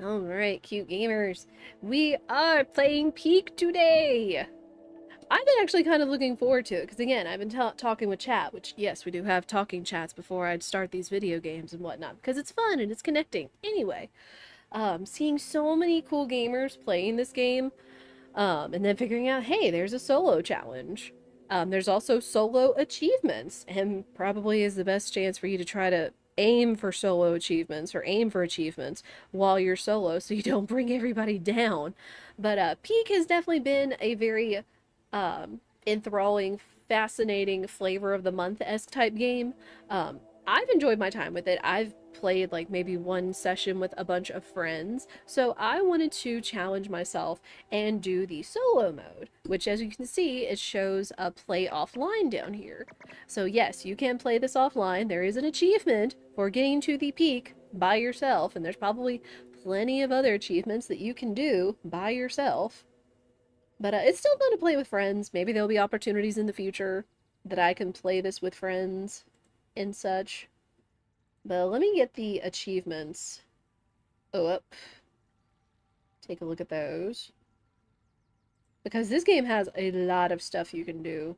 Alright, cute gamers. We are playing Peak today! I've been actually kind of looking forward to it, because again, I've been talking with chat, which, yes, we do have talking chats before I'd start these video games and whatnot, because it's fun and it's connecting. Anyway, seeing so many cool gamers playing this game, and then figuring out, hey, there's a solo challenge. There's also solo achievements, and probably is the best chance for you to try to aim for solo achievements or aim for achievements while you're solo so you don't bring everybody down. But Peak has definitely been a very enthralling, fascinating flavor of the month-esque type game. I've enjoyed my time with it. I've played like maybe one session with a bunch of friends, so I wanted to challenge myself and do the solo mode, which as you can see, it shows a play offline down here. So yes, you can play this offline. There is an achievement for getting to the peak by yourself, and there's probably plenty of other achievements that you can do by yourself. But it's still fun to play with friends. Maybe there'll be opportunities in the future that I can play this with friends and such. But let me get the achievements up. Take a look at those. Because this game has a lot of stuff you can do.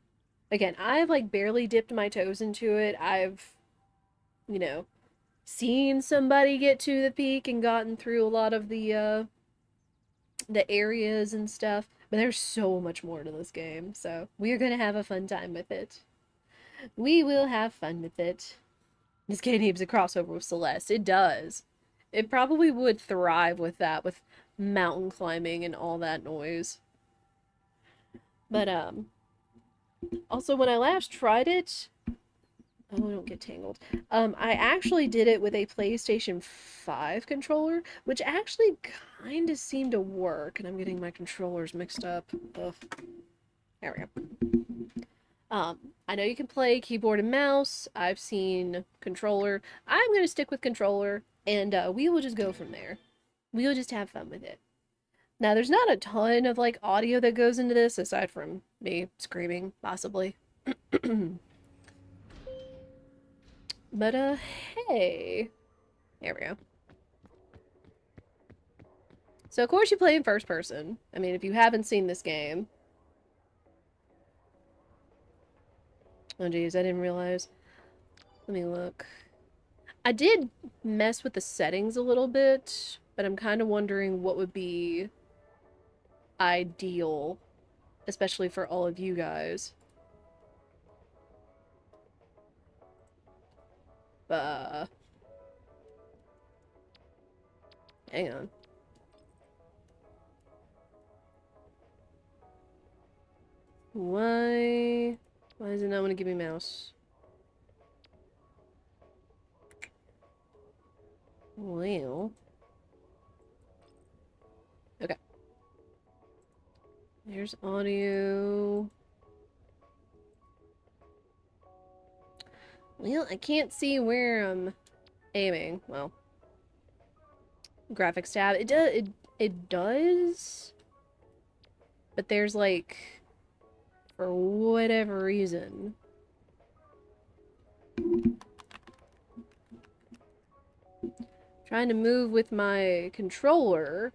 Again, I've like barely dipped my toes into it. I've, you know, seen somebody get to the peak and gotten through a lot of the areas and stuff. But there's so much more to this game, so we're gonna have a fun time with it. We will have fun with it. This game needs a crossover with Celeste. It does. It probably would thrive with that, with mountain climbing and all that noise. But, also when I last tried it, oh, don't get tangled. I actually did it with a PlayStation 5 controller, which actually kind of seemed to work, and I'm getting my controllers mixed up. Ugh. There we go. I know you can play keyboard and mouse. I've seen controller. I'm gonna stick with controller, and we will just go from there. We'll just have fun with it. Now, there's not a ton of like audio that goes into this, aside from me screaming, possibly. But hey, there we go. So of course you play in first person. I mean, if you haven't seen this game. Oh geez, I didn't realize. Let me look. I did mess with the settings a little bit, but I'm kind of wondering what would be ideal, especially for all of you guys. Uh, Hang on. Why does it not want to give me mouse? Well, okay. There's audio. Well, I can't see where I'm aiming. Well, graphics tab. It does, but there's like, for whatever reason, trying to move with my controller,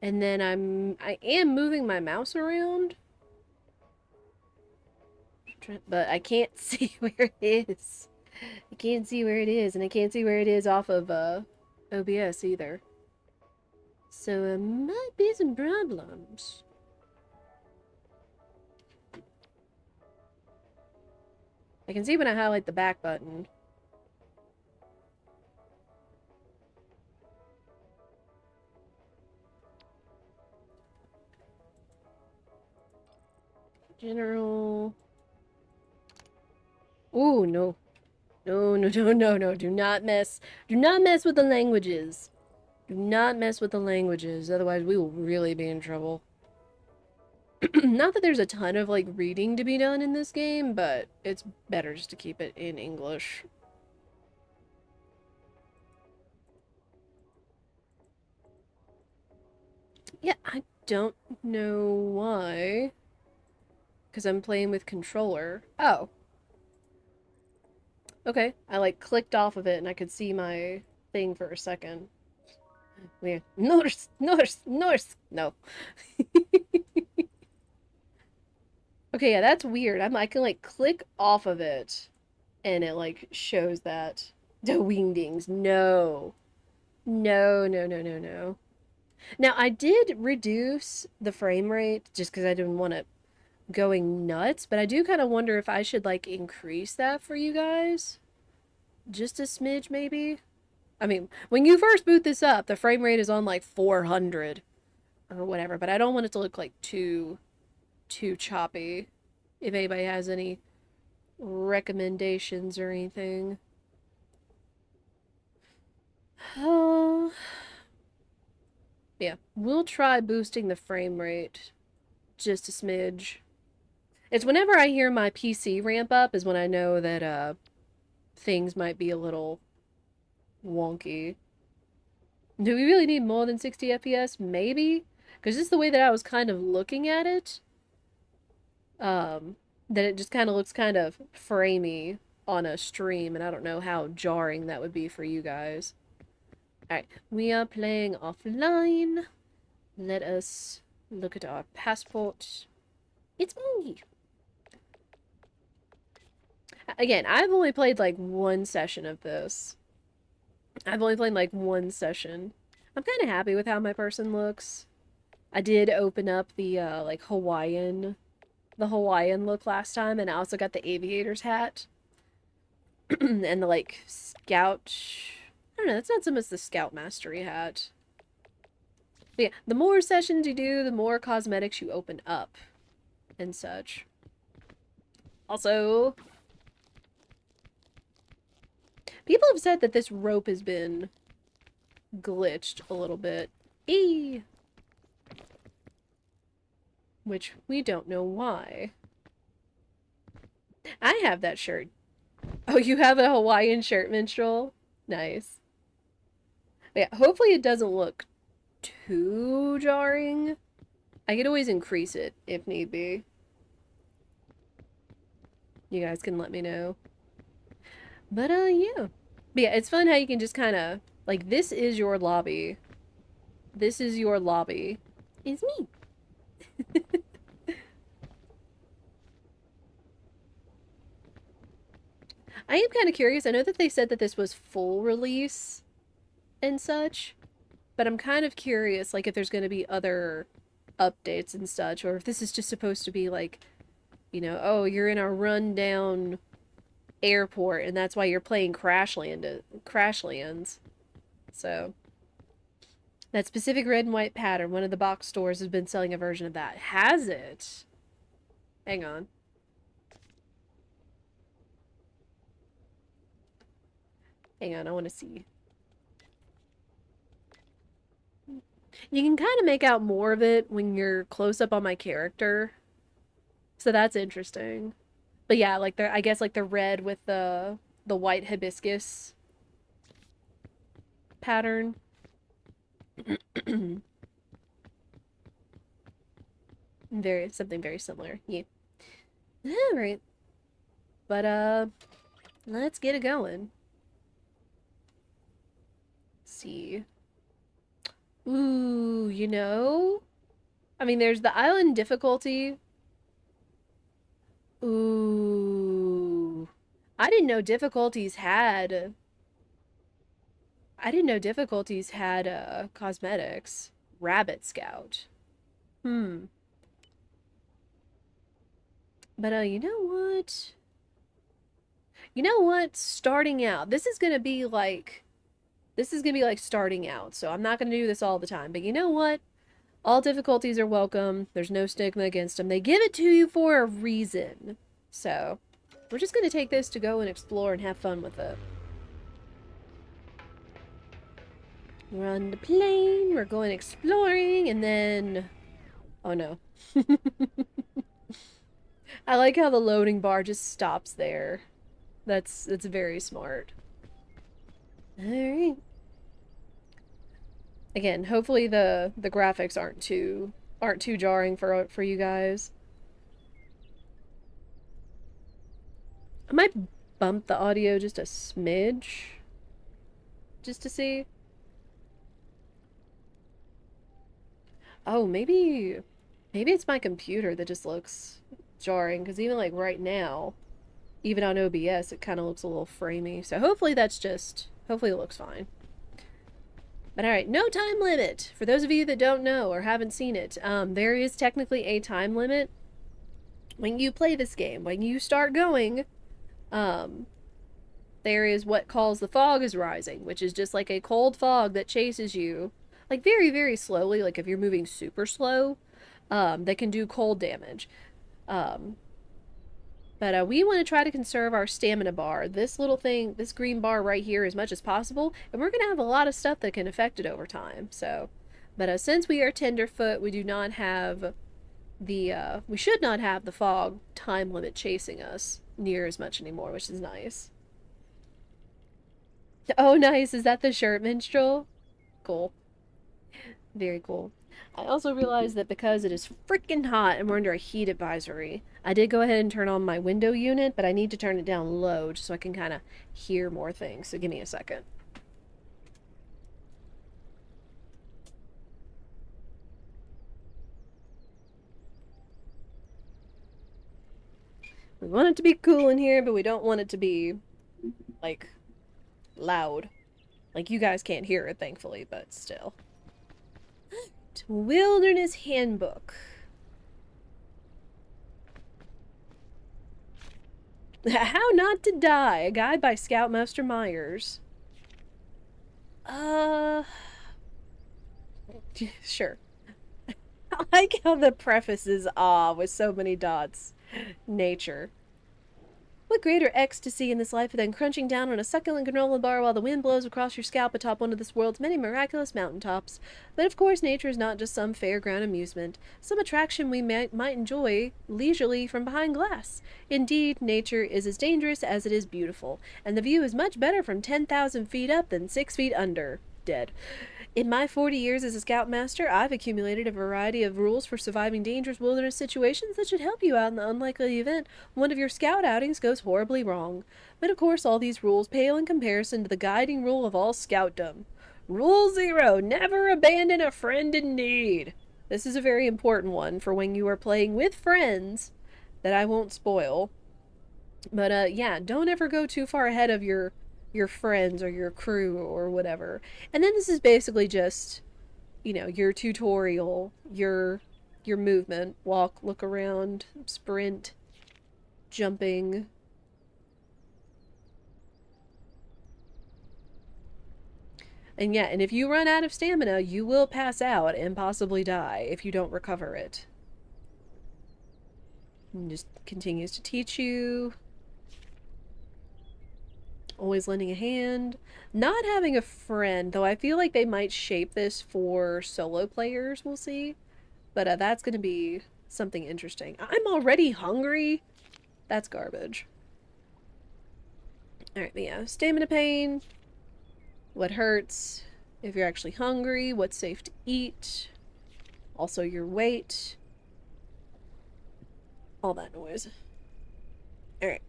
and then I am moving my mouse around, but I can't see where it is. I can't see where it is, and I can't see where it is off of OBS either. So it might be some problems. I can see when I highlight the back button. General. Ooh, no. No, no, no, no, no. Do not mess. Do not mess with the languages. Do not mess with the languages. Otherwise, we will really be in trouble. Not that there's a ton of, like, reading to be done in this game, but it's better just to keep it in English. Yeah, I don't know why. Because I'm playing with controller. Oh. Okay, I like clicked off of it and I could see my thing for a second. We're north, north, north. No. Okay, yeah, that's weird. I can like click off of it and it like shows that. The wingdings. No. No, no, no, no, no. Now, I did reduce the frame rate just because I didn't want it going nuts, but I do kind of wonder if I should like increase that for you guys. Just a smidge, maybe? I mean, when you first boot this up, the frame rate is on like 400 or whatever, but I don't want it to look like too choppy. If anybody has any recommendations or anything. Uh, yeah, we'll try boosting the frame rate just a smidge. It's whenever I hear my PC ramp up is when I know that things might be a little wonky. Do we really need more than 60 FPS? Maybe, because just the way that I was kind of looking at it, that it just kind of looks kind of framey on a stream, and I don't know how jarring that would be for you guys. Alright, we are playing offline. Let us look at our passport. It's me! Again, I've only played like one session of this. I've only played like one session. I'm kind of happy with how my person looks. I did open up the like the Hawaiian look last time, and I also got the aviator's hat and the like scout. I don't know. That's not so much the scout mastery hat. But yeah, the more sessions you do, the more cosmetics you open up and such. Also, people have said that this rope has been glitched a little bit. Eee! Which we don't know why. I have that shirt. Oh, you have a Hawaiian shirt, minstrel? Nice. But yeah, hopefully it doesn't look too jarring. I could always increase it if need be. You guys can let me know. But, yeah. But yeah, it's fun how you can just kind of, like, this is your lobby. This is your lobby. It's me. I am kind of curious. I know that they said that this was full release and such, but I'm kind of curious, like, if there's going to be other updates and such, or if this is just supposed to be, like, you know, oh, you're in a rundown airport, and that's why you're playing Crashlands. So, that specific red and white pattern, one of the box stores has been selling a version of that. Has it? Hang on. Hang on, I want to see. You can kind of make out more of it when you're close up on my character. So that's interesting. But yeah, like I guess like the red with the white hibiscus pattern. Something very similar. Yeah. Alright. But let's get it going. Let's see. Ooh, you know? I mean, there's the island difficulty. Ooh. I didn't know difficulties had... I didn't know difficulties had, cosmetics. Rabbit Scout. Hmm. But, you know what? You know what? Starting out. This is gonna be like starting out, so I'm not gonna do this all the time. But you know what? All difficulties are welcome. There's no stigma against them. They give it to you for a reason. So, we're just gonna take this to go and explore and have fun with it. We're on the plane, we're going exploring, and then... Oh no. I like how the loading bar just stops there. That's very smart. Alright. Again, hopefully the graphics aren't too jarring for you guys. I might bump the audio just a smidge. Just to see. Oh, maybe it's my computer that just looks jarring, because even like right now, even on OBS, it kind of looks a little framey. So hopefully it looks fine. But alright, no time limit. For those of you that don't know or haven't seen it, there is technically a time limit when you play this game. When you start going, um, there is what calls the fog is rising, which is just like a cold fog that chases you, like very, very slowly, like if you're moving super slow, that can do cold damage. Um, but we want to try to conserve our stamina bar. This little thing, this green bar right here, as much as possible, and we're going to have a lot of stuff that can affect it over time. So, but since we are tenderfoot, we do not have we should not have the fog time limit chasing us near as much anymore, which is nice. Oh, nice. Is that the shirt minstrel? Cool. Very cool. I also realized that because it is freaking hot and we're under a heat advisory, I did go ahead and turn on my window unit, but I need to turn it down low just so I can kind of hear more things. So give me a second. We want it to be cool in here, but we don't want it to be, like, loud. Like, you guys can't hear it, thankfully, but still. Wilderness Handbook. How Not to Die, a guide by Scoutmaster Myers. Sure. I like how the preface is with so many dots. Nature. What greater ecstasy in this life than crunching down on a succulent granola bar while the wind blows across your scalp atop one of this world's many miraculous mountaintops? But of course, nature is not just some fairground amusement, some attraction we might enjoy leisurely from behind glass. Indeed, nature is as dangerous as it is beautiful, and the view is much better from 10,000 feet up than 6 feet under. Dead. In my 40 years as a scoutmaster, I've accumulated a variety of rules for surviving dangerous wilderness situations that should help you out in the unlikely event one of your scout outings goes horribly wrong. But of course, all these rules pale in comparison to the guiding rule of all scoutdom. Rule 0: never abandon a friend in need. This is a very important one for when you are playing with friends that I won't spoil. But yeah, don't ever go too far ahead of your friends or your crew or whatever. And then this is basically just, you know, your tutorial, your movement, walk, look around, sprint, jumping. And yeah, and if you run out of stamina, you will pass out and possibly die if you don't recover it. And just continues to teach you. Always lending a hand. Not having a friend, though I feel like they might shape this for solo players, we'll see. But that's going to be something interesting. I'm already hungry? That's garbage. Alright, but yeah, stamina pain. What hurts. If you're actually hungry, what's safe to eat. Also your weight. All that noise. Alright.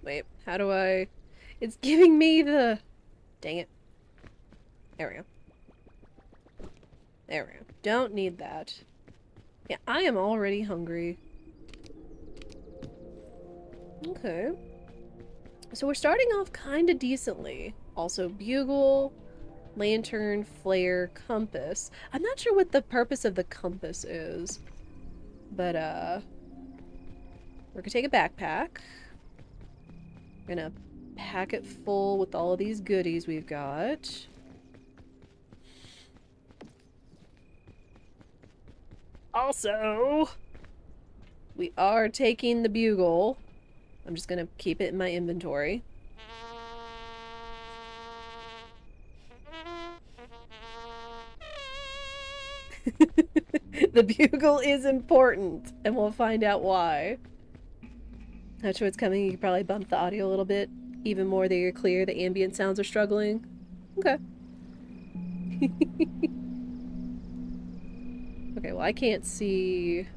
Wait, how do I... It's giving me the... Dang it. There we go. There we go. Don't need that. Yeah, I am already hungry. Okay. So we're starting off kind of decently. Also, bugle, lantern, flare, compass. I'm not sure what the purpose of the compass is. But, we're gonna take a backpack. We're gonna pack it full with all of these goodies we've got. Also, we are taking the bugle. I'm just gonna keep it in my inventory. The bugle is important, and we'll find out why. Not sure what's coming. You could probably bump the audio a little bit. Even more that you're clear. The ambient sounds are struggling. Okay. Okay, well, I can't see...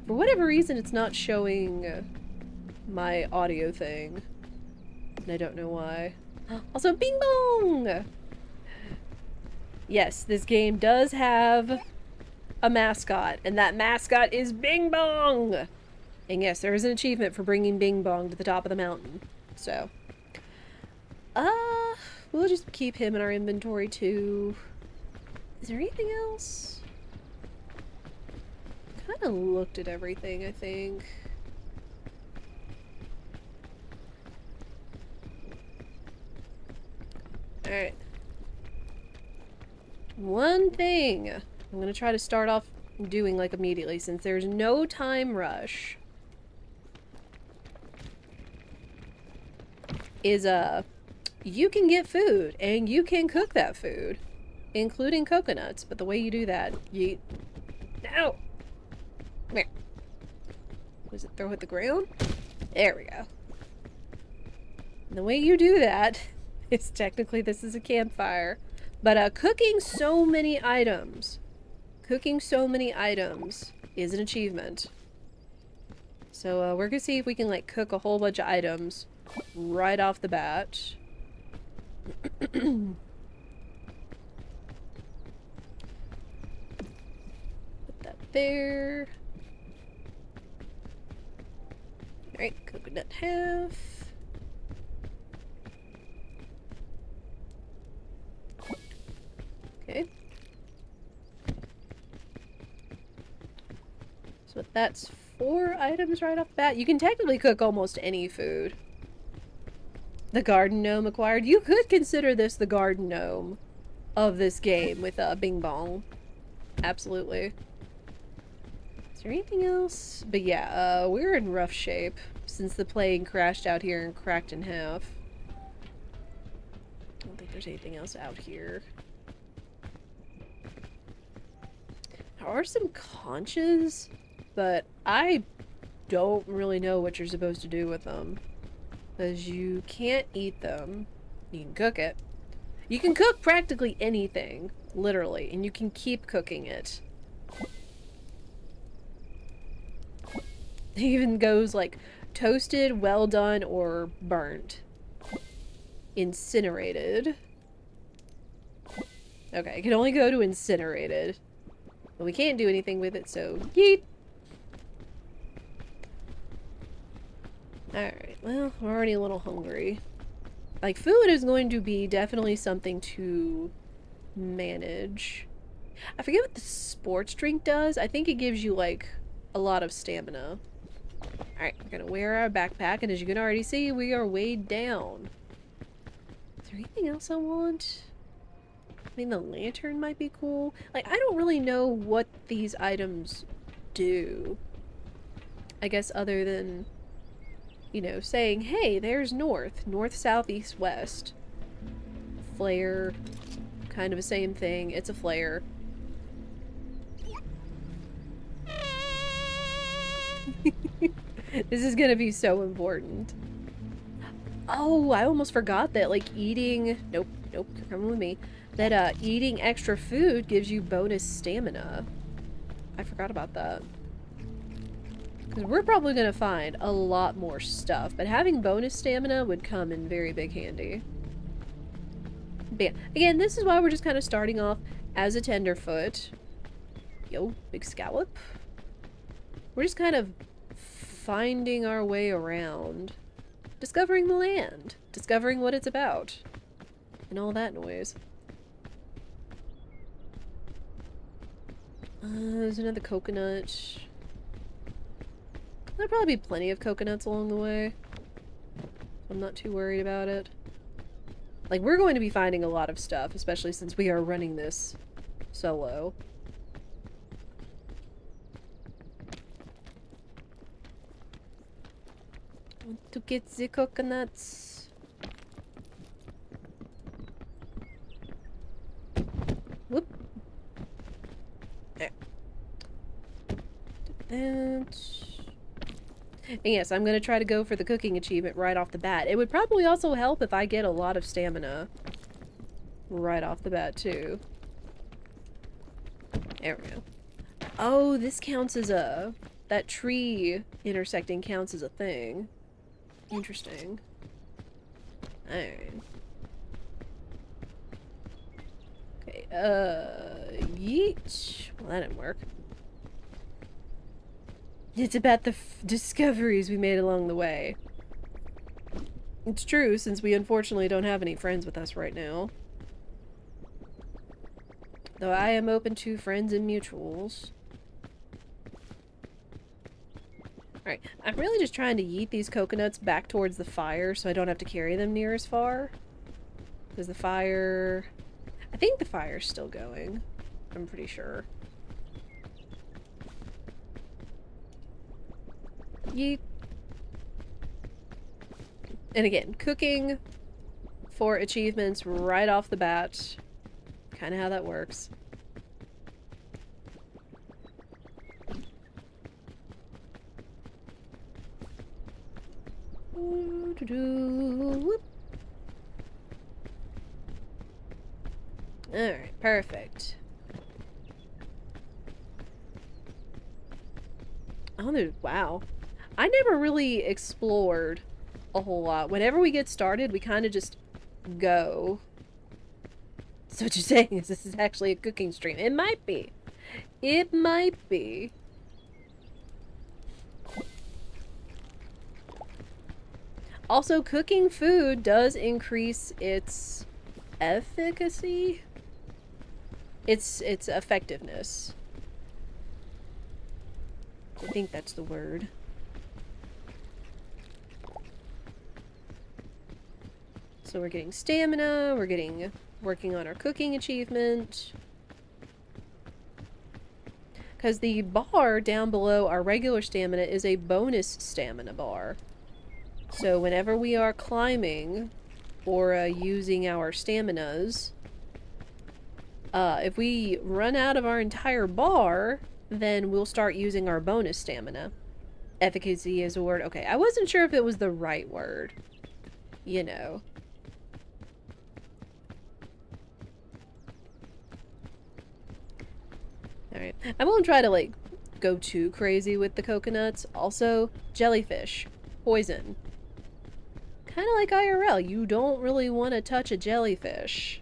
For whatever reason, it's not showing my audio thing. And I don't know why. Also, bing bong! Yes, this game does have a mascot, and that mascot is Bing Bong! And yes, there is an achievement for bringing Bing Bong to the top of the mountain. So, we'll just keep him in our inventory too. Is there anything else? Kind of looked at everything, I think. Alright. One thing I'm gonna try to start off doing like immediately since there's no time rush is you can get food and you can cook that food, including coconuts, but the way you do that, no! Come here. Was it throw at the ground? There we go. And the way you do that is technically this is a campfire, but cooking so many items is an achievement. So we're gonna see if we can like cook a whole bunch of items right off the bat. Put that there. Alright, coconut half. Okay. So that's 4 items right off the bat. You can technically cook almost any food. The garden gnome acquired. You could consider this the garden gnome of this game with Bing Bong. Absolutely. Is there anything else? But yeah, we're in rough shape since the plane crashed out here and cracked in half. I don't think there's anything else out here. There are some conches, but I don't really know what you're supposed to do with them. Because you can't eat them. You can cook it. You can cook practically anything, literally, and you can keep cooking it. It even goes like toasted, well done, or burnt. Incinerated. Okay, it can only go to incinerated. But we can't do anything with it, so yeet! Alright, well, we're already a little hungry. Like, food is going to be definitely something to manage. I forget what the sports drink does. I think it gives you, like, a lot of stamina. Alright, we're gonna wear our backpack, and as you can already see, we are weighed down. Is there anything else I want? I mean, the lantern might be cool. Like, I don't really know what these items do. I guess other than, you know, saying, hey, there's north. North, south, east, west. Flare. Kind of the same thing. It's a flare. This is gonna be so important. Oh, I almost forgot that, like, eating... Nope, you're coming with me. That, eating extra food gives you bonus stamina. I forgot about that. Because we're probably gonna find a lot more stuff, but having bonus stamina would come in very big handy. But yeah, again, this is why we're just kind of starting off as a tenderfoot. Yo, big scallop. We're just kind of finding our way around. Discovering the land. Discovering what it's about. And all that noise. There's another coconut. There'll probably be plenty of coconuts along the way. I'm not too worried about it. Like, we're going to be finding a lot of stuff, especially since we are running this solo. Want to get the coconuts. Whoop. There. And yes, I'm gonna try to go for the cooking achievement right off the bat. It would probably also help if I get a lot of stamina right off the bat, too. There we go. Oh, this counts as a... That tree intersecting counts as a thing. Interesting. Alright. Okay, yeet. Well, that didn't work. It's about the discoveries we made along the way. It's true, since we unfortunately don't have any friends with us right now. Though I am open to friends and mutuals. Alright, I'm really just trying to yeet these coconuts back towards the fire so I don't have to carry them near as far. Because the fire... I think the fire's still going. I'm pretty sure. Yeet. And again, cooking for achievements right off the bat. Kind of how that works. Whoop. Alright, perfect. Oh, no, wow. I never really explored a whole lot. Whenever we get started, we kind of just go. So what you're saying is this is actually a cooking stream. It might be. It might be. Also, cooking food does increase its efficacy. Its effectiveness. I think that's the word. So we're getting stamina, we're working on our cooking achievement. Because the bar down below our regular stamina is a bonus stamina bar. So whenever we are climbing or using our staminas, if we run out of our entire bar, then we'll start using our bonus stamina. Efficacy is a word. Okay, I wasn't sure if it was the right word. You know. Alright. I won't try to, like, go too crazy with the coconuts. Also, jellyfish. Poison. Kind of like IRL. You don't really want to touch a jellyfish.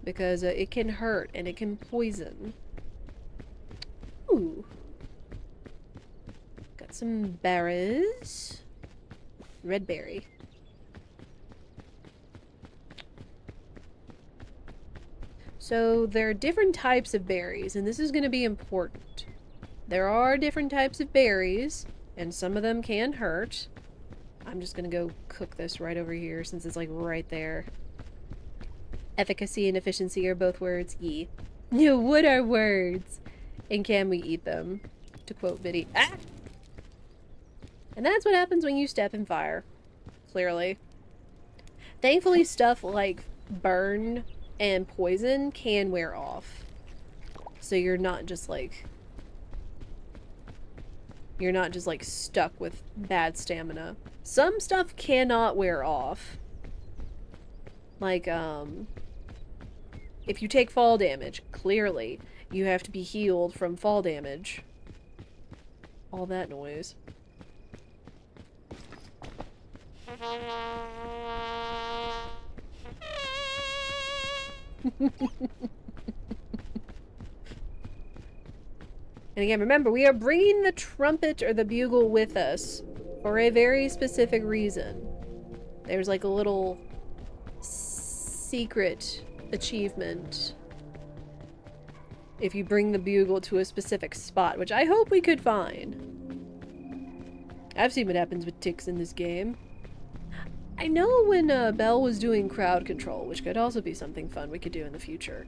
Because it can hurt and it can poison. Ooh. Got some berries. Red berry. So there are different types of berries, and this is going to be important. There are different types of berries, and some of them can hurt. I'm just going to go cook this right over here since it's like right there. Efficacy and efficiency are both words. Yee. What are words? And can we eat them? To quote Biddy. Ah! And that's what happens when you step in fire. Clearly. Thankfully, stuff like burn and poison can wear off. So you're not just like stuck with bad stamina. Some stuff cannot wear off. Like, if you take fall damage, clearly, you have to be healed from fall damage. All that noise. And again, remember, we are bringing the trumpet or the bugle with us for a very specific reason. There's like a little secret achievement if you bring the bugle to a specific spot, which I hope we could find. I've seen what happens with ticks in this game. I know when Belle was doing crowd control, which could also be something fun we could do in the future,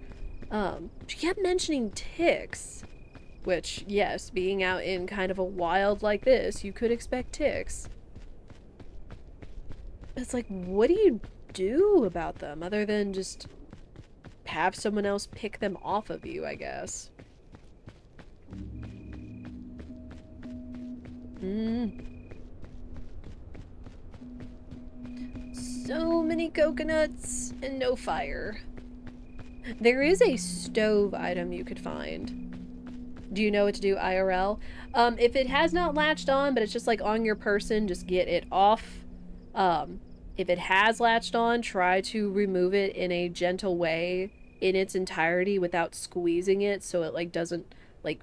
she kept mentioning ticks. Which, yes, being out in kind of a wild like this, you could expect ticks. It's like, what do you do about them other than just have someone else pick them off of you, I guess? So many coconuts and no fire. There is a stove item you could find. Do you know what to do, IRL? If it has not latched on, but it's just like on your person, just get it off. If it has latched on, try to remove it in a gentle way in its entirety without squeezing it so it like doesn't like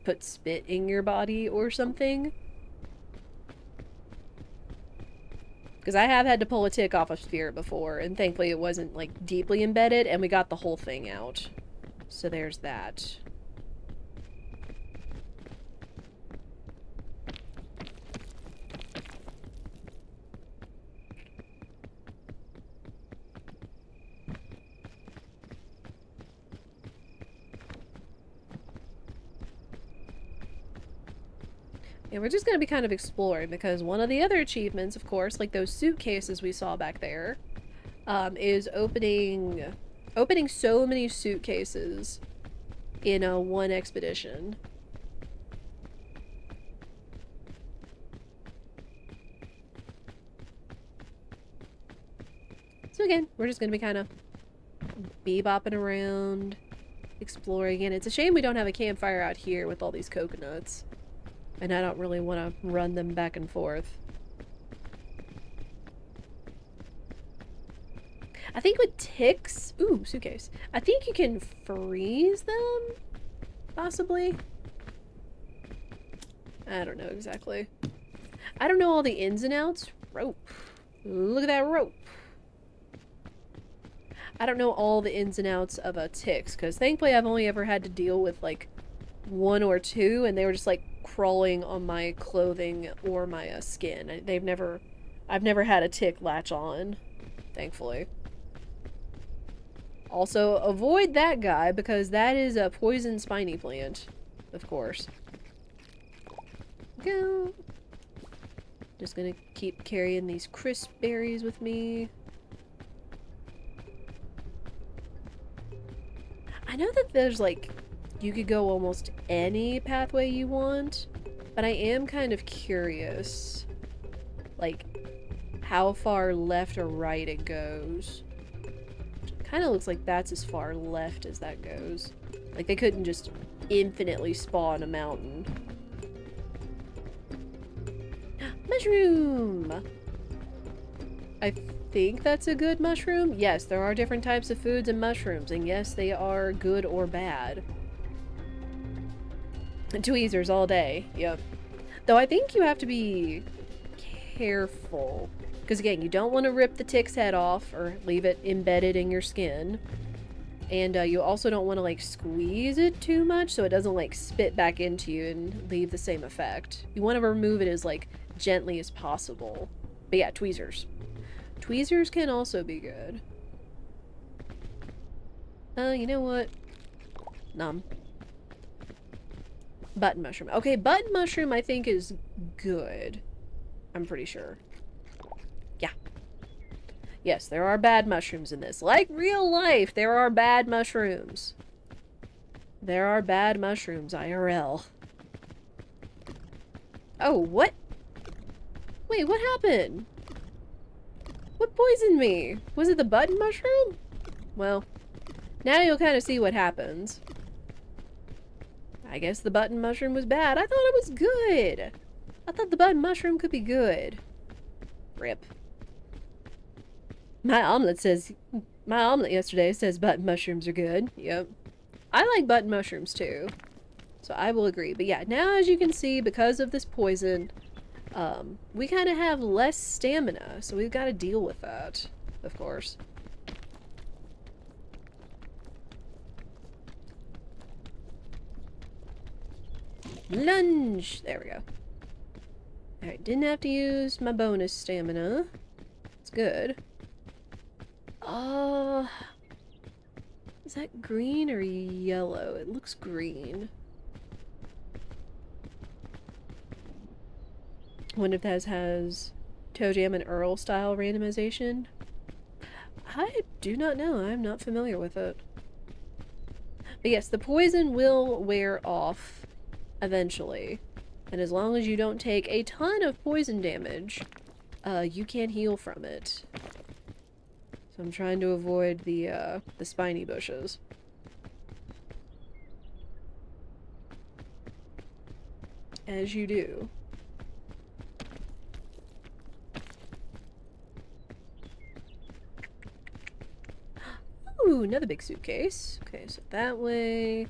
put spit in your body or something. Because I have had to pull a tick off a sphere before, and thankfully it wasn't like deeply embedded and we got the whole thing out. So there's that. And we're just going to be kind of exploring because one of the other achievements, of course, like those suitcases we saw back there, is opening so many suitcases in a one expedition. So again, we're just going to be kind of bebopping around, exploring, and it's a shame we don't have a campfire out here with all these coconuts. And I don't really want to run them back and forth. I think with ticks... Ooh, suitcase. I think you can freeze them? Possibly? I don't know exactly. I don't know all the ins and outs. Rope. Look at that rope. I don't know all the ins and outs of ticks, because thankfully I've only ever had to deal with, like, one or two, and they were just, like, crawling on my clothing or my skin. I've never had a tick latch on, thankfully. Also, avoid that guy, because that is a poison spiny plant, of course. Go. Just gonna keep carrying these crisp berries with me. I know that there's, like, you could go almost any pathway you want, but I am kind of curious, like, how far left or right it goes. Kind of looks like that's as far left as that goes. Like, they couldn't just infinitely spawn a mountain. Mushroom! I think that's a good mushroom. Yes, there are different types of foods and mushrooms, and yes, they are good or bad. Tweezers all day, yep. Though I think you have to be careful. Because again, you don't want to rip the tick's head off or leave it embedded in your skin. And you also don't want to like squeeze it too much so it doesn't like spit back into you and leave the same effect. You want to remove it as like gently as possible. But yeah, tweezers. Tweezers can also be good. You know what? Nom. Button mushroom. Okay, button mushroom I think is good. I'm pretty sure. Yeah. Yes, there are bad mushrooms in this. Like real life, there are bad mushrooms. There are bad mushrooms, IRL. Oh, what? Wait, what happened? What poisoned me? Was it the button mushroom? Well, now you'll kind of see what happens. I guess the button mushroom was bad. I thought it was good. I thought the button mushroom could be good. Rip. My omelet yesterday says button mushrooms are good. Yep. I like button mushrooms too. So I will agree. But yeah, now as you can see, because of this poison, we kind of have less stamina. So we've got to deal with that, of course. Lunge! There we go. Alright, didn't have to use my bonus stamina. It's good. Is that green or yellow? It looks green. Wonder if that has Toe Jam and Earl style randomization. I do not know. I'm not familiar with it. But yes, the poison will wear off eventually. And as long as you don't take a ton of poison damage, you can heal from it. So I'm trying to avoid the spiny bushes. As you do. Ooh, another big suitcase. Okay, so that way.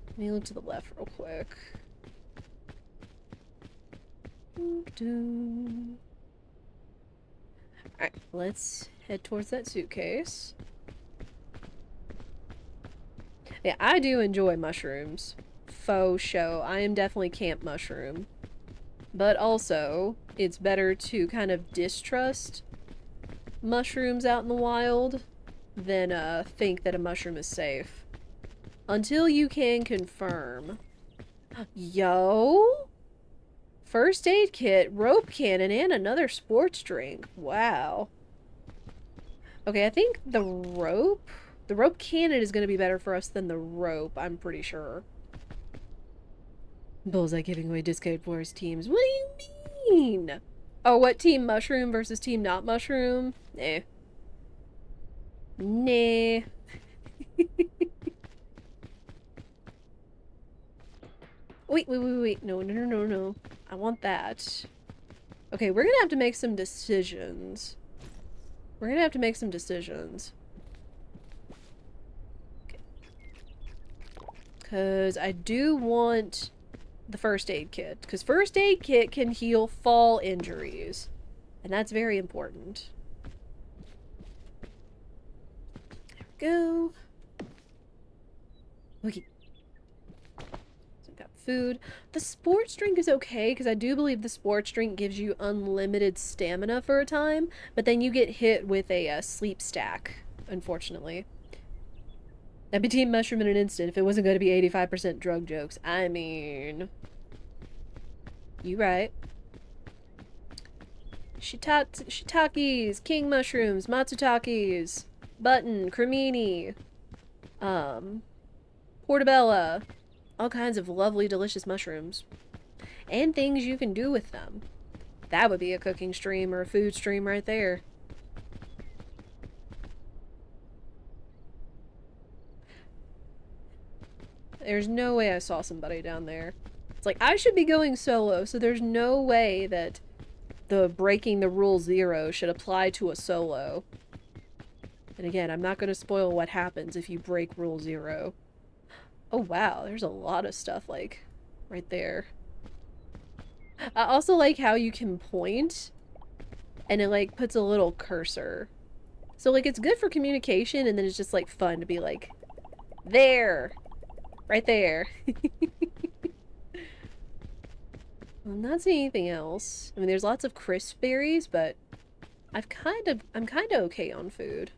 Let me look to the left real quick. Alright, let's head towards that suitcase. Yeah, I do enjoy mushrooms. Faux show. I am definitely camp mushroom. But also, it's better to kind of distrust mushrooms out in the wild than think that a mushroom is safe. Until you can confirm. Yo! First aid kit, rope cannon, and another sports drink. Wow. Okay, I think the rope cannon is going to be better for us than the rope, I'm pretty sure. Bullseye giving away discount for his teams. What do you mean? Oh, what team mushroom versus team not mushroom? Nah. Nah. Wait. No. I want that. Okay, we're gonna have to make some decisions. Okay. Because I do want the first aid kit. Because first aid kit can heal fall injuries. And that's very important. There we go. Okay. Food. The sports drink is okay because I do believe the sports drink gives you unlimited stamina for a time, but then you get hit with a sleep stack, unfortunately. I'd be Team Mushroom in an instant if it wasn't going to be 85% drug jokes. I mean... You right. Shiitakes, king mushrooms, matsutakes, button, cremini, portobello. All kinds of lovely, delicious mushrooms. And things you can do with them. That would be a cooking stream or a food stream right there. There's no way I saw somebody down there. It's like, I should be going solo, so there's no way that the breaking the rule 0 should apply to a solo. And again, I'm not going to spoil what happens if you break rule 0. Oh wow, there's a lot of stuff, like, right there. I also like how you can point, and it, like, puts a little cursor. So, like, it's good for communication, and then it's just, like, fun to be like, there! Right there. I'm not seeing anything else. I mean, there's lots of crisp berries, but I'm kind of okay on food.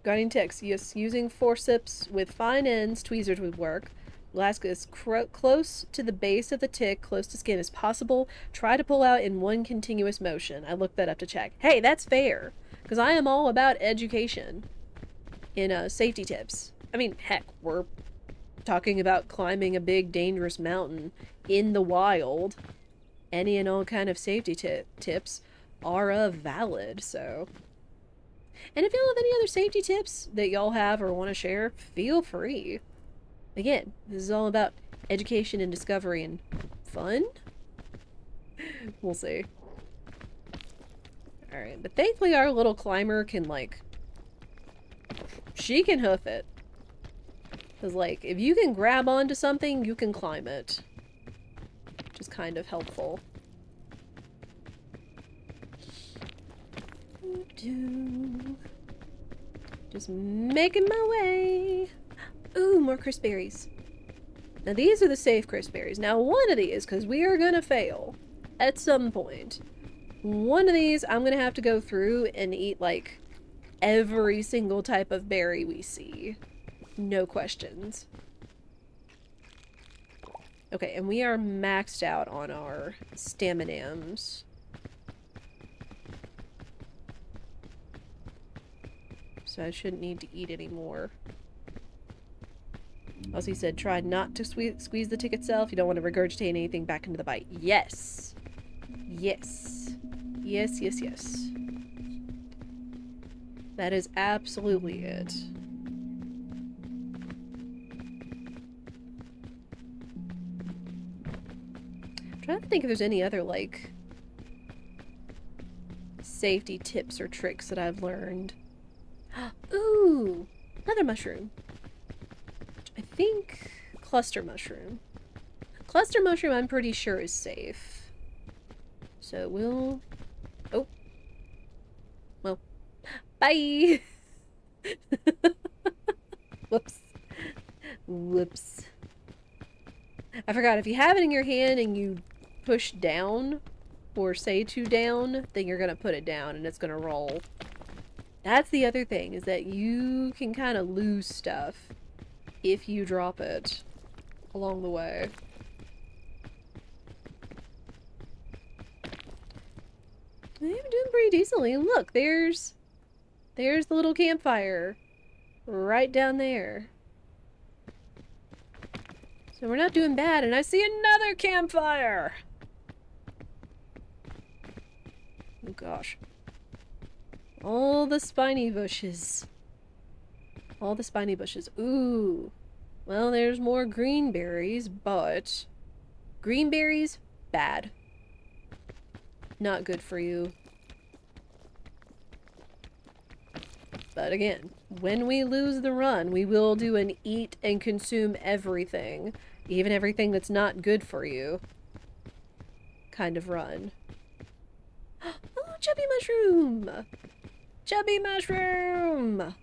Guarding text, yes, using forceps with fine ends, tweezers would work. Glass is close to the base of the tick, close to skin as possible. Try to pull out in one continuous motion. I looked that up to check. Hey, that's fair, because I am all about education in safety tips. I mean, heck, we're talking about climbing a big, dangerous mountain in the wild. Any and all kind of safety tips are valid, so... And if y'all have any other safety tips that y'all have or want to share, feel free. Again, this is all about education and discovery and fun? We'll see. Alright, but thankfully our little climber can, like... She can hoof it. Because, like, if you can grab onto something, you can climb it. Which is kind of helpful. Just making my way. Ooh, more crisp berries. Now these are the safe crisp berries. Now one of these, because we are gonna fail at some point, one of these I'm gonna have to go through and eat like every single type of berry we see. No questions. Okay, and we are maxed out on our staminams. So I shouldn't need to eat anymore. Also, he said, try not to squeeze the tick itself. You don't want to regurgitate anything back into the bite. Yes. Yes. Yes. That is absolutely it. I'm trying to think if there's any other, like, safety tips or tricks that I've learned. Ooh, another mushroom. I think cluster mushroom. Cluster mushroom I'm pretty sure is safe. So we'll... Oh. Well. Bye! Whoops. Whoops. I forgot, if you have it in your hand and you push down, or say to down, then you're gonna put it down and it's gonna roll. That's the other thing, is that you can kind of lose stuff if you drop it along the way. I'm doing pretty decently. And look, there's the little campfire right down there. So we're not doing bad, and I see another campfire! Oh gosh. All the spiny bushes. All the spiny bushes. Ooh. Well, there's more green berries, but... green berries, bad. Not good for you. But again, when we lose the run, we will do an eat and consume everything. Even everything that's not good for you. Kind of run. Oh, chubby mushroom! Chubby mushroom!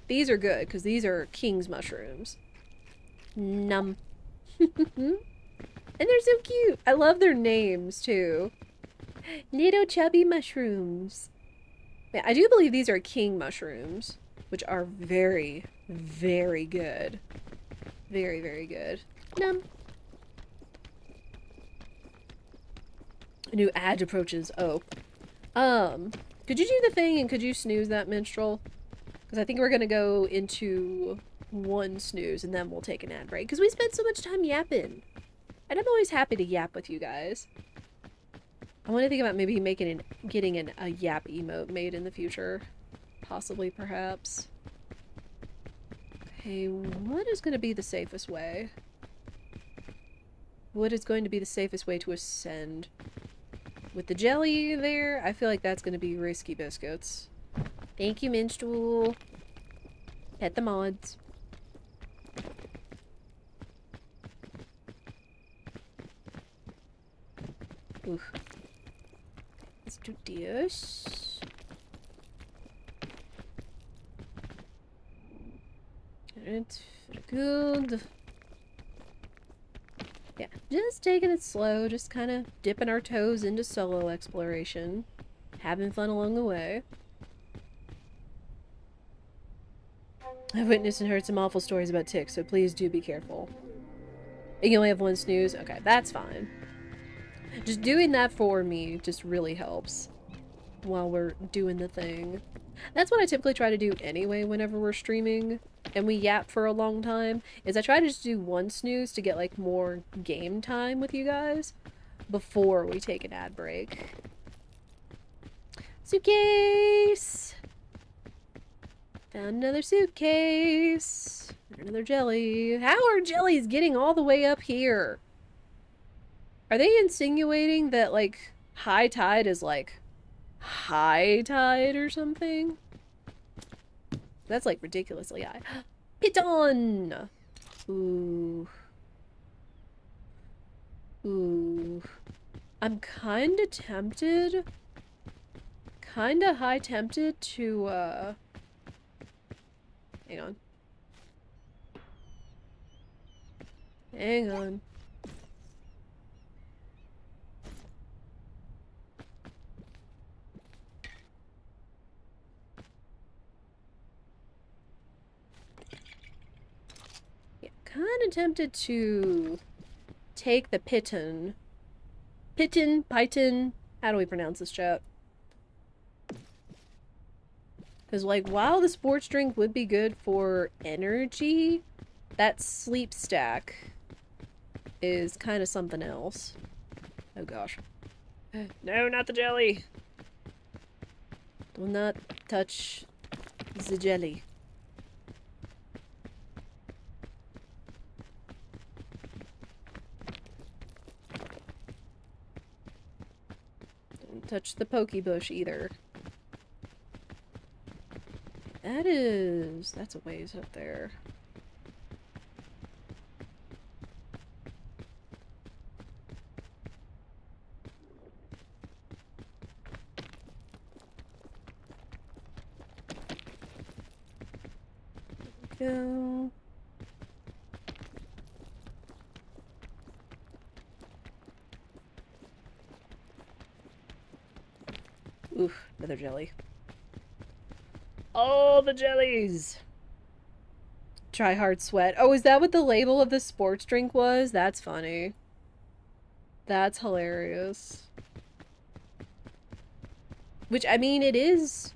These are good, because these are king's mushrooms. Num. And they're so cute! I love their names, too. Little chubby mushrooms. Yeah, I do believe these are king mushrooms, which are very, very good. Very, very good. Num. A new ad approaches. Oh. Could you do the thing and could you snooze that minstrel? Because I think we're gonna go into one snooze and then we'll take an ad break. Because we spent so much time yapping. And I'm always happy to yap with you guys. I want to think about maybe getting a yap emote made in the future. Possibly, perhaps. Okay, what is going to be the safest way? What is going to be the safest way to ascend? With the jelly there, I feel like that's going to be risky biscuits. Thank you, minstrel. Pet the mods. Oof. Let's do this. Alright, good. Yeah, just taking it slow, just kind of dipping our toes into solo exploration. Having fun along the way. I've witnessed and heard some awful stories about ticks, so please do be careful. You only have one snooze? Okay, that's fine. Just doing that for me just really helps while we're doing the thing. That's what I typically try to do anyway whenever we're streaming and we yap for a long time, is I try to just do one snooze to get like more game time with you guys before we take an ad break. Suitcase! Found another suitcase. Another jelly. How are jellies getting all the way up here? Are they insinuating that, like, high tide is, like, high tide or something? That's, like, ridiculously high. Piton! Ooh. Ooh. I'm kinda tempted. Kinda high tempted to, hang on. Hang on. Yeah, kinda tempted to take the piton. Piton. How do we pronounce this, chat? Because, like, while the sports drink would be good for energy, that sleep stack is kind of something else. Oh, gosh. No, not the jelly! Do not touch the jelly. Don't touch the pokey bush either. That's a ways up there. Go. Oof, another jelly. Oh, the jellies! Try hard sweat. Oh, is that what the label of the sports drink was? That's funny. That's hilarious. Which, I mean, it is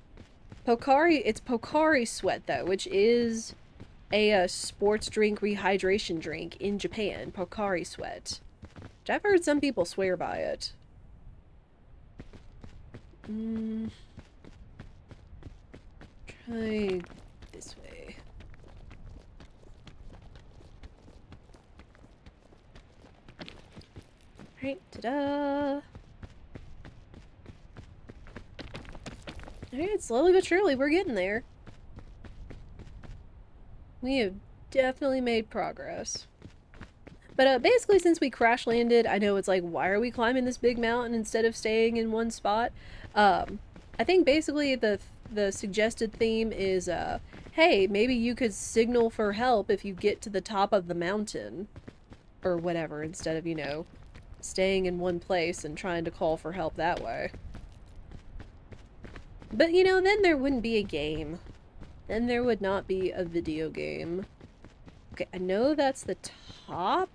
Pocari. It's Pocari Sweat, though, which is a sports drink rehydration drink in Japan. Pocari Sweat. Which I've heard some people swear by it. Try this way. Alright, ta-da! Alright, slowly but surely, we're getting there. We have definitely made progress. But basically, since we crash landed, I know it's like, why are we climbing this big mountain instead of staying in one spot? I think basically the suggested theme is, hey, maybe you could signal for help if you get to the top of the mountain. Or whatever, instead of, you know, staying in one place and trying to call for help that way. But, you know, then there wouldn't be a game. Then there would not be a video game. Okay, I know that's the top.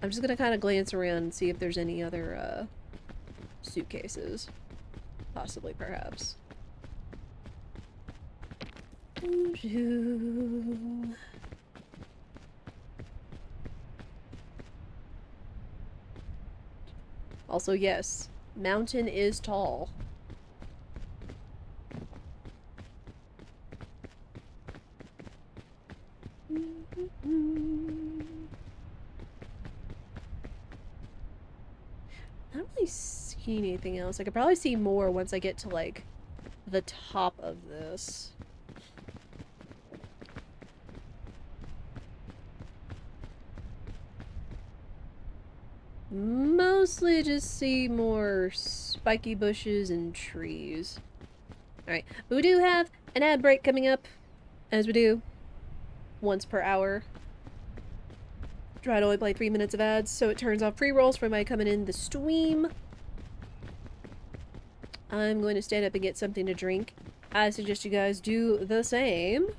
I'm just gonna kind of glance around and see if there's any other, suitcases. Possibly, perhaps. Also, yes, mountain is tall. I don't really see anything else. I could probably see more once I get to, like, the top of this. Mostly just see more spiky bushes and trees. Alright, but we do have an ad break coming up, as we do, once per hour. Try to only play 3 minutes of ads, so it turns off pre-rolls for my coming in the stream. I'm going to stand up and get something to drink. I suggest you guys do the same.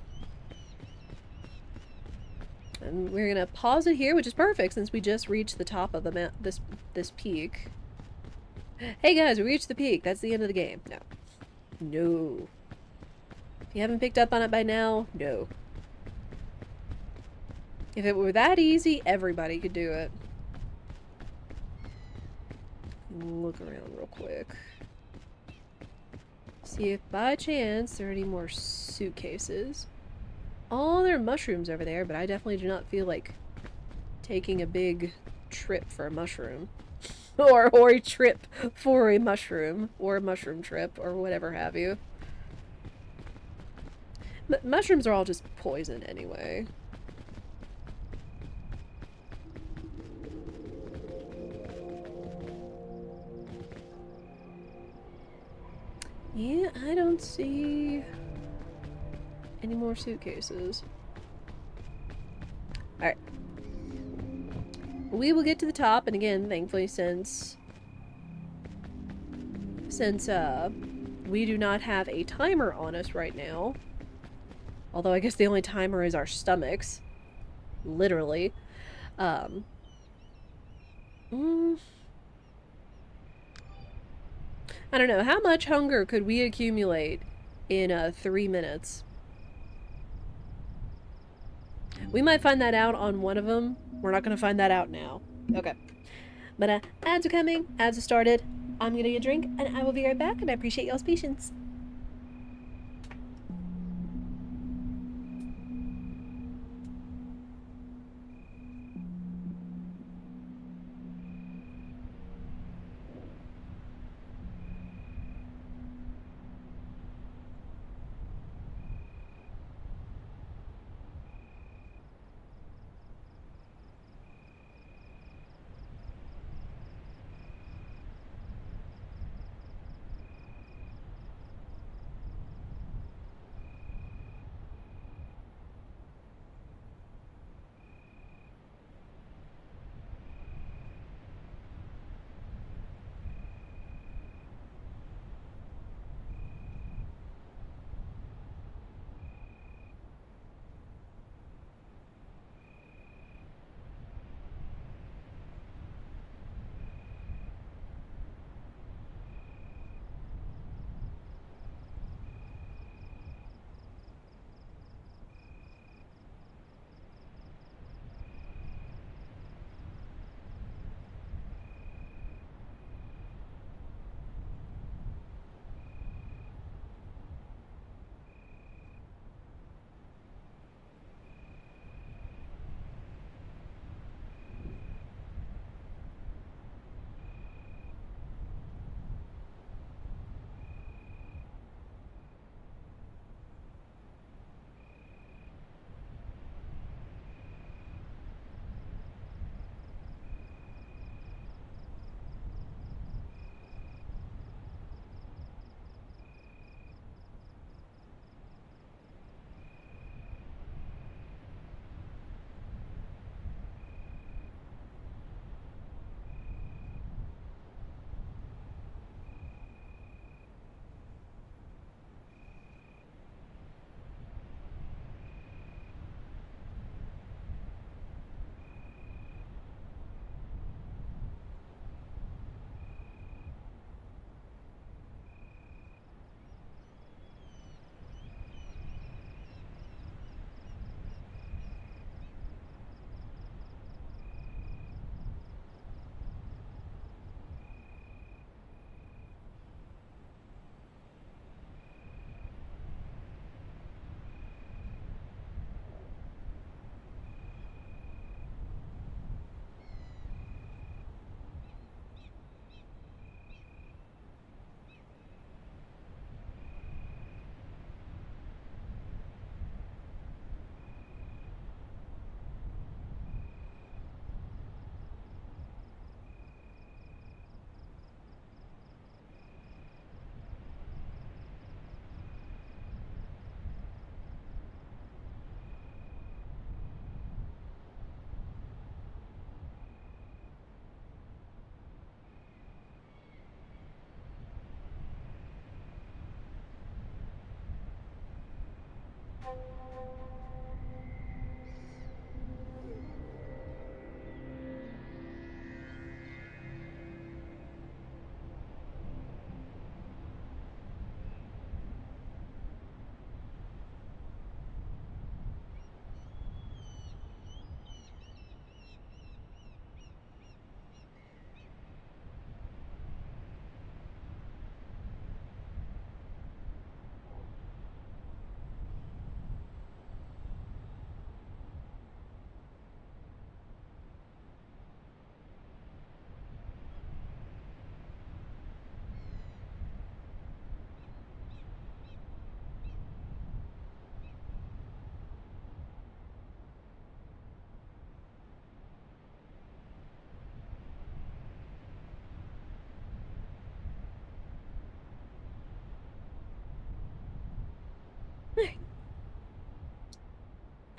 And we're gonna pause it here, which is perfect since we just reached the top of the this peak. Hey guys, we reached the peak. That's the end of the game. No. No. If you haven't picked up on it by now, no. If it were that easy, everybody could do it. Look around real quick. See if by chance there are any more suitcases. Oh, there are mushrooms over there, but I definitely do not feel like taking a big trip for a mushroom. or a trip for a mushroom. Or a mushroom trip, or whatever have you. Mushrooms are all just poison anyway. Yeah, I don't see any more suitcases. Alright. We will get to the top, and again, thankfully, since we do not have a timer on us right now. Although I guess the only timer is our stomachs. Literally. I don't know, how much hunger could we accumulate in 3 minutes? We might find that out on one of them. We're not gonna find that out now. Okay. But ads are coming, ads have started. I'm gonna get a drink, and I will be right back, and I appreciate y'all's patience.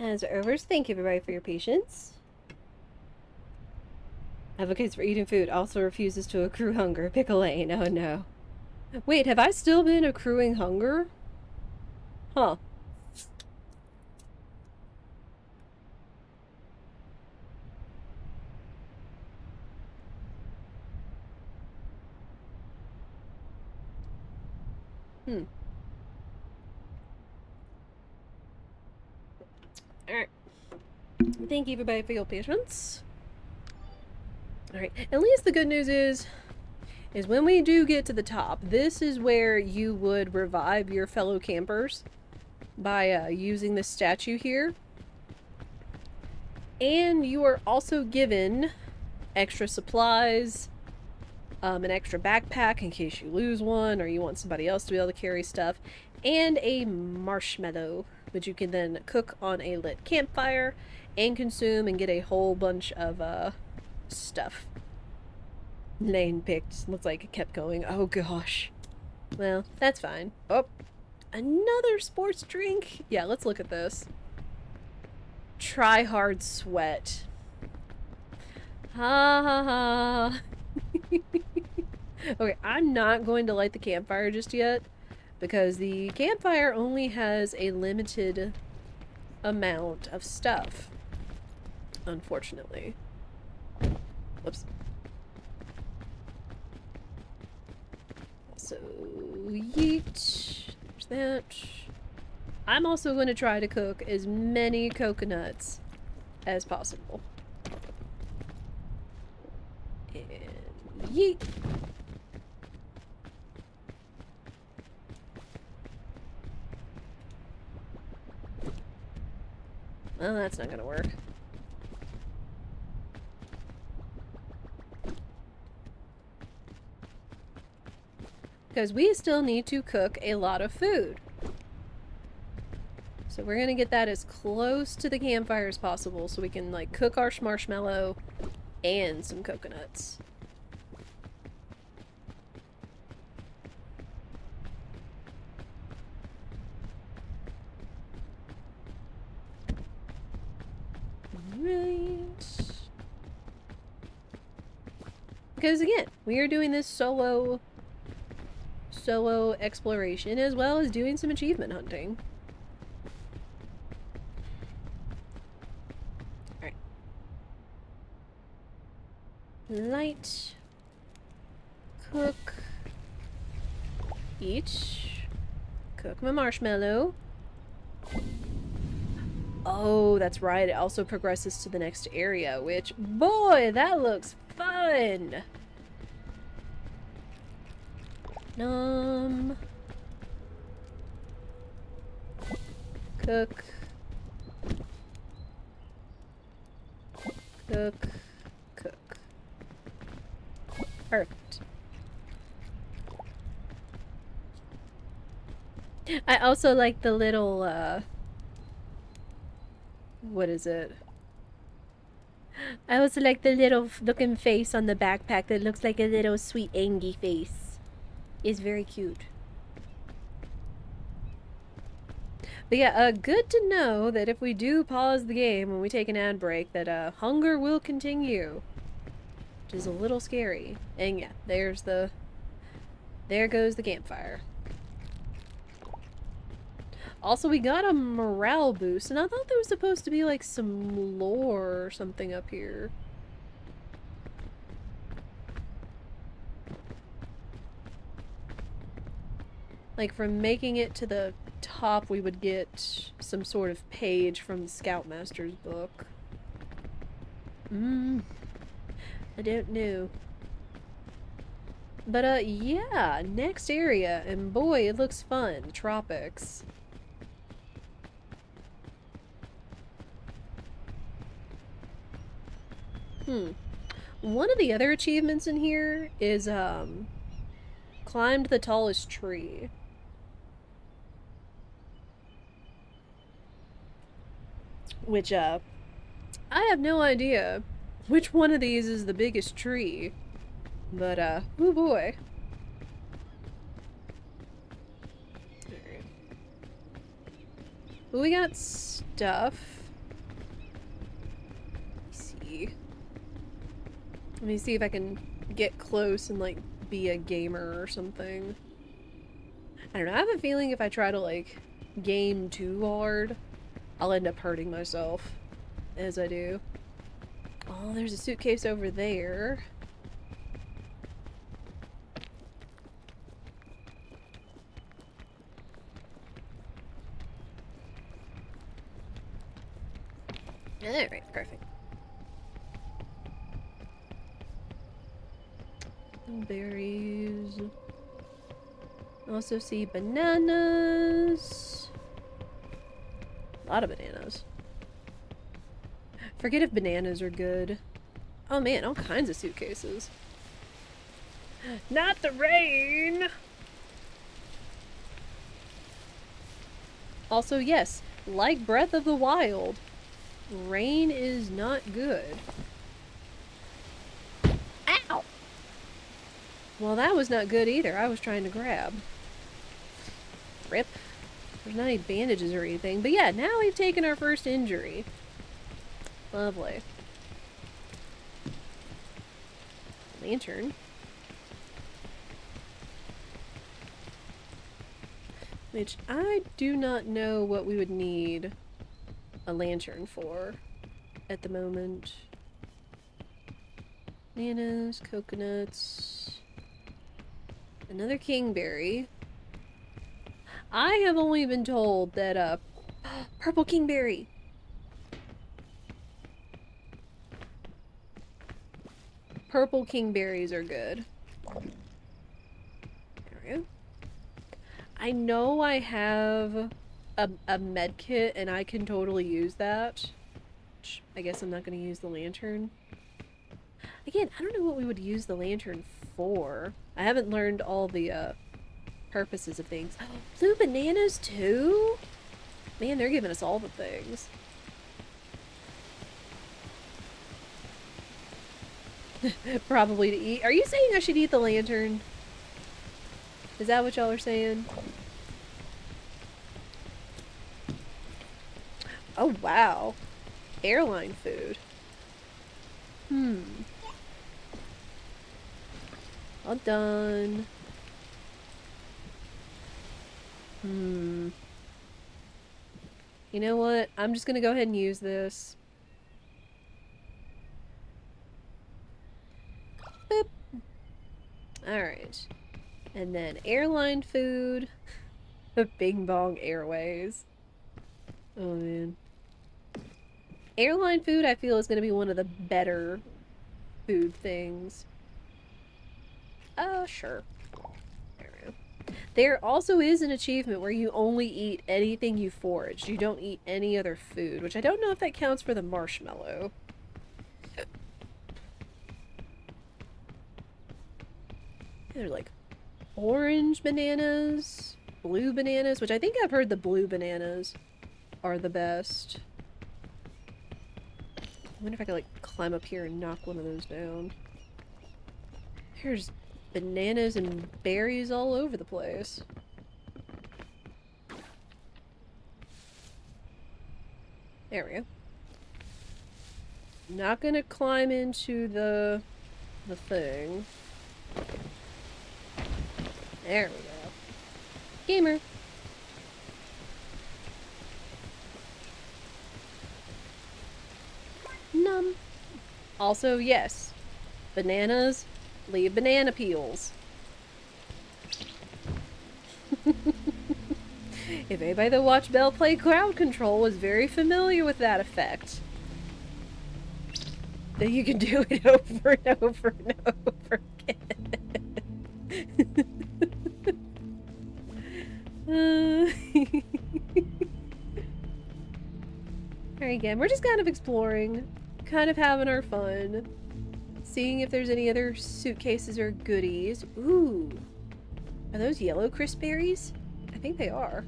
As overs, thank you everybody for your patience. Advocates for eating food, also refuses to accrue hunger. Pick a lane. Oh no. Wait, have I still been accruing hunger? Huh. Hmm. Alright. Thank you everybody for your patience. Alright, at least the good news is when we do get to the top, this is where you would revive your fellow campers by using this statue here. And you are also given extra supplies, an extra backpack in case you lose one or you want somebody else to be able to carry stuff, and a marshmallow, which you can then cook on a lit campfire and consume and get a whole bunch of stuff. Lane picked. Looks like it kept going. Oh gosh. Well, that's fine. Oh, another sports drink? Yeah, let's look at this. Try hard sweat. Ha ha ha. Okay, I'm not going to light the campfire just yet because the campfire only has a limited amount of stuff. Unfortunately. Whoops. So, yeet. There's that. I'm also going to try to cook as many coconuts as possible. And yeet. Well, that's not going to work. Because we still need to cook a lot of food. So we're going to get that as close to the campfire as possible so we can, like, cook our marshmallow and some coconuts. Right. Because again, we are doing this solo exploration as well as doing some achievement hunting. Alright. Light. Cook. Eat. Cook my marshmallow. Oh, that's right. It also progresses to the next area, which, boy, that looks fun! Cook. Cook. Cook. Perfect. I also like the little, what is it? I also like the little looking face on the backpack that looks like a little sweet angry face. It's very cute. But yeah, good to know that if we do pause the game when we take an ad break, that hunger will continue. Which is a little scary. And yeah, there goes the campfire. Also, we got a morale boost, and I thought there was supposed to be like some lore or something up here. Like, from making it to the top, we would get some sort of page from the Scoutmaster's book. I don't know. But, yeah, next area, and boy, it looks fun. Tropics. One of the other achievements in here is, climbed the tallest tree. Which, I have no idea which one of these is the biggest tree. But, oh boy. Alright. We got stuff. be. Let me see if I can get close and, like, be a gamer or something. I don't know, I have a feeling if I try to, like, game too hard, I'll end up hurting myself as I do. Oh, there's a suitcase over there. Alright, perfect. Berries. Also see bananas. A lot of bananas. Forget if bananas are good. Oh man, all kinds of suitcases. Not the rain! Also, yes, like Breath of the Wild, rain is not good. Ow! Well, that was not good either. I was trying to grab. Rip. There's not any bandages or anything. But yeah, now we've taken our first injury. Lovely. Lantern. Which I do not know what we would need a lantern for at the moment. Bananas, coconuts. Another kingberry. I have only been told that, purple kingberry! Purple kingberries are good. There we go. I know I have a med kit and I can totally use that. Which I guess I'm not going to use the lantern. Again, I don't know what we would use the lantern for. I haven't learned all the purposes of things. Oh, blue bananas too? Man, they're giving us all the things. Probably to eat. Are you saying I should eat the lantern? Is that what y'all are saying? Oh, wow. Airline food. All done. You know what? I'm just gonna go ahead and use this. Boop. Alright. And then airline food. Bing Bong Airways. Oh man. Airline food I feel is going to be one of the better food things. Sure. There we go. There also is an achievement where you only eat anything you forage. You don't eat any other food, which I don't know if that counts for the marshmallow. They're like orange bananas, blue bananas, which I think I've heard the blue bananas are the best. I wonder if I could like climb up here and knock one of those down. There's bananas and berries all over the place. There we go. Not gonna climb into the thing. There we go. Gamer. Num. Also, yes. Bananas, leave banana peels. If anybody that watched Belle play crowd control was very familiar with that effect. That you can do it over and over and over again. Alright, again, we're just kind of exploring, kind of having our fun, seeing if there's any other suitcases or goodies. Ooh, are those yellow crisp berries? I think they are.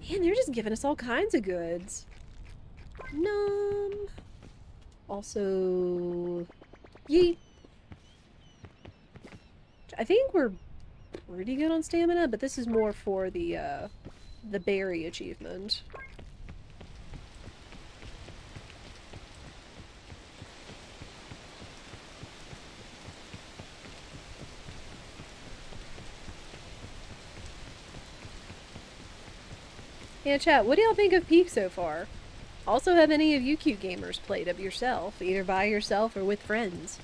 Man, they're just giving us all kinds of goods. Num. Also, yeet. I think we're pretty good on stamina, but this is more for the berry achievement. Yeah, chat, what do y'all think of Peak so far? Also, have any of you cute gamers played it yourself, either by yourself or with friends?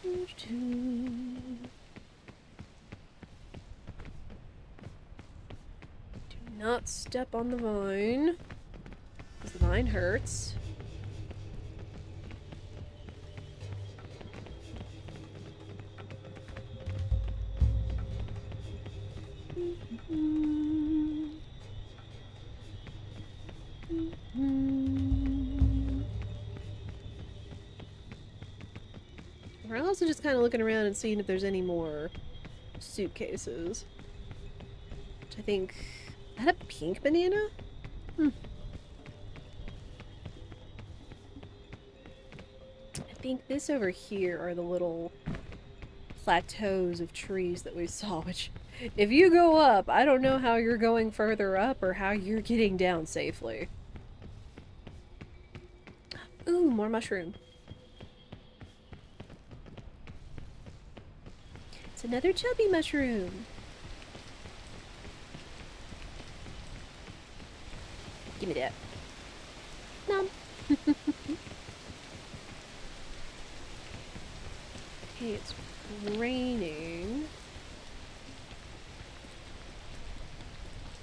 Do not step on the vine, because the vine hurts. We're also just kind of looking around and seeing if there's any more suitcases. Which I think... Is that a pink banana? I think this over here are the little plateaus of trees that we saw, which... If you go up, I don't know how you're going further up or how you're getting down safely. Ooh, more mushroom. It's another chubby mushroom. Give me that. Nom. Okay, it's raining.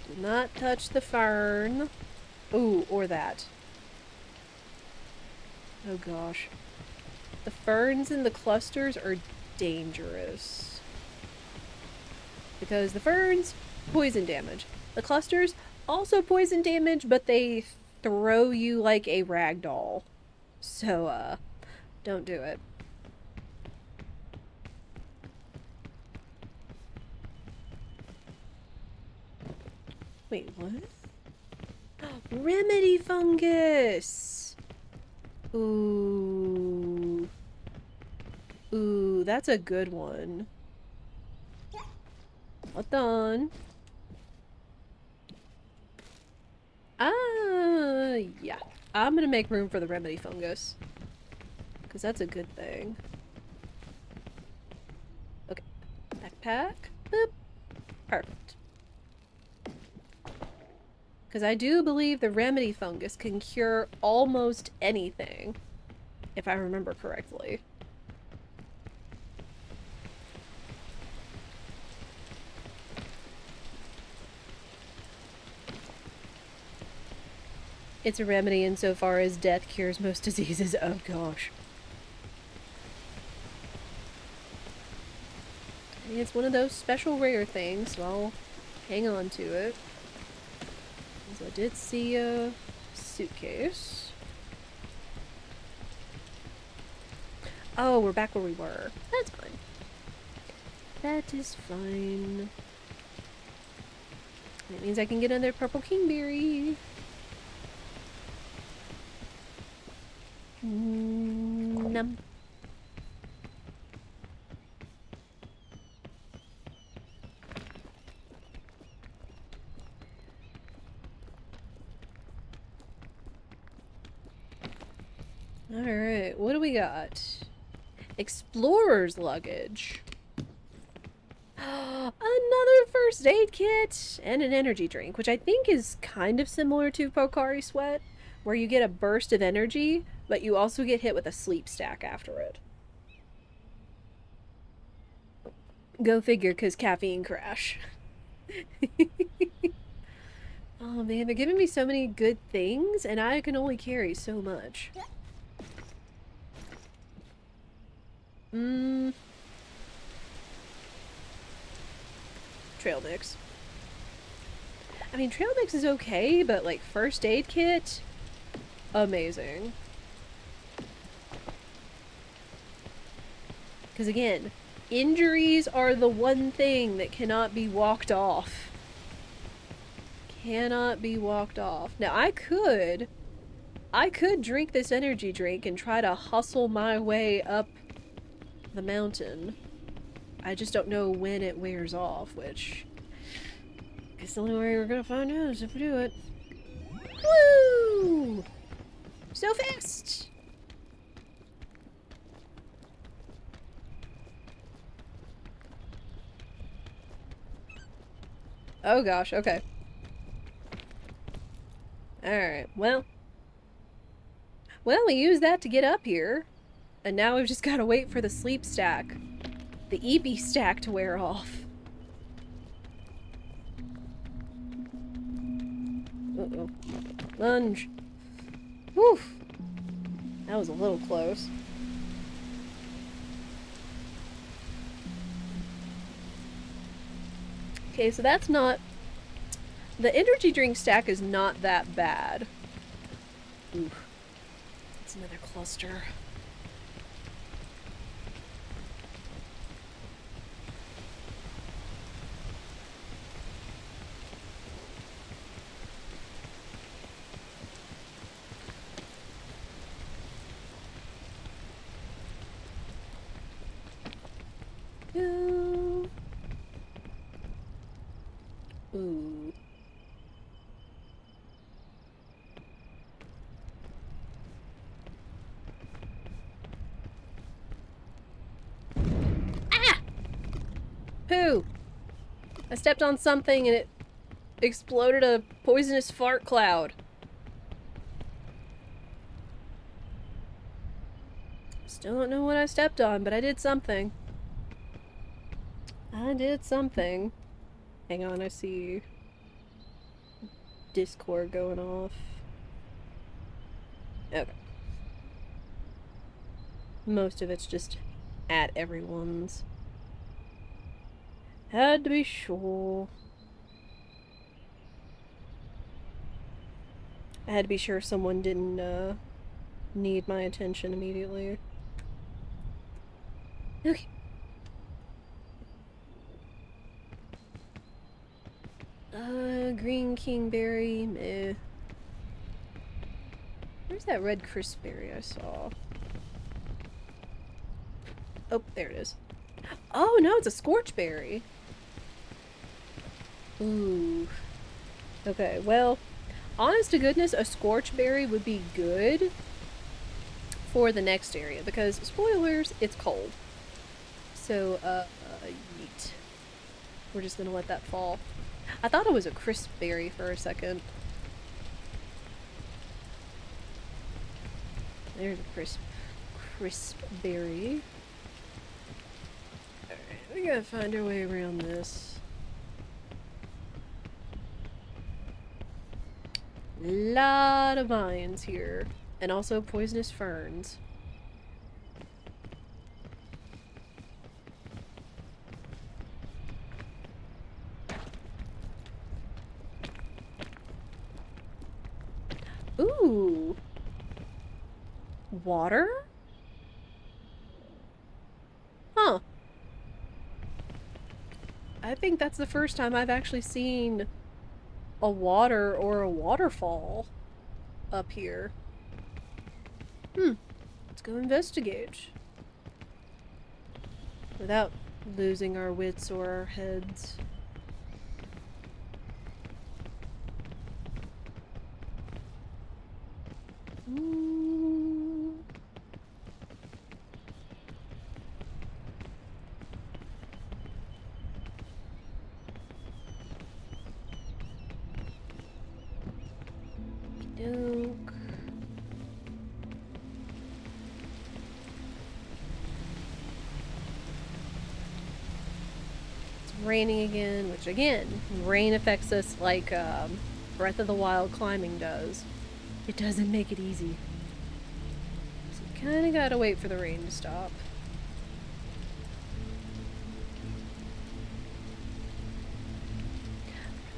Do not touch the fern. Ooh, or that. Oh gosh. The ferns and the clusters are dangerous. Because the ferns, poison damage. The clusters, also poison damage, but they throw you like a rag doll. So, don't do it. Wait, what? Remedy fungus! Ooh. Ooh, that's a good one. Hold on. Yeah. I'm gonna make room for the remedy fungus. Because that's a good thing. Okay. Backpack. Boop. Perfect. Because I do believe the remedy fungus can cure almost anything. If I remember correctly. It's a remedy insofar as death cures most diseases. Oh gosh. I mean, it's one of those special rare things, so I'll hang on to it. Because I did see a suitcase. Oh, we're back where we were. That's fine. That is fine. That means I can get another purple kingberry. Num. Alright, what do we got? Explorer's luggage. Another first aid kit and an energy drink, which I think is kind of similar to Pocari Sweat, where you get a burst of energy, but you also get hit with a sleep stack after it. Go figure, because caffeine crash. Oh man, they're giving me so many good things, and I can only carry so much. Trail mix. I mean, trail mix is okay, but like first aid kit, amazing. Because again, injuries are the one thing that cannot be walked off. Cannot be walked off. Now I could drink this energy drink and try to hustle my way up the mountain. I just don't know when it wears off, which I guess the only way we're gonna find out is if we do it. Woo! So fast! Oh gosh, okay. Alright, well. Well, we used that to get up here. And now we've just gotta wait for the sleep stack. The EP stack to wear off. Uh-oh. Lunge. Whew. That was a little close. Okay, so that's not... The energy drink stack is not that bad. Ooh. That's another cluster. Ooh. Ooh. Ah! Pooh! I stepped on something and it exploded a poisonous fart cloud. Still don't know what I stepped on, but I did something. I did something. Hang on, I see Discord going off. Okay. Most of it's just at everyone's. Had to be sure. I had to be sure someone didn't need my attention immediately. Okay. Green kingberry, meh. Where's that red crispberry I saw? Oh, there it is. Oh no, it's a scorchberry. Ooh. Okay, well, honest to goodness, a scorchberry would be good for the next area because, spoilers, it's cold. So, yeet. We're just gonna let that fall. I thought it was a crisp berry for a second. There's a crisp berry. Alright, we gotta find our way around this. Lot of vines here. And also poisonous ferns. Ooh. Water? Huh. I think that's the first time I've actually seen a water or a waterfall up here. Let's go investigate. Without losing our wits or our heads. Doke. It's raining again, which again, rain affects us like Breath of the Wild climbing does. It doesn't make it easy. So you kinda gotta wait for the rain to stop.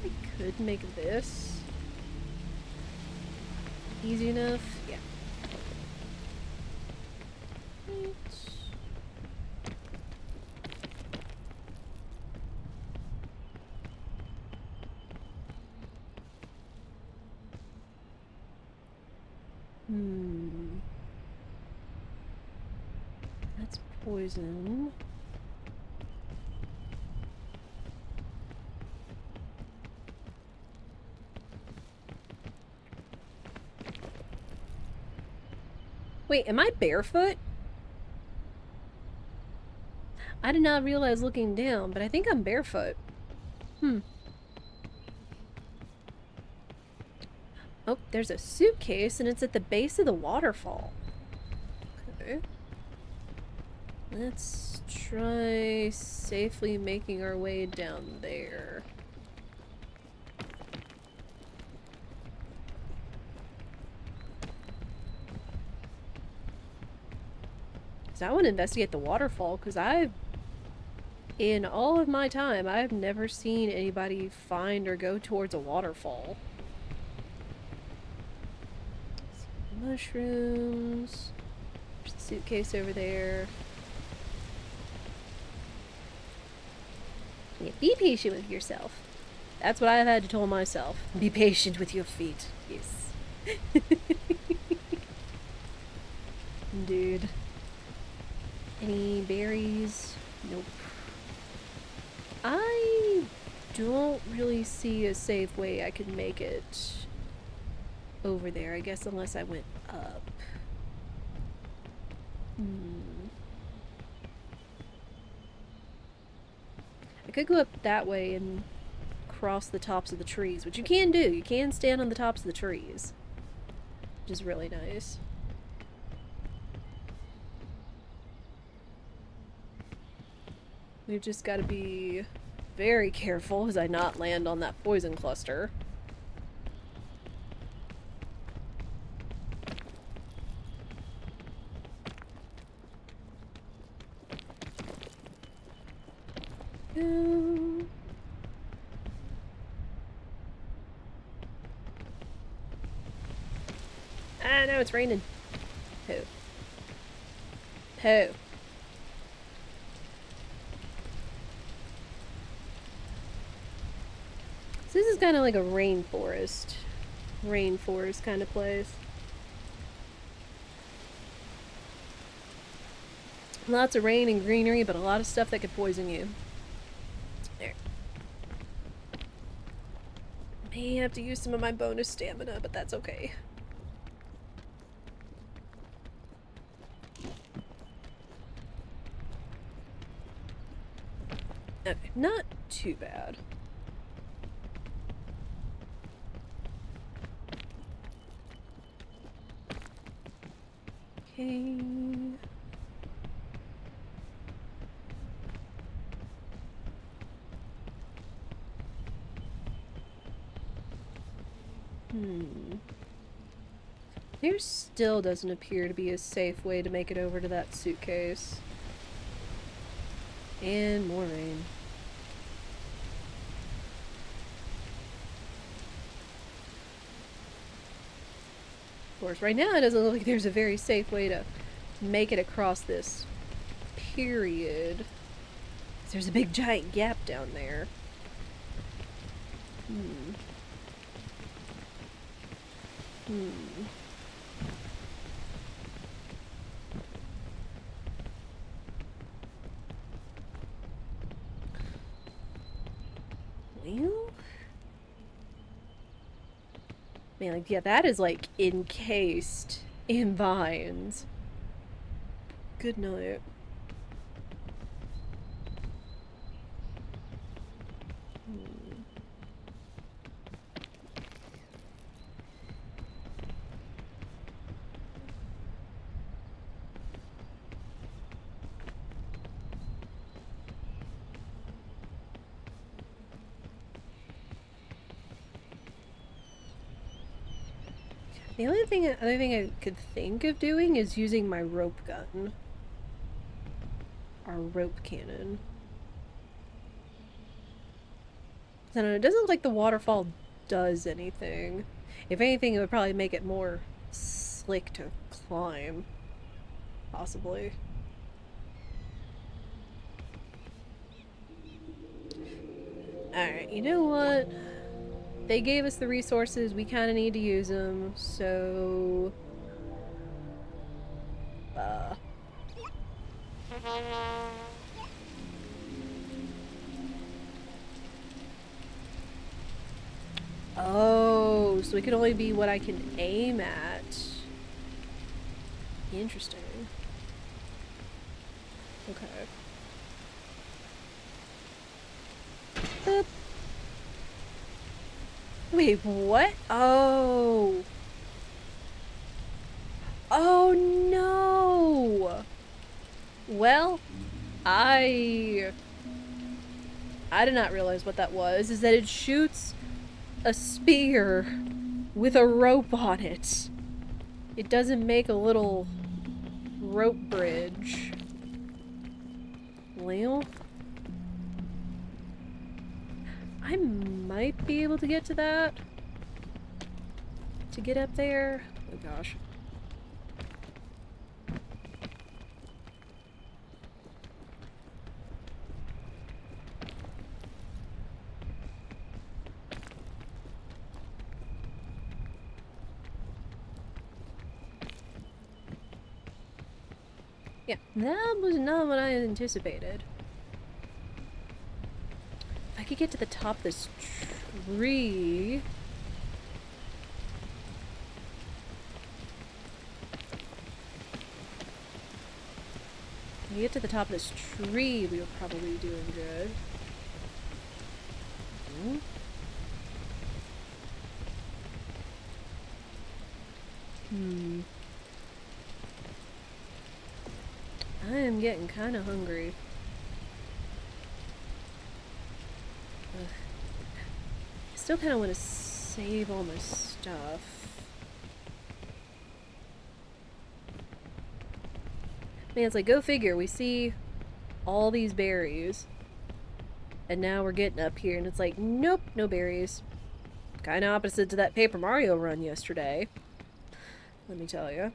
I could make this easy enough. Yeah. Right. That's poison. Wait, am I barefoot? I did not realize looking down, but I think I'm barefoot. Oh, there's a suitcase, and it's at the base of the waterfall. Okay. Let's try safely making our way down there. So I want to investigate the waterfall, because in all of my time, I've never seen anybody find or go towards a waterfall. Mushrooms. There's the suitcase over there. Yeah, be patient with yourself. That's what I've had to tell myself. Be patient with your feet. Yes. Dude. Any berries? Nope. I don't really see a safe way I could make it over there, I guess, unless I went up. I could go up that way and cross the tops of the trees, which you can do. You can stand on the tops of the trees, which is really nice. We've just got to be very careful as I not land on that poison cluster. Ah, no, it's raining. Pooh. Pooh. So this is kind of like a rainforest kind of place. Lots of rain and greenery, but a lot of stuff that could poison you. There. May have to use some of my bonus stamina, but that's okay. Okay, not too bad. Okay. There still doesn't appear to be a safe way to make it over to that suitcase. And more rain. Of course, right now it doesn't look like there's a very safe way to make it across this period. There's a big giant gap down there. Well, man, like, yeah, that is like encased in vines. Good night. The other thing I could think of doing is using my rope gun. Our rope cannon. I don't know, it doesn't look like the waterfall does anything. If anything, it would probably make it more slick to climb. Possibly. Alright, you know what? They gave us the resources, we kind of need to use them, so... Oh, so it can only be what I can aim at. Interesting. Okay. Wait, what? Oh. Oh no! Well, I did not realize what that was, is that it shoots a spear with a rope on it. It doesn't make a little rope bridge. Well, I might be able to get to that. To get up there. Oh gosh. Yeah, that was not what I anticipated. If I could get to the top of this tree... If we get to the top of this tree, we would probably be doing good. I am getting kind of hungry. Ugh. I still kind of want to save all my stuff. Man, it's like, go figure, we see all these berries. And now we're getting up here and it's like, nope, no berries. Kind of opposite to that Paper Mario run yesterday. Let me tell you.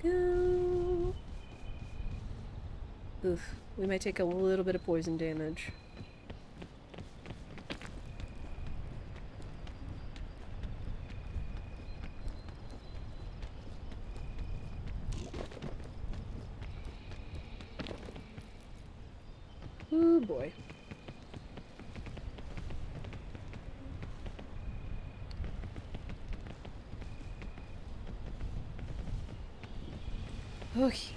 Go. Oof, we might take a little bit of poison damage. Oh boy. Okay.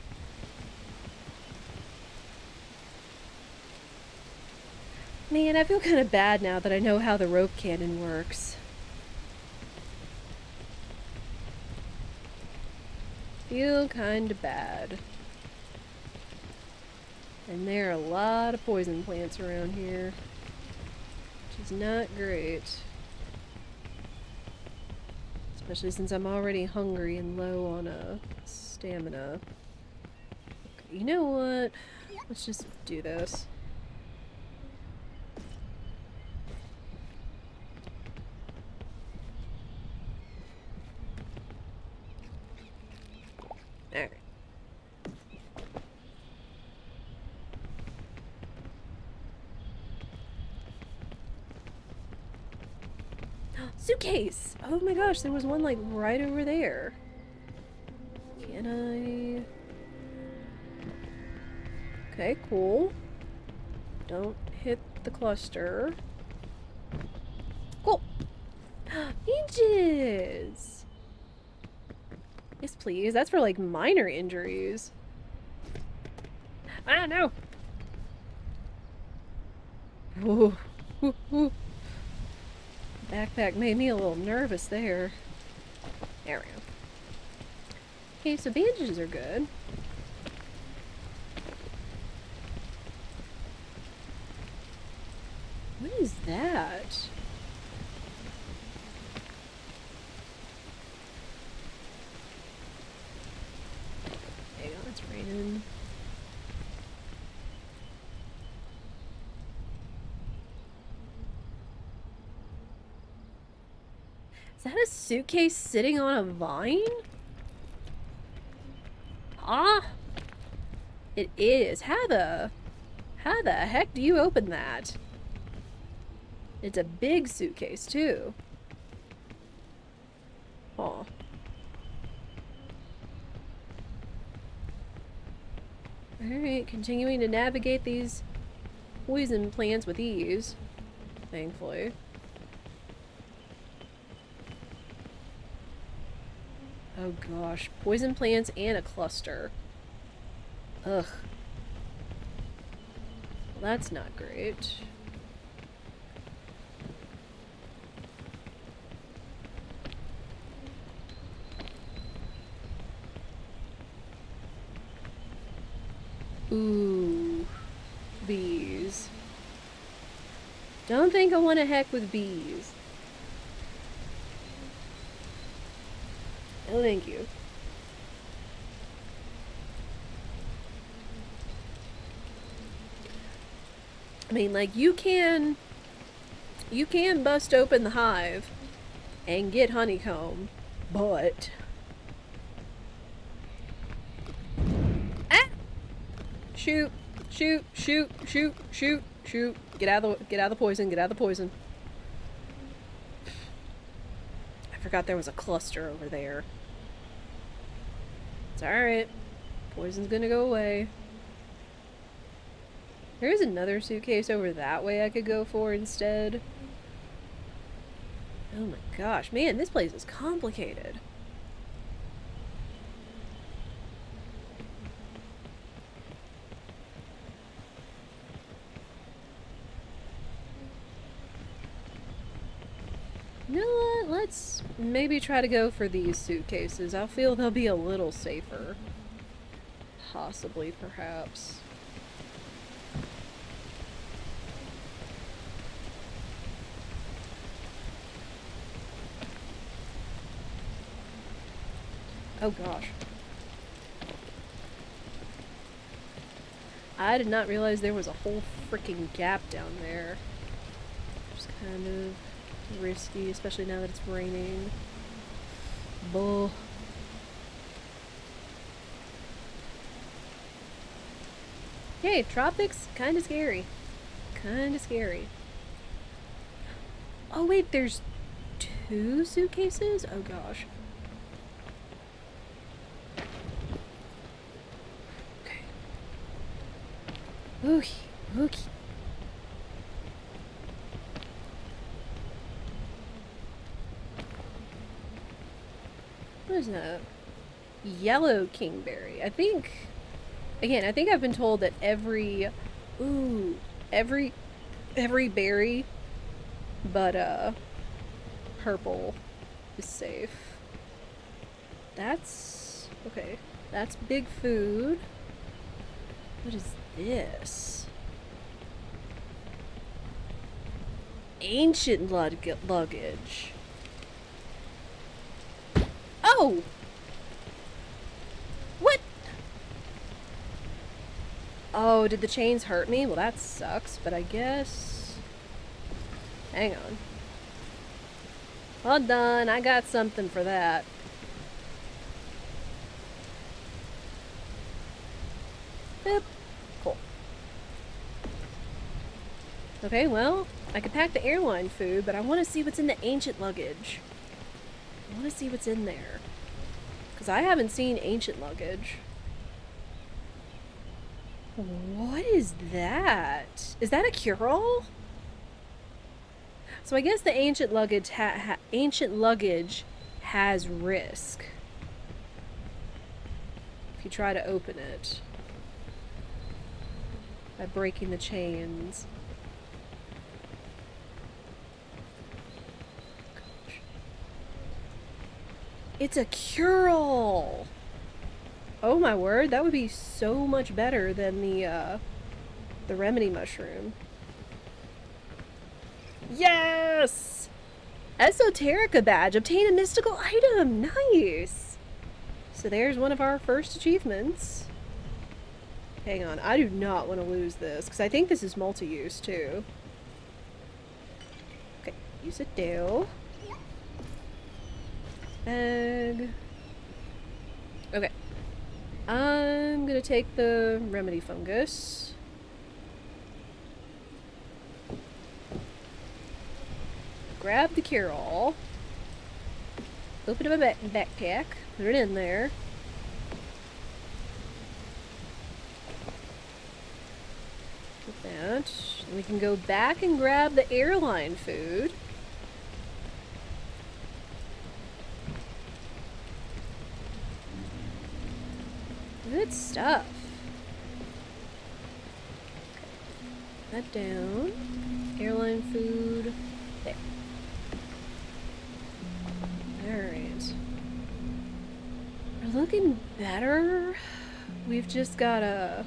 Man, I feel kind of bad now that I know how the rope cannon works. Feel kind of bad. And there are a lot of poison plants around here, which is not great. Especially since I'm already hungry and low on stamina. Okay, you know what? Let's just do this. Alright. Suitcase! Oh my gosh, there was one like right over there. Can I... Okay, cool. Don't hit the cluster. Cool! Inches! Yes, please. That's for like minor injuries. Ah, no! Ooh. Ooh, ooh. Backpack made me a little nervous there. There we go. Okay, so bandages are good. What is that? Hang on, it's raining. Is that a suitcase sitting on a vine? Ah! It is. How the heck do you open that? It's a big suitcase, too. Aw. Alright, continuing to navigate these poison plants with ease, thankfully. Oh gosh, poison plants and a cluster. Ugh. Well, that's not great. Ooh. Bees. Don't think I want to heck with bees. No, thank you. I mean, like, you can bust open the hive and get honeycomb, but ah! Shoot, shoot, shoot, shoot, shoot, shoot. Get out of the poison, get out of the poison. I forgot there was a cluster over there. It's alright. Poison's gonna go away. There's another suitcase over that way I could go for instead. Oh my gosh, man, this place is complicated. You know what? Let's maybe try to go for these suitcases. I feel they'll be a little safer. Possibly, perhaps. Oh gosh. I did not realize there was a whole freaking gap down there. Just kind of risky, especially now that it's raining. Bull. Hey, tropics, kinda scary. Kinda scary. Oh wait, there's 2 suitcases? Oh gosh. Okay. Ookie, ookie. What is that? Yellow kingberry. I think, again, I think I've been told that every berry but purple is safe. That's okay. That's big food. What is this? Ancient luggage. Oh! What? Oh, did the chains hurt me? Well, that sucks, but I guess... Hang on. Hold on, I got something for that. Boop. Cool. Okay, well, I could pack the airline food, but I want to see what's in the ancient luggage. I want to see what's in there. Because I haven't seen ancient luggage. What is that? Is that a cure-all? So I guess the ancient luggage has risk. If you try to open it. By breaking the chains. It's a cure-all! Oh my word, that would be so much better than the remedy mushroom. Yes! Esoterica badge. Obtain a mystical item. Nice! So there's one of our first achievements. Hang on, I do not want to lose this, because I think this is multi-use too. Okay, use it do. Bag. Okay. I'm gonna take the remedy fungus. Grab the cure-all. Open up my backpack. Put it in there. that. We can go back and grab the airline food. Good stuff. That down. Airline food. There. Alright. We're looking better. We've just gotta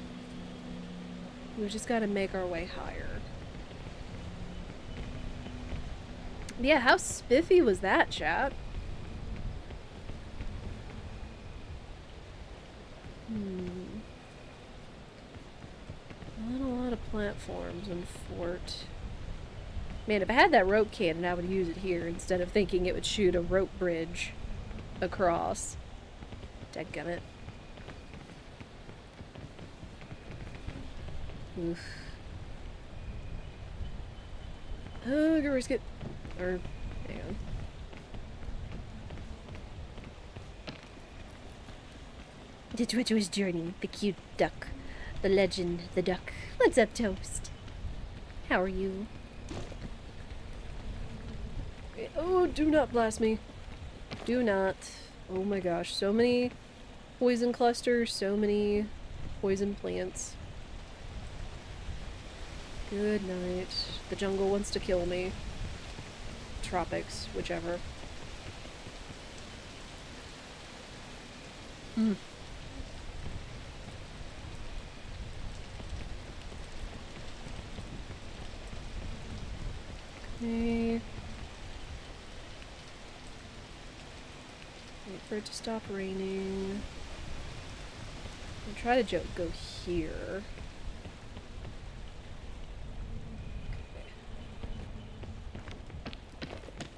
make our way higher. Yeah, how spiffy was that, chat? Not a lot of platforms in Fort. Man, if I had that rope cannon, I would use it here instead of thinking it would shoot a rope bridge across. Dadgummit. Oof. Oh, go risk it. Or, hang on. The treacherous journey, the cute duck, the legend, the duck. What's up, Toast? How are you? Oh, do not blast me. Do not. Oh my gosh, so many poison clusters, so many poison plants. Good night. The jungle wants to kill me. Tropics, whichever. Hmm. Okay. Wait for it to stop raining. I'll try to go here.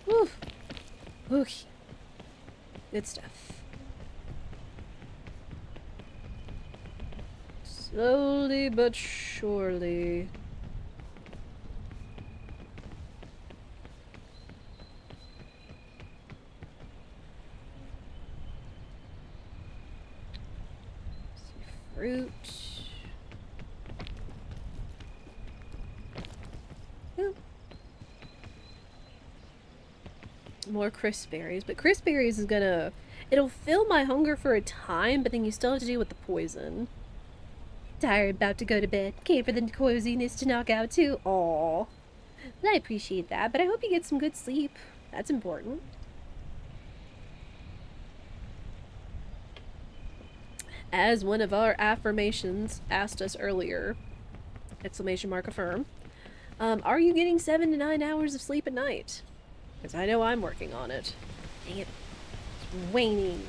Woo! Okay. Good stuff. Slowly but surely. Fruit. Ooh. More crisp berries, but crisp berries is gonna... It'll fill my hunger for a time, but then you still have to deal with the poison. Tired, about to go to bed. Came for the coziness to knock out too. Aww. I appreciate that, but I hope you get some good sleep. That's important. As one of our affirmations asked us earlier, exclamation mark affirm, are you getting 7 to 9 hours of sleep at night? Because I know I'm working on it. Dang it. It's waning.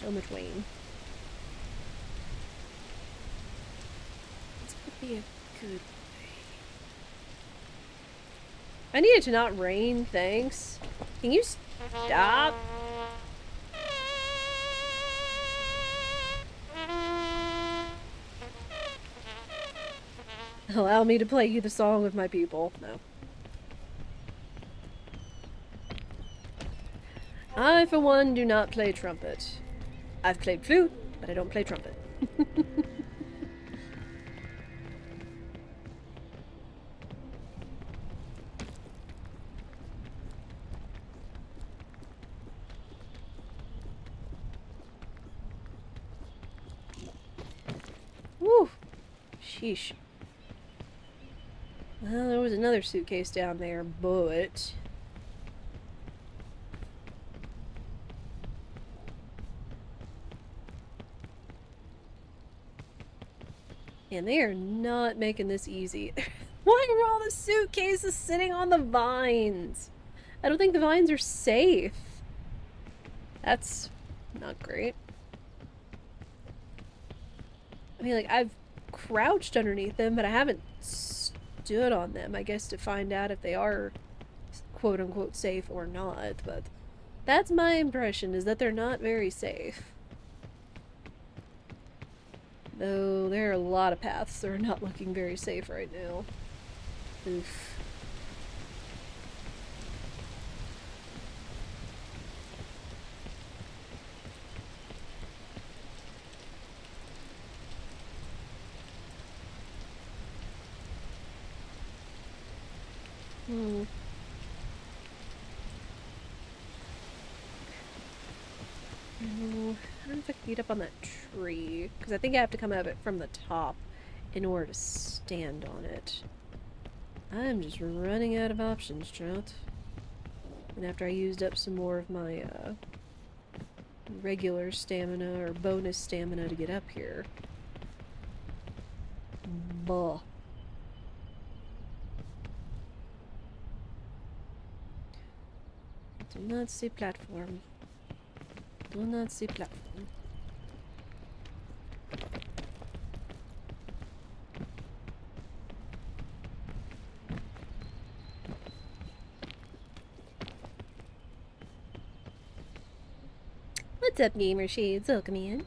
So much wane. This could be a good thing. I need it to not rain, thanks. Can you stop? Allow me to play you the song of my people. No. I, for one, do not play trumpet. I've played flute, but I don't play trumpet. Woo! Sheesh. Well, there was another suitcase down there, but... And they are not making this easy. Why are all the suitcases sitting on the vines? I don't think the vines are safe. That's not great. I mean, like, I've crouched underneath them, but I haven't stood on them, I guess, to find out if they are quote-unquote safe or not, but that's my impression, is that they're not very safe. Though there are a lot of paths that are not looking very safe right now. Oof. Hmm. I don't know if I can get up on that tree, because I think I have to come at it from the top in order to stand on it. I'm just running out of options, chat. And after I used up some more of my regular stamina or bonus stamina to get up here. Buh. Do not see platform. Do not see platform. What's up, Gamer Shades? Welcome in.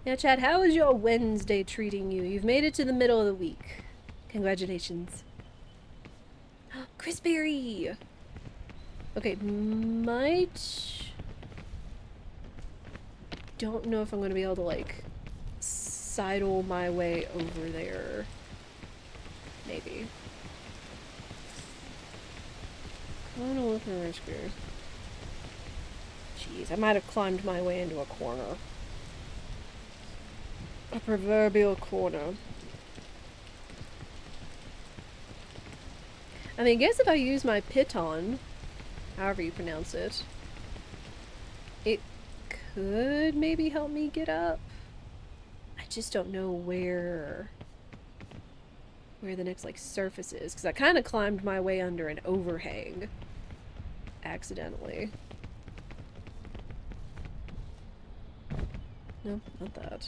Now, Chad, how is your Wednesday treating you? You've made it to the middle of the week. Congratulations. Chris Berry! Okay, might... Don't know if I'm gonna be able to, like, sidle my way over there. Maybe. Kinda looking riskier. Jeez, I might have climbed my way into a corner. A proverbial corner. I mean, I guess if I use my piton, however you pronounce it, it could maybe help me get up. I just don't know where the next, like, surface is, because I kind of climbed my way under an overhang accidentally. No, not that.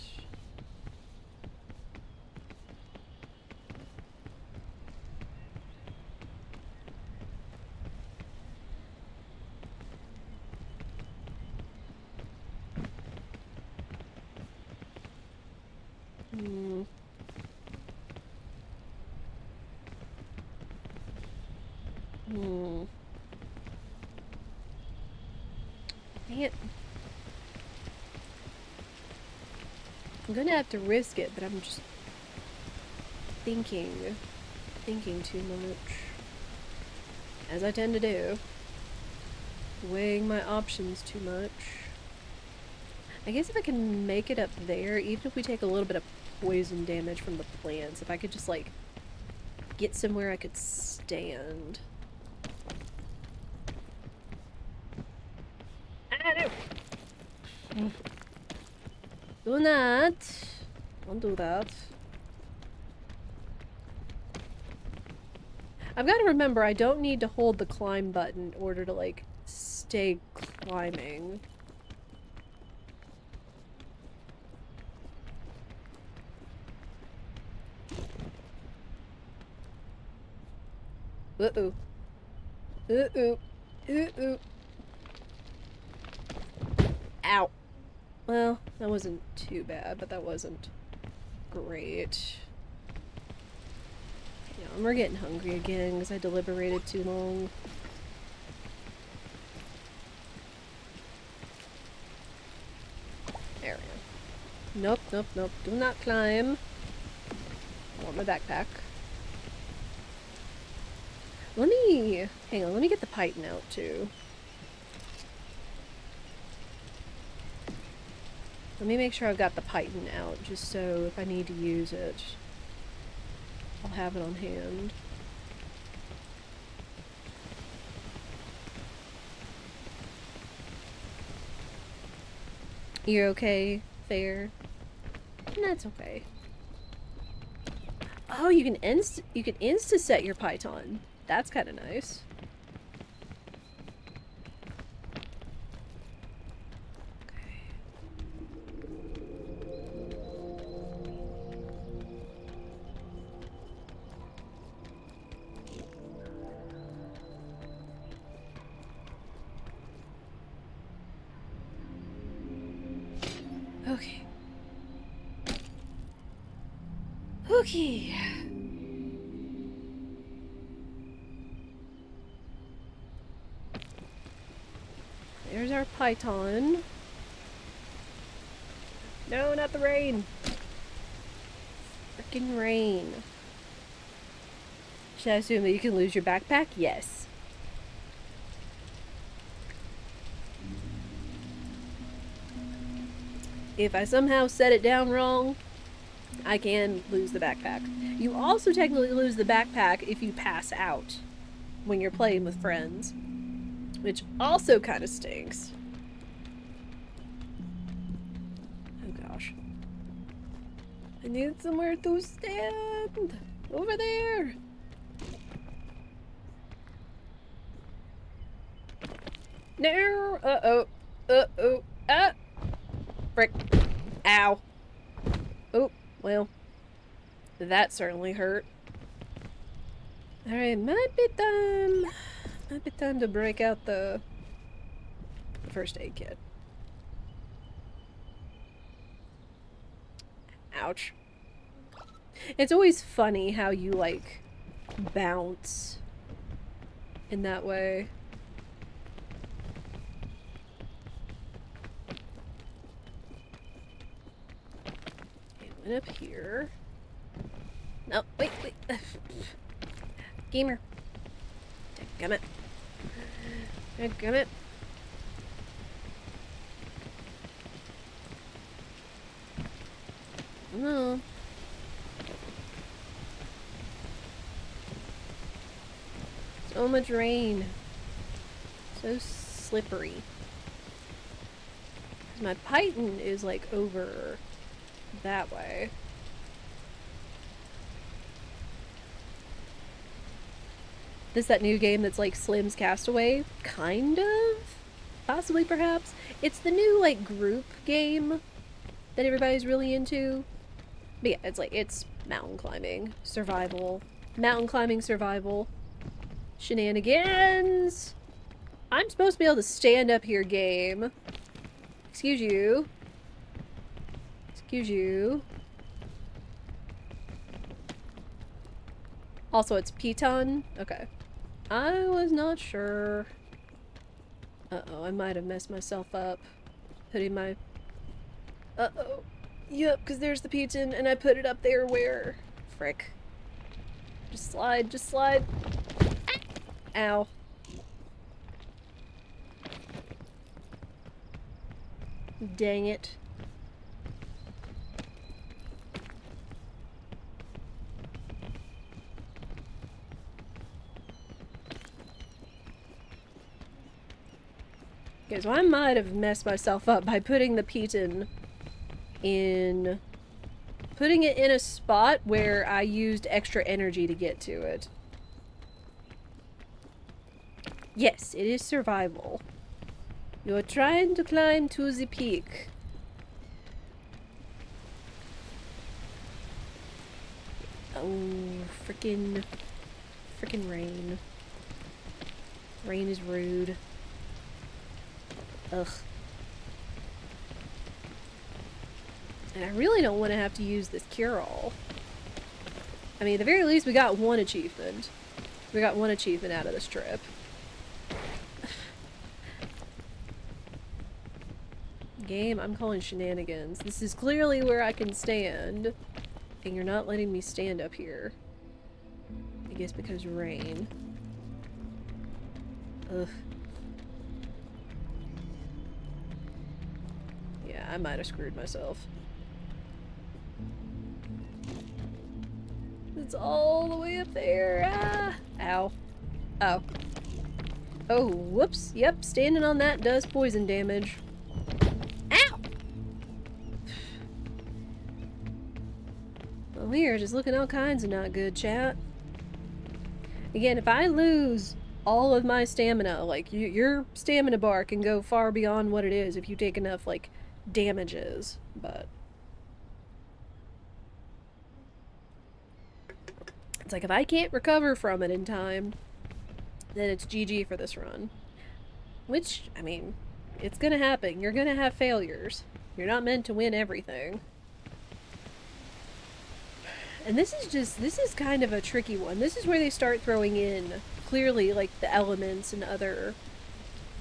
Hmm. Man. I'm gonna have to risk it, but I'm just thinking too much. As I tend to do. Weighing my options too much. I guess if I can make it up there, even if we take a little bit of poison damage from the plants, if I could just, like, get somewhere I could stand. Do not. Don't do that. I've got to remember I don't need to hold the climb button in order to, like, stay climbing. Uh-oh. Uh-oh. Uh-oh. Ow. Well, that wasn't too bad, but that wasn't great. Yeah, we're getting hungry again because I deliberated too long. There we go. Nope, nope, nope. Do not climb. I want my backpack. Let me... Hang on, let me get the python out, too. Let me make sure I've got the python out, just so if I need to use it, I'll have it on hand. You're okay, Fair? That's okay. Oh, you can insta set your python. That's kind of nice. Okay. Okay. There's our python. No, not the rain. Frickin' rain. Should I assume that you can lose your backpack? Yes. If I somehow set it down wrong, I can lose the backpack. You also technically lose the backpack if you pass out when you're playing with friends, which also kind of stinks. Oh gosh. I need somewhere to stand. Over there. No. Uh-oh. Uh-oh. Ah. Frick. Ow. Oh, well. That certainly hurt. Alright, might be time to break out the first aid kit. Ouch. It's always funny how you, like, bounce in that way. Okay, went up here. No, wait. Gamer. Dadgummit. Dadgummit. No. So much rain. So slippery. My python is like over that way. This that new game that's like Slim's Castaway? Kind of? Possibly, perhaps? It's the new like group game that everybody's really into. But yeah, it's mountain climbing, survival. Mountain climbing survival. Shenanigans! I'm supposed to be able to stand up here, game. Excuse you. Excuse you. Also, it's Piton? Okay. I was not sure. Uh-oh, I might have messed myself up. Putting my... Uh-oh. Yep, because there's the Piton, and I put it up there where... Frick. Just slide, just slide. Ah! Ow. Dang it. Okay, so I might have messed myself up by putting the Piton in... Putting it in a spot where I used extra energy to get to it. Yes, it is survival. You're trying to climb to the peak. Oh, frickin' rain. Rain is rude. Ugh. And I really don't want to have to use this cure-all. I mean, at the very least, we got one achievement. We got one achievement out of this trip. Game, I'm calling Shenanigans. This is clearly where I can stand. And you're not letting me stand up here. I guess because rain. Ugh. Yeah, I might have screwed myself. It's all the way up there. Ah! Ow. Oh. Oh, whoops. Yep, standing on that does poison damage. Ow! Well, we are just looking all kinds of not good, chat. Again, if I lose all of my stamina, like, your stamina bar can go far beyond what it is if you take enough, like, damages, but... It's like, if I can't recover from it in time, then it's GG for this run. Which, I mean, it's gonna happen. You're gonna have failures. You're not meant to win everything. And this is kind of a tricky one. This is where they start throwing in, clearly, like, the elements and other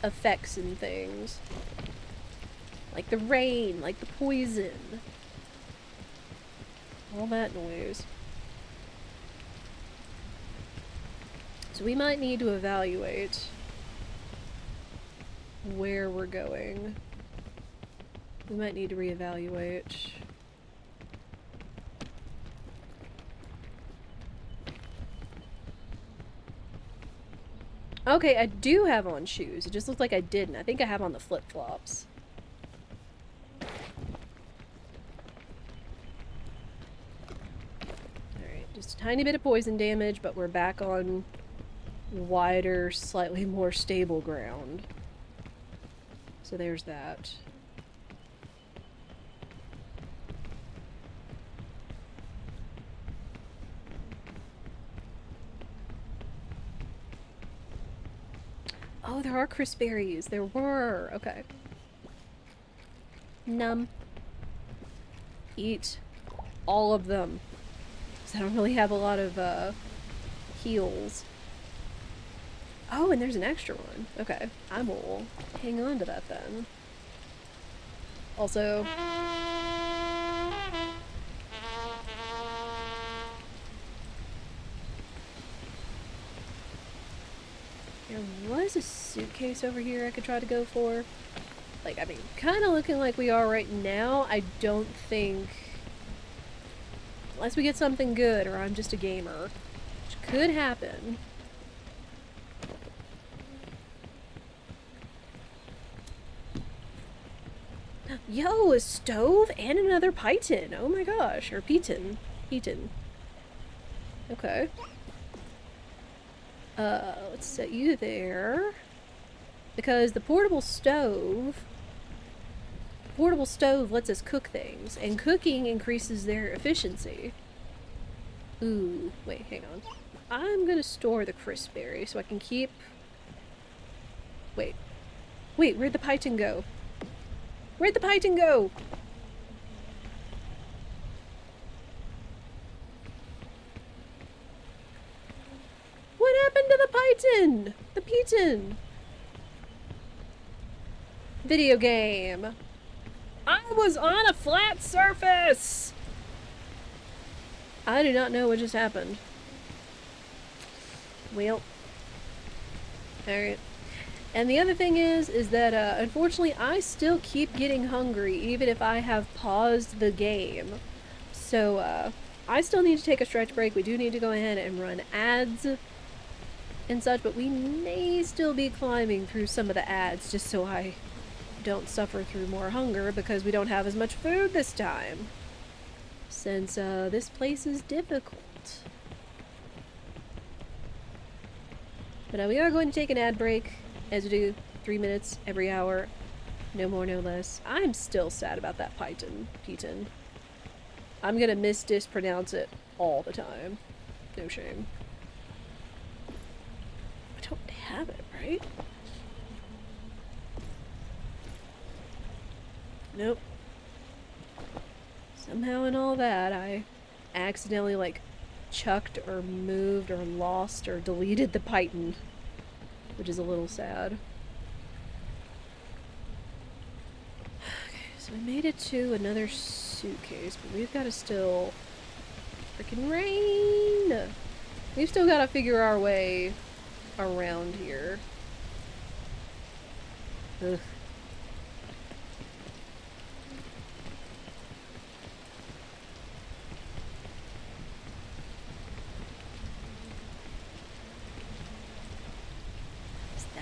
effects and things. Like the rain, like the poison. All that noise. So we might need to evaluate where we're going. We might need to reevaluate. Okay, I do have on shoes. It just looked like I didn't. I think I have on the flip-flops. Alright, just a tiny bit of poison damage, but we're back on wider, slightly more stable ground. So there's that. Oh, there are crisp berries. There were. Okay. Num. Eat all of them. Because I don't really have a lot of heals. Oh, and there's an extra one. Okay. I will hang on to that then. Also... there was a suitcase over here I could try to go for. Like, I mean, kind of looking like we are right now, I don't think... unless we get something good, or I'm just a gamer. Which could happen. Yo, a stove and another python! Oh my gosh, or piton. Piton. Okay. Let's set you there. Because the portable stove lets us cook things, and cooking increases their efficiency. Ooh, wait, hang on. I'm gonna store the crisp berry so I can keep... Wait, where'd the python go? Where'd the python go? What happened to the python? The python! Video game. I was on a flat surface! I do not know what just happened. Well. Alright. And the other thing is that, unfortunately, I still keep getting hungry, even if I have paused the game. So, I still need to take a stretch break. We do need to go ahead and run ads and such, but we may still be climbing through some of the ads just so I don't suffer through more hunger, because we don't have as much food this time. Since, this place is difficult. But we are going to take an ad break. As we do, 3 minutes every hour, no more, no less. I'm still sad about that python. I'm gonna mispronounce it all the time. No shame. I don't have it, right? Nope. Somehow in all that, I accidentally, like, chucked or moved or lost or deleted the python. Which is a little sad. Okay, so we made it to another suitcase, but we've got to still... freaking rain! We've still got to figure our way around here. Ugh.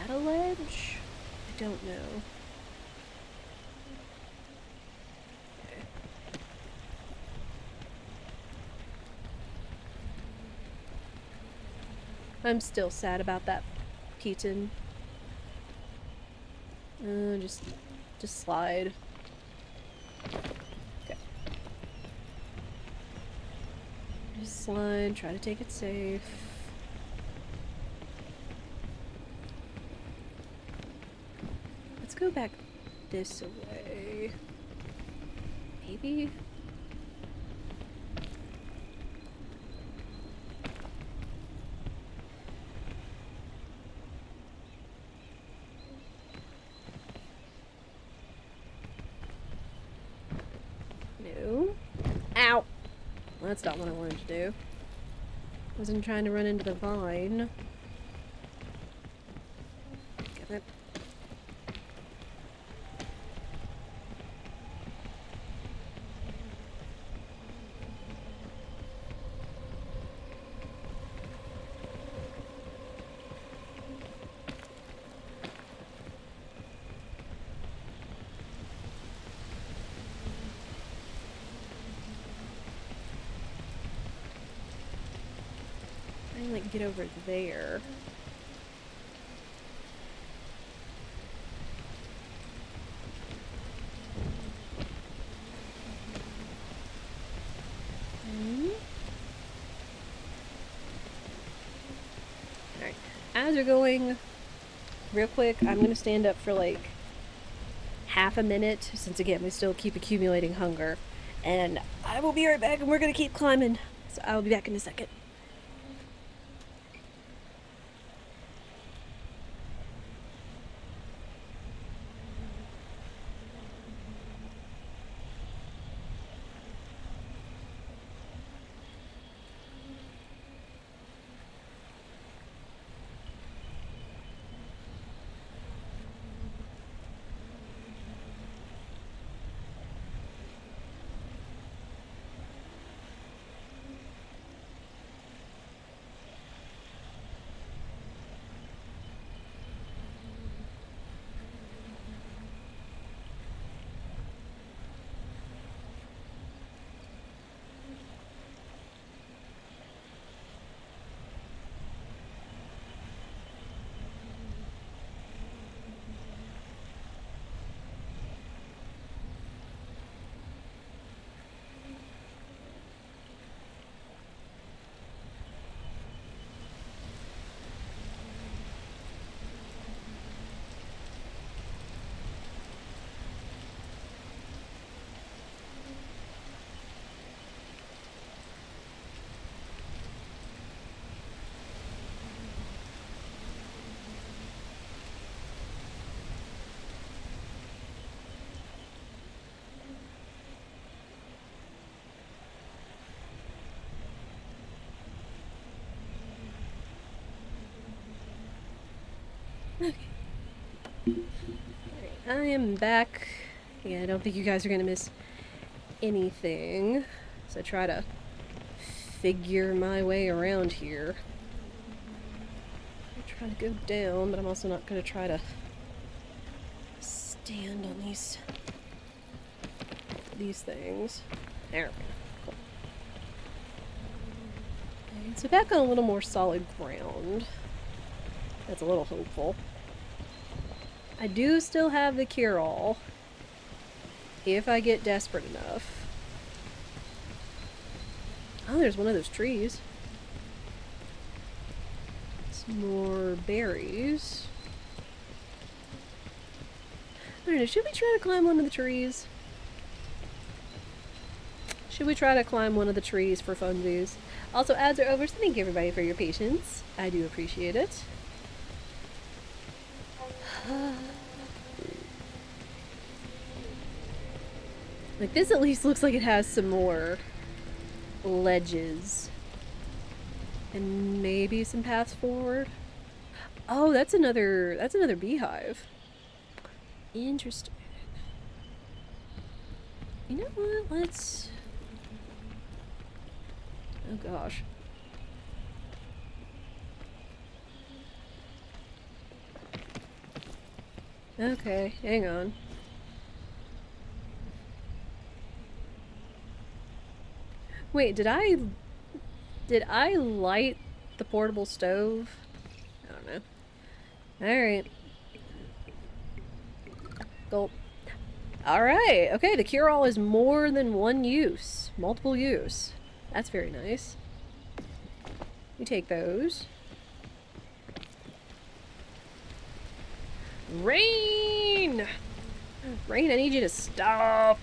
A ledge? I don't know. Okay. I'm still sad about that python. Just slide. Okay. Just slide, try to take it safe. Go back this way. Maybe? No. Ow! Well, that's not what I wanted to do. I wasn't trying to run into the vine. get over there. Alright, as we're going, real quick, I'm gonna stand up for like half a minute, since again, we still keep accumulating hunger. And I will be right back, and we're gonna keep climbing. So I'll be back in a second. Okay. Alright, I am back. Yeah, I don't think you guys are gonna miss anything. So try to figure my way around here. I try to go down, but I'm also not gonna try to stand on these things. There we go. Cool. Okay, so back on a little more solid ground. That's a little hopeful. I do still have the cure-all, if I get desperate enough. Oh, there's one of those trees. Some more berries. I don't know, should we try to climb one of the trees? Should we try to climb one of the trees for funsies? Also, ads are over, so thank you everybody for your patience. I do appreciate it. Like, this at least looks like it has some more ledges. And maybe some paths forward. Oh, that's another beehive. Interesting. You know what? Let's... Oh gosh. Okay, hang on. Wait, did I light the portable stove? I don't know. Alright. Gulp. Alright, okay, the cure-all is more than one use. Multiple use. That's very nice. We take those. Rain! Rain, I need you to stop.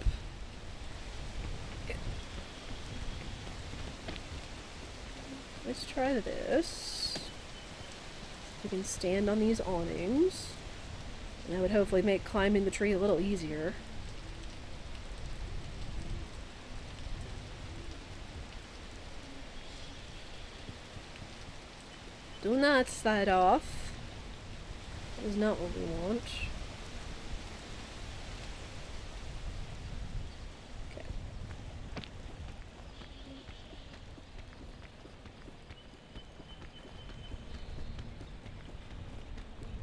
Let's try this. We can stand on these awnings. And that would hopefully make climbing the tree a little easier. Do not slide off. That is not what we want. Okay.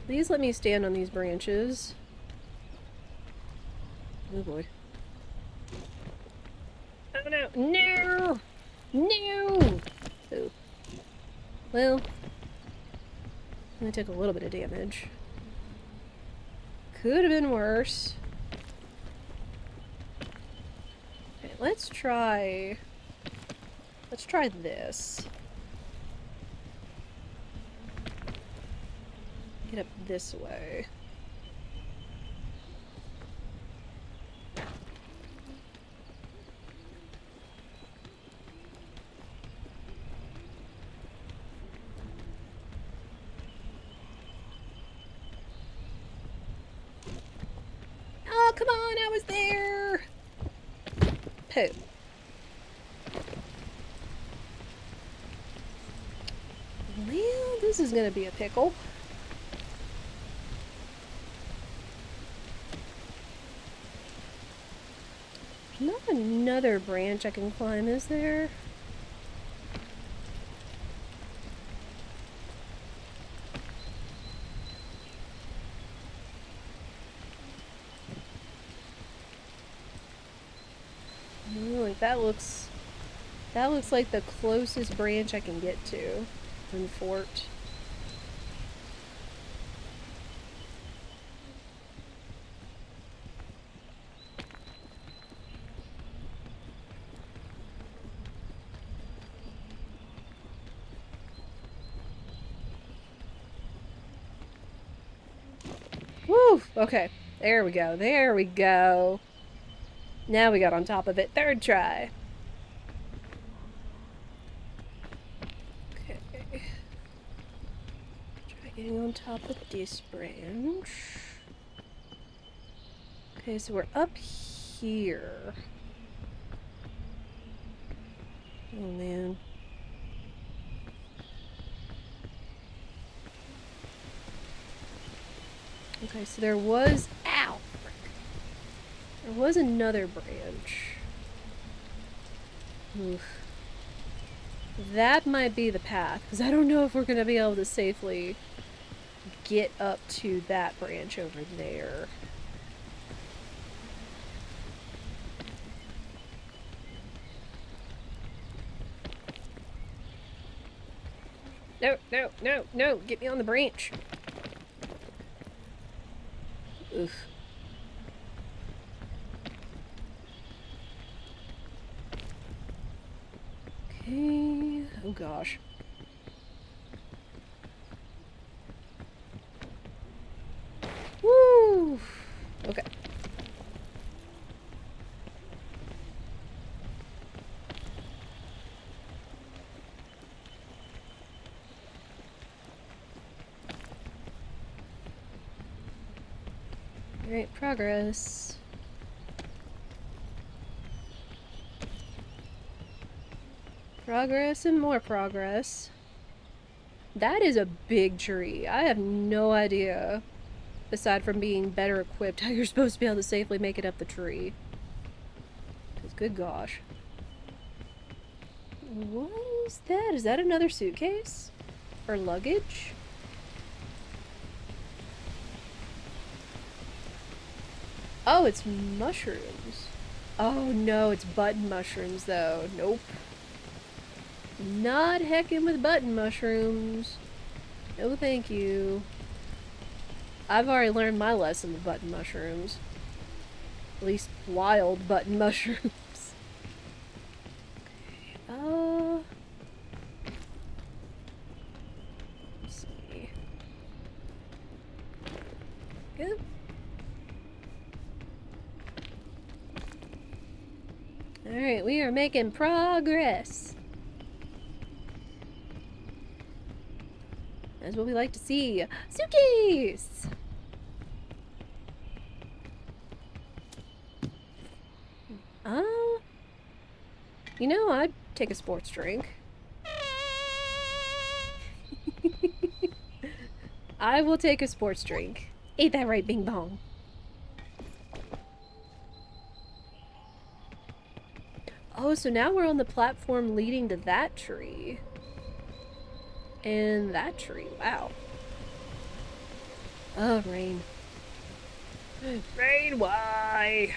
Please let me stand on these branches. Oh boy. Oh no! No! No! Oh. Well, Only took a little bit of damage. Could have been worse. Okay, let's try this. Get up this way. Oh, come on, I was there! Pooh. Well, this is gonna be a pickle. There's not another branch I can climb, is there? Like that looks like the closest branch I can get to from the fort. Woo! Okay. There we go. There we go. Now we got on top of it. Third try. Okay. Try getting on top of this branch. Okay, so we're up here. Oh, man. Okay, so there was... Ow! Frick. There was another branch. Oof. That might be the path, because I don't know if we're going to be able to safely get up to that branch over there. No, no, no, no! Get me on the branch! Oof. Okay. Oh gosh. Woo! Okay. Alright, progress. Progress and more progress. That is a big tree. I have no idea, aside from being better equipped, how you're supposed to be able to safely make it up the tree. Because good gosh. What is that? Is that another suitcase? Or luggage? Oh, it's mushrooms. Oh no, it's button mushrooms though. Nope. Not heckin' with button mushrooms. No thank you. I've already learned my lesson with button mushrooms. At least wild button mushrooms. Okay, let's see. Good. Alright, we are making progress. That's what we like to see. Suitcase! You know, I'd take a sports drink. I will take a sports drink. Ain't that right, Bing Bong? Oh, so now we're on the platform leading to that tree. And that tree, wow. Oh, rain. Rain, why?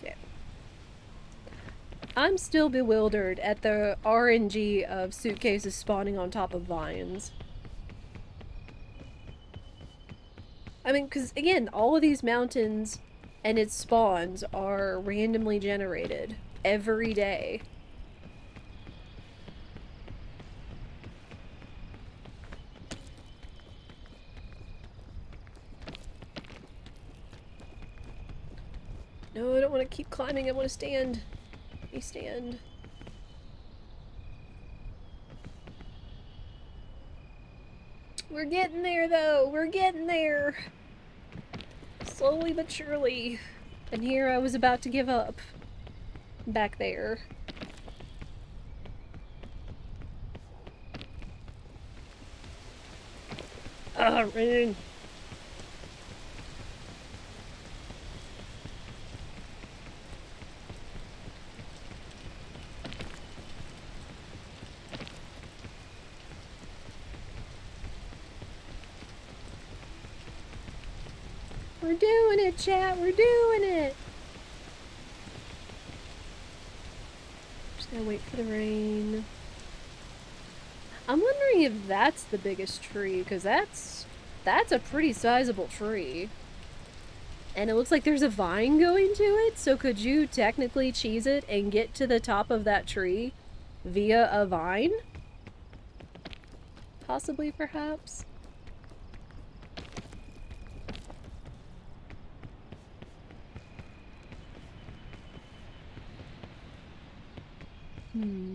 Yeah. I'm still bewildered at the RNG of suitcases spawning on top of vines. I mean, because again, all of these mountains and its spawns are randomly generated every day. No, I don't want to keep climbing. I want to stand. Let me stand. We're getting there, though. We're getting there. Slowly but surely. And here I was about to give up. Back there. Ah, rain. We're doing it, chat. We're doing it. Just gotta wait for the rain. I'm wondering if that's the biggest tree, because that's a pretty sizable tree. And it looks like there's a vine going to it, so could you technically cheese it and get to the top of that tree via a vine? Possibly, perhaps? Hmm.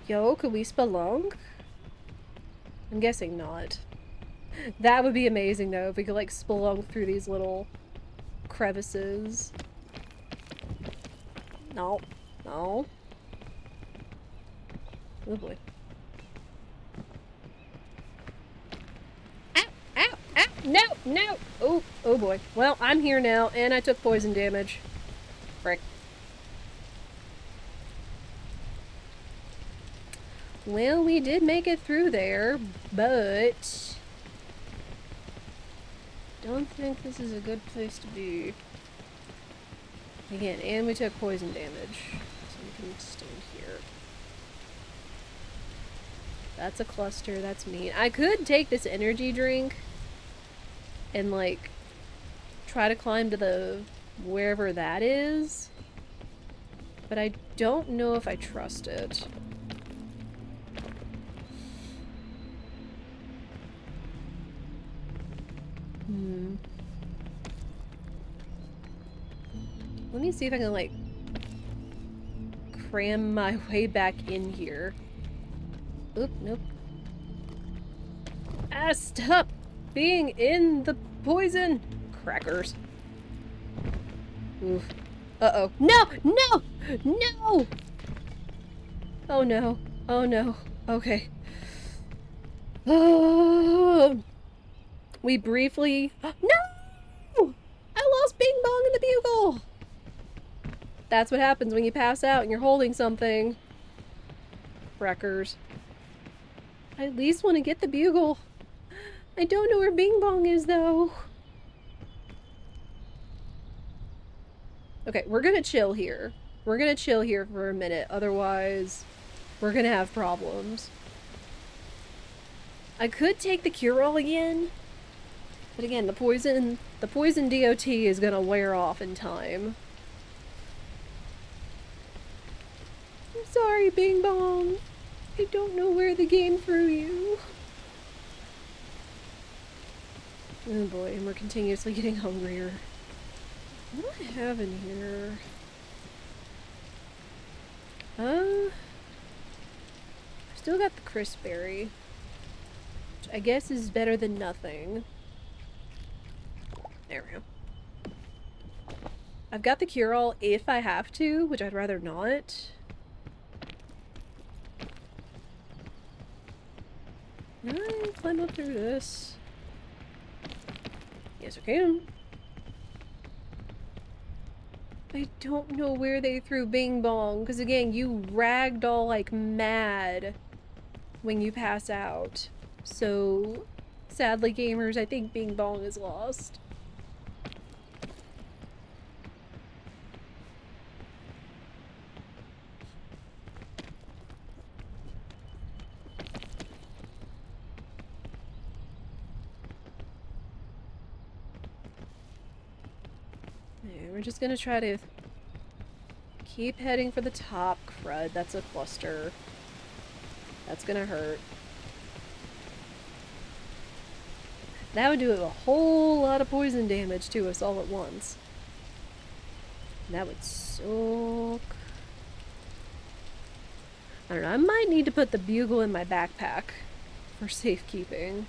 Yo, could we spelunk? I'm guessing not. That would be amazing, though, if we could, like, spelunk through these little crevices. No. No. Oh, boy. Ow! Ow! Ow! No! No! Oh, oh boy. Well, I'm here now, and I took poison damage. Frick. Well, we did make it through there, but don't think this is a good place to be. Again, and we took poison damage, so we can stand here. That's a cluster, that's mean. I could take this energy drink and, like, try to climb to the wherever that is, but I don't know if I trust it. Let me see if I can, like, cram my way back in here. Oop, nope. Ah, stop being in the poison! Crackers. Oof. Uh-oh. No! No! No! Oh no. Oh no. Okay. Oh. We briefly... No! I lost Bing Bong in the bugle! That's what happens when you pass out and you're holding something. Wreckers. I at least want to get the bugle. I don't know where Bing Bong is, though. Okay, we're gonna chill here. We're gonna chill here for a minute, otherwise we're gonna have problems. I could take the cure-all again, but again, the poison DOT is gonna wear off in time. I'm sorry, Bing Bong. I don't know where the game threw you. Oh boy, and we're continuously getting hungrier. What do I have in here? Still got the crisp berry, which I guess is better than nothing. There we go. I've got the cure-all if I have to, which I'd rather not. climb up through this? Yes, I can. I don't know where they threw Bing Bong, because again, you ragdoll like mad when you pass out. So, sadly, gamers, I think Bing Bong is lost. We're just gonna try to keep heading for the top. Crud, that's a cluster. That's gonna hurt. That would do a whole lot of poison damage to us all at once. And that would suck. I don't know, I might need to put the bugle in my backpack for safekeeping.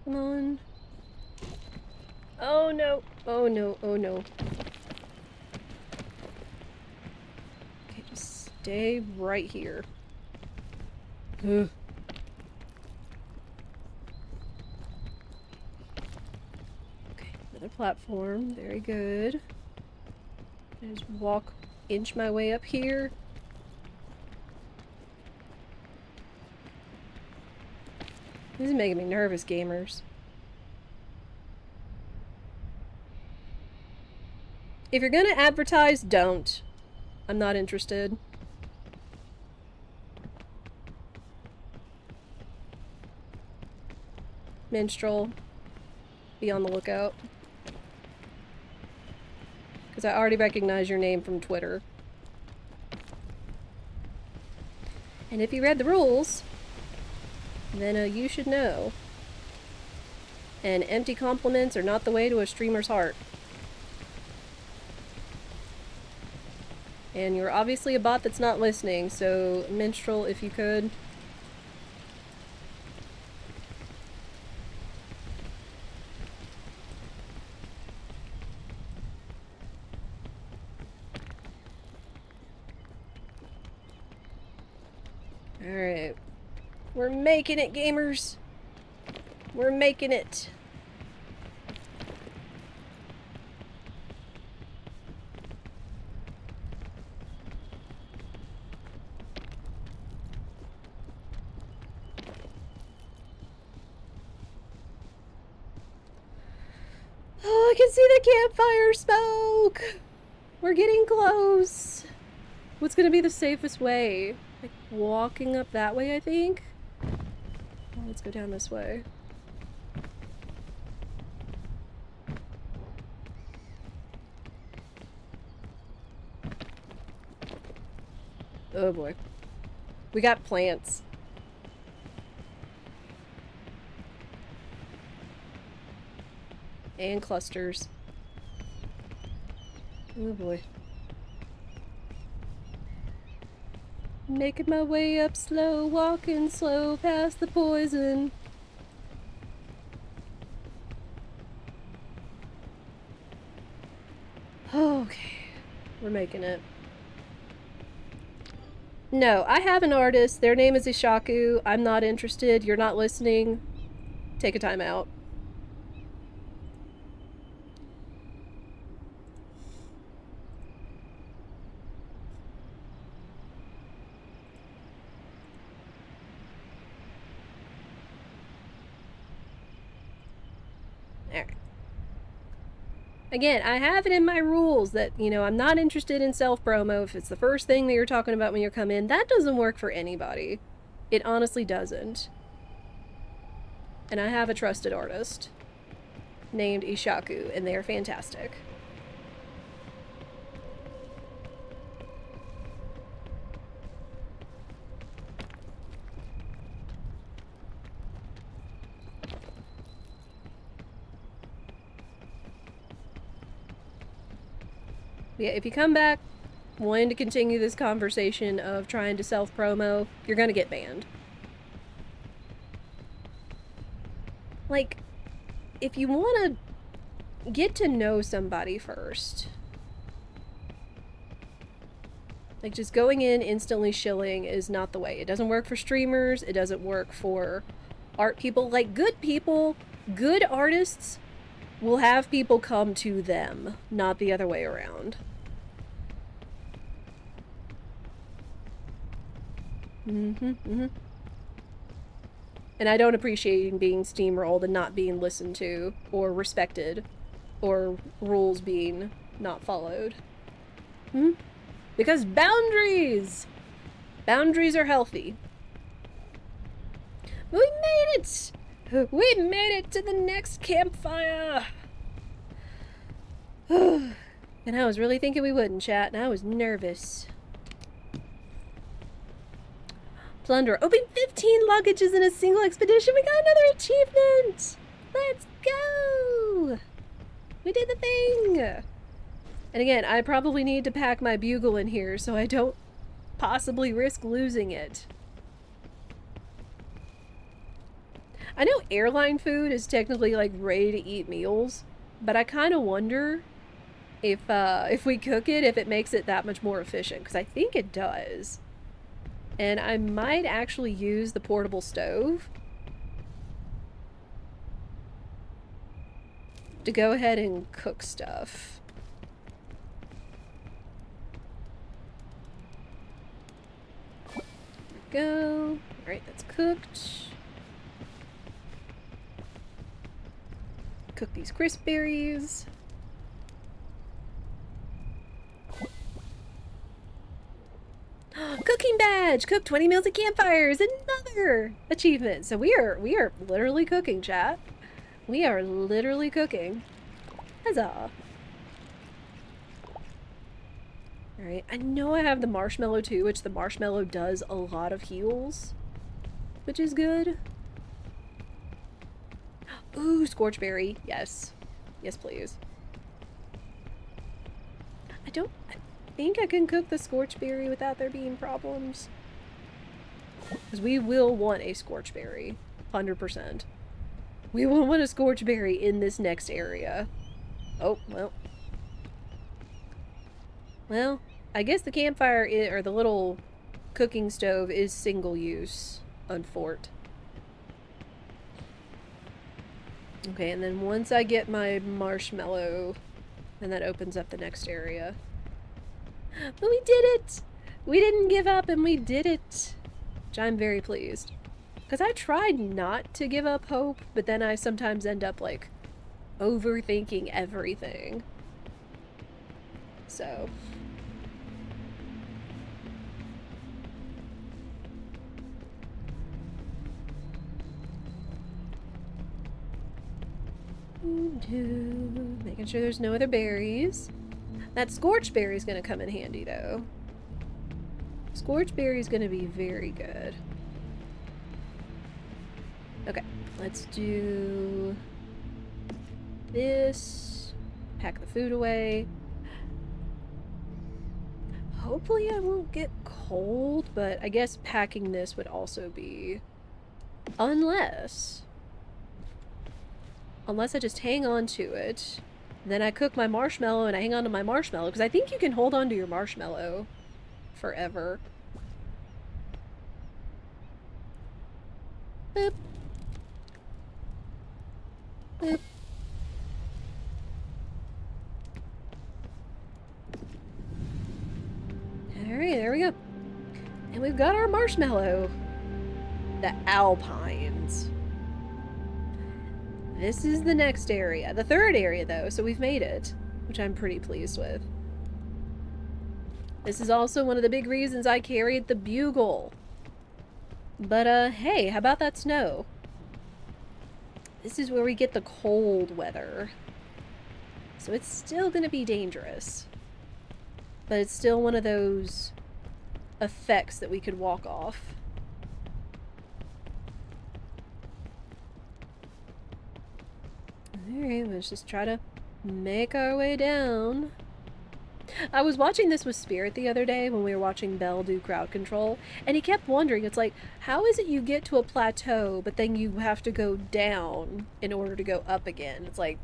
Come on. Oh no. Oh no. Oh no. Okay, just stay right here. Ugh. Okay, another platform. Very good. I just inch my way up here. This is making me nervous, gamers. If you're gonna advertise, don't. I'm not interested. Minstrel, be on the lookout. Because I already recognize your name from Twitter. And if you read the rules, then you should know. And empty compliments are not the way to a streamer's heart. And you're obviously a bot that's not listening, so Minstrel, if you could. Alright. We're making it, gamers! We're making it! Oh, I can see the campfire smoke! We're getting close! What's gonna be the safest way? Like, walking up that way, I think? Oh, let's go down this way. Oh boy. We got plants. And clusters. Oh boy. Making my way up slow, walking slow past the poison. Okay. We're making it. No, I have an artist. Their name is Ishaku. I'm not interested. You're not listening. Take a time out. Again, I have it in my rules that, you know, I'm not interested in self-promo if it's the first thing that you're talking about when you come in. That doesn't work for anybody. It honestly doesn't. And I have a trusted artist named Ishaku, and they are fantastic. Yeah, if you come back wanting to continue this conversation of trying to self-promo, you're gonna get banned. Like, if you want to get to know somebody first, like, just going in instantly shilling is not the way. It doesn't work for streamers. It doesn't work for art people. Like, good people, good artists will have people come to them, not the other way around. And I don't appreciate being steamrolled and not being listened to or respected or rules being not followed. Because boundaries are healthy. We made it! We made it to the next campfire! And I was really thinking we wouldn't, chat, and I was nervous. Plunder. Open 15 luggages in a single expedition! We got another achievement! Let's go! We did the thing! And again, I probably need to pack my bugle in here so I don't possibly risk losing it. I know airline food is technically like ready to eat meals, but I kind of wonder if we cook it, if it makes it that much more efficient, because I think it does. And I might actually use the portable stove to go ahead and cook stuff. Go. Alright, that's cooked. Cook these crisp berries. Cooking badge! Cook 20 meals at campfires! Another achievement! So we are literally cooking, chat. We are literally cooking. Huzzah! Alright, I know I have the marshmallow too, which the marshmallow does a lot of heals, which is good. Ooh, scorchberry. Yes. Yes, please. I think I can cook the scorchberry without there being problems. Because we will want a scorchberry. 100%. We will want a scorchberry in this next area. Oh, well. Well, I guess the campfire or the little cooking stove is single use on Fort. Okay, and then once I get my marshmallow, then that opens up the next area. But we did it! We didn't give up and we did it! Which I'm very pleased. Because I tried not to give up hope, but then I sometimes end up, like, overthinking everything. So... making sure there's no other berries. That scorchberry's gonna come in handy, though. Scorchberry's gonna be very good. Okay, let's do this. Pack the food away. Hopefully I won't get cold, but I guess packing this would also be... Unless I just hang on to it, then I cook my marshmallow and I hang on to my marshmallow, because I think you can hold on to your marshmallow forever. Boop. Boop. Alright, there we go. And we've got our marshmallow. The Alpines. This is the next area. The third area, though, so we've made it, which I'm pretty pleased with. This is also one of the big reasons I carried the bugle. But, hey, how about that snow? This is where we get the cold weather. So it's still gonna be dangerous. But it's still one of those effects that we could walk off. Alright, let's just try to make our way down. I was watching this with Spirit the other day when we were watching Belle do crowd control, and he kept wondering, it's like, how is it you get to a plateau, but then you have to go down in order to go up again? It's like,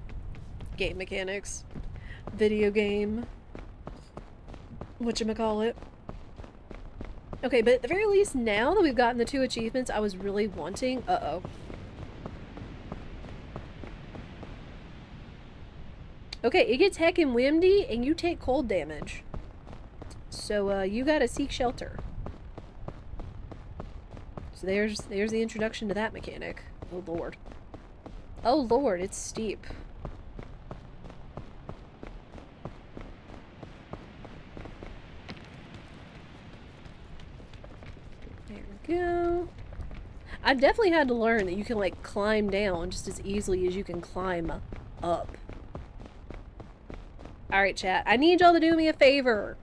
game mechanics. Video game. Whatchamacallit. Okay, but at the very least, now that we've gotten the 2 achievements I was really wanting... Uh-oh. Okay, it gets heckin' windy, and you take cold damage. So, you gotta seek shelter. So there's the introduction to that mechanic. Oh, Lord. Oh, Lord, it's steep. There we go. I've definitely had to learn that you can, like, climb down just as easily as you can climb up. Alright, chat. I need y'all to do me a favor.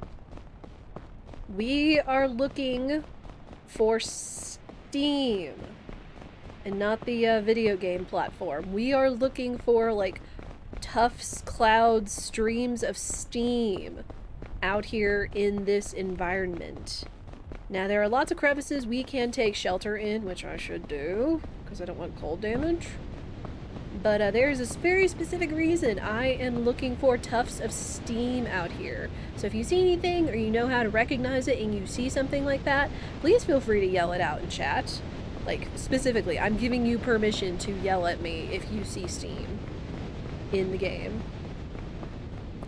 We are looking for Steam. And not the video game platform. We are looking for, like, tufts, clouds, streams of steam out here in this environment. Now, there are lots of crevices we can take shelter in, which I should do, because I don't want cold damage. But there's a very specific reason I am looking for tufts of steam out here. So if you see anything or you know how to recognize it and you see something like that, please feel free to yell it out in chat. Like, specifically, I'm giving you permission to yell at me if you see steam in the game.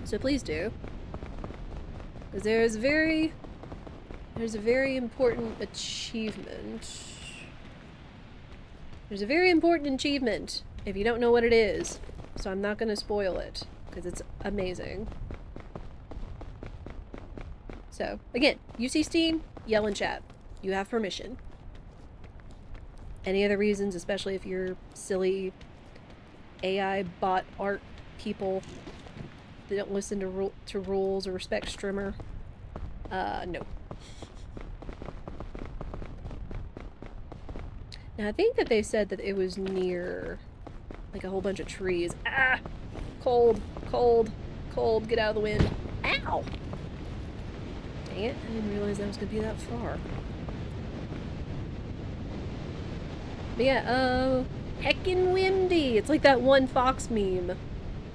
So please do. Because there's a very important achievement. There's a very important achievement. If you don't know what it is, so I'm not gonna spoil it, because it's amazing. So, again, you see steam, yell in chat. You have permission. Any other reasons, especially if you're silly AI bot art people that don't listen to rules or respect streamer, no. Now, I think that they said that it was near... like a whole bunch of trees. Ah! Cold, cold, cold. Get out of the wind. Ow! Dang it. I didn't realize that was gonna be that far. But yeah, heckin' windy. It's like that one Fox meme.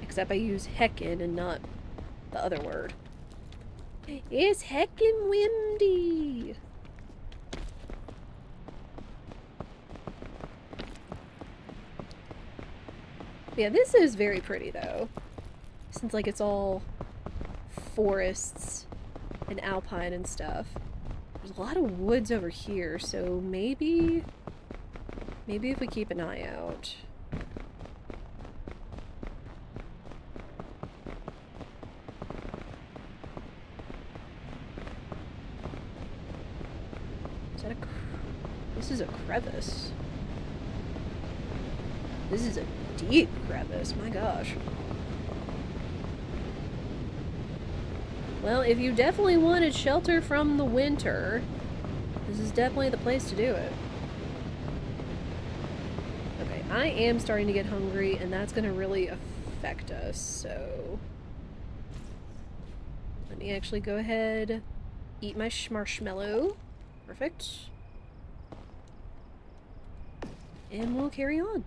Except I use heckin' and not the other word. It's heckin' windy. Yeah, this is very pretty, though. Since, like, it's all forests and alpine and stuff. There's a lot of woods over here, so maybe if we keep an eye out. Is that this is a crevice. This is a deep crevice, my gosh. Well, if you definitely wanted shelter from the winter, this is definitely the place to do it. Okay, I am starting to get hungry, and that's gonna really affect us, so... let me actually go ahead, eat my marshmallow. Perfect. And we'll carry on.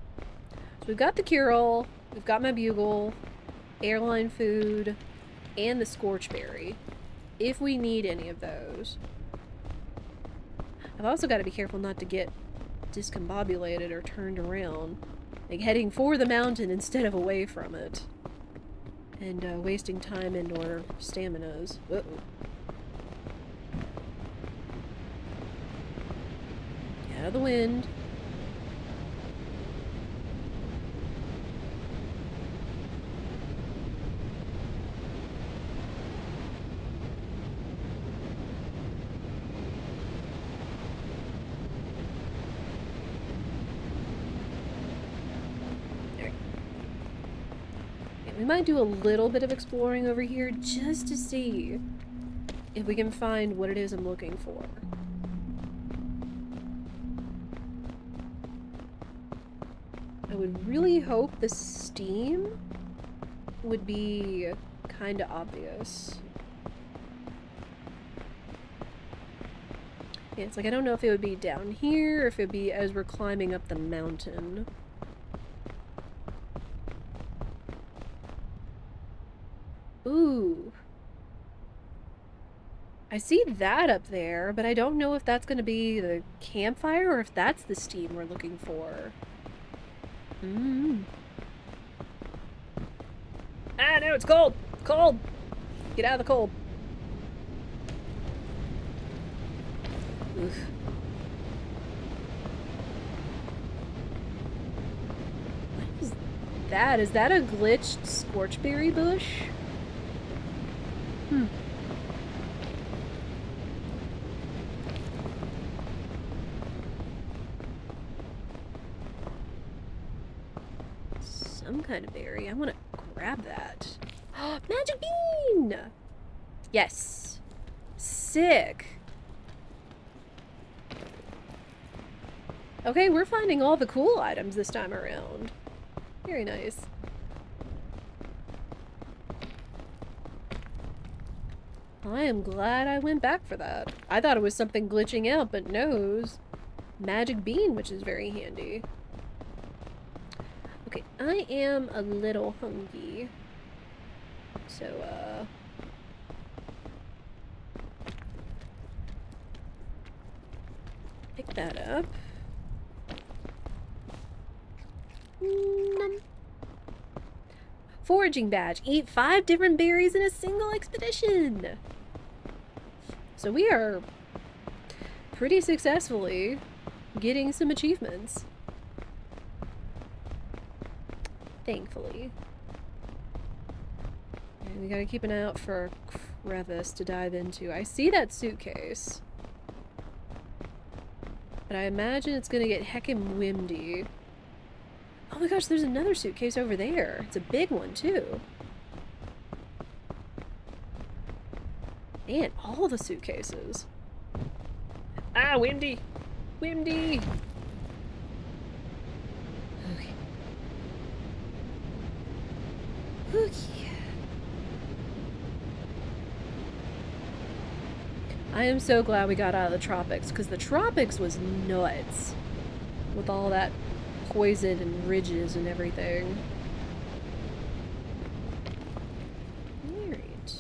So we've got the cure-all, we've got my bugle, airline food, and the scorchberry, if we need any of those. I've also got to be careful not to get discombobulated or turned around, like heading for the mountain instead of away from it, and wasting time and or staminas. Uh-oh. Get out of the wind. We might do a little bit of exploring over here just to see if we can find what it is I'm looking for. I would really hope the steam would be kind of obvious. Yeah, it's like I don't know if it would be down here or if it would be as we're climbing up the mountain. Ooh. I see that up there, but I don't know if that's going to be the campfire or if that's the steam we're looking for. Ah, no, it's cold! Cold! Get out of the cold. Oof. What is that? Is that a glitched scorchberry bush? Some kind of berry. I want to grab that. Magic bean! Yes. Sick. Okay, we're finding all the cool items this time around. Very nice. I am glad I went back for that. I thought it was something glitching out, but no. Magic bean, which is very handy. Okay, I am a little hungry. So, pick that up. Foraging badge. Eat 5 different berries in a single expedition. So we are pretty successfully getting some achievements. Thankfully. And we gotta keep an eye out for a crevice to dive into. I see that suitcase. But I imagine it's gonna get heckin' windy. Oh my gosh, there's another suitcase over there. It's a big one, too. Man, all the suitcases. Ah, windy! Windy! Okay. Okay. I am so glad we got out of the tropics, because the tropics was nuts. With all that poison and ridges and everything. Alright.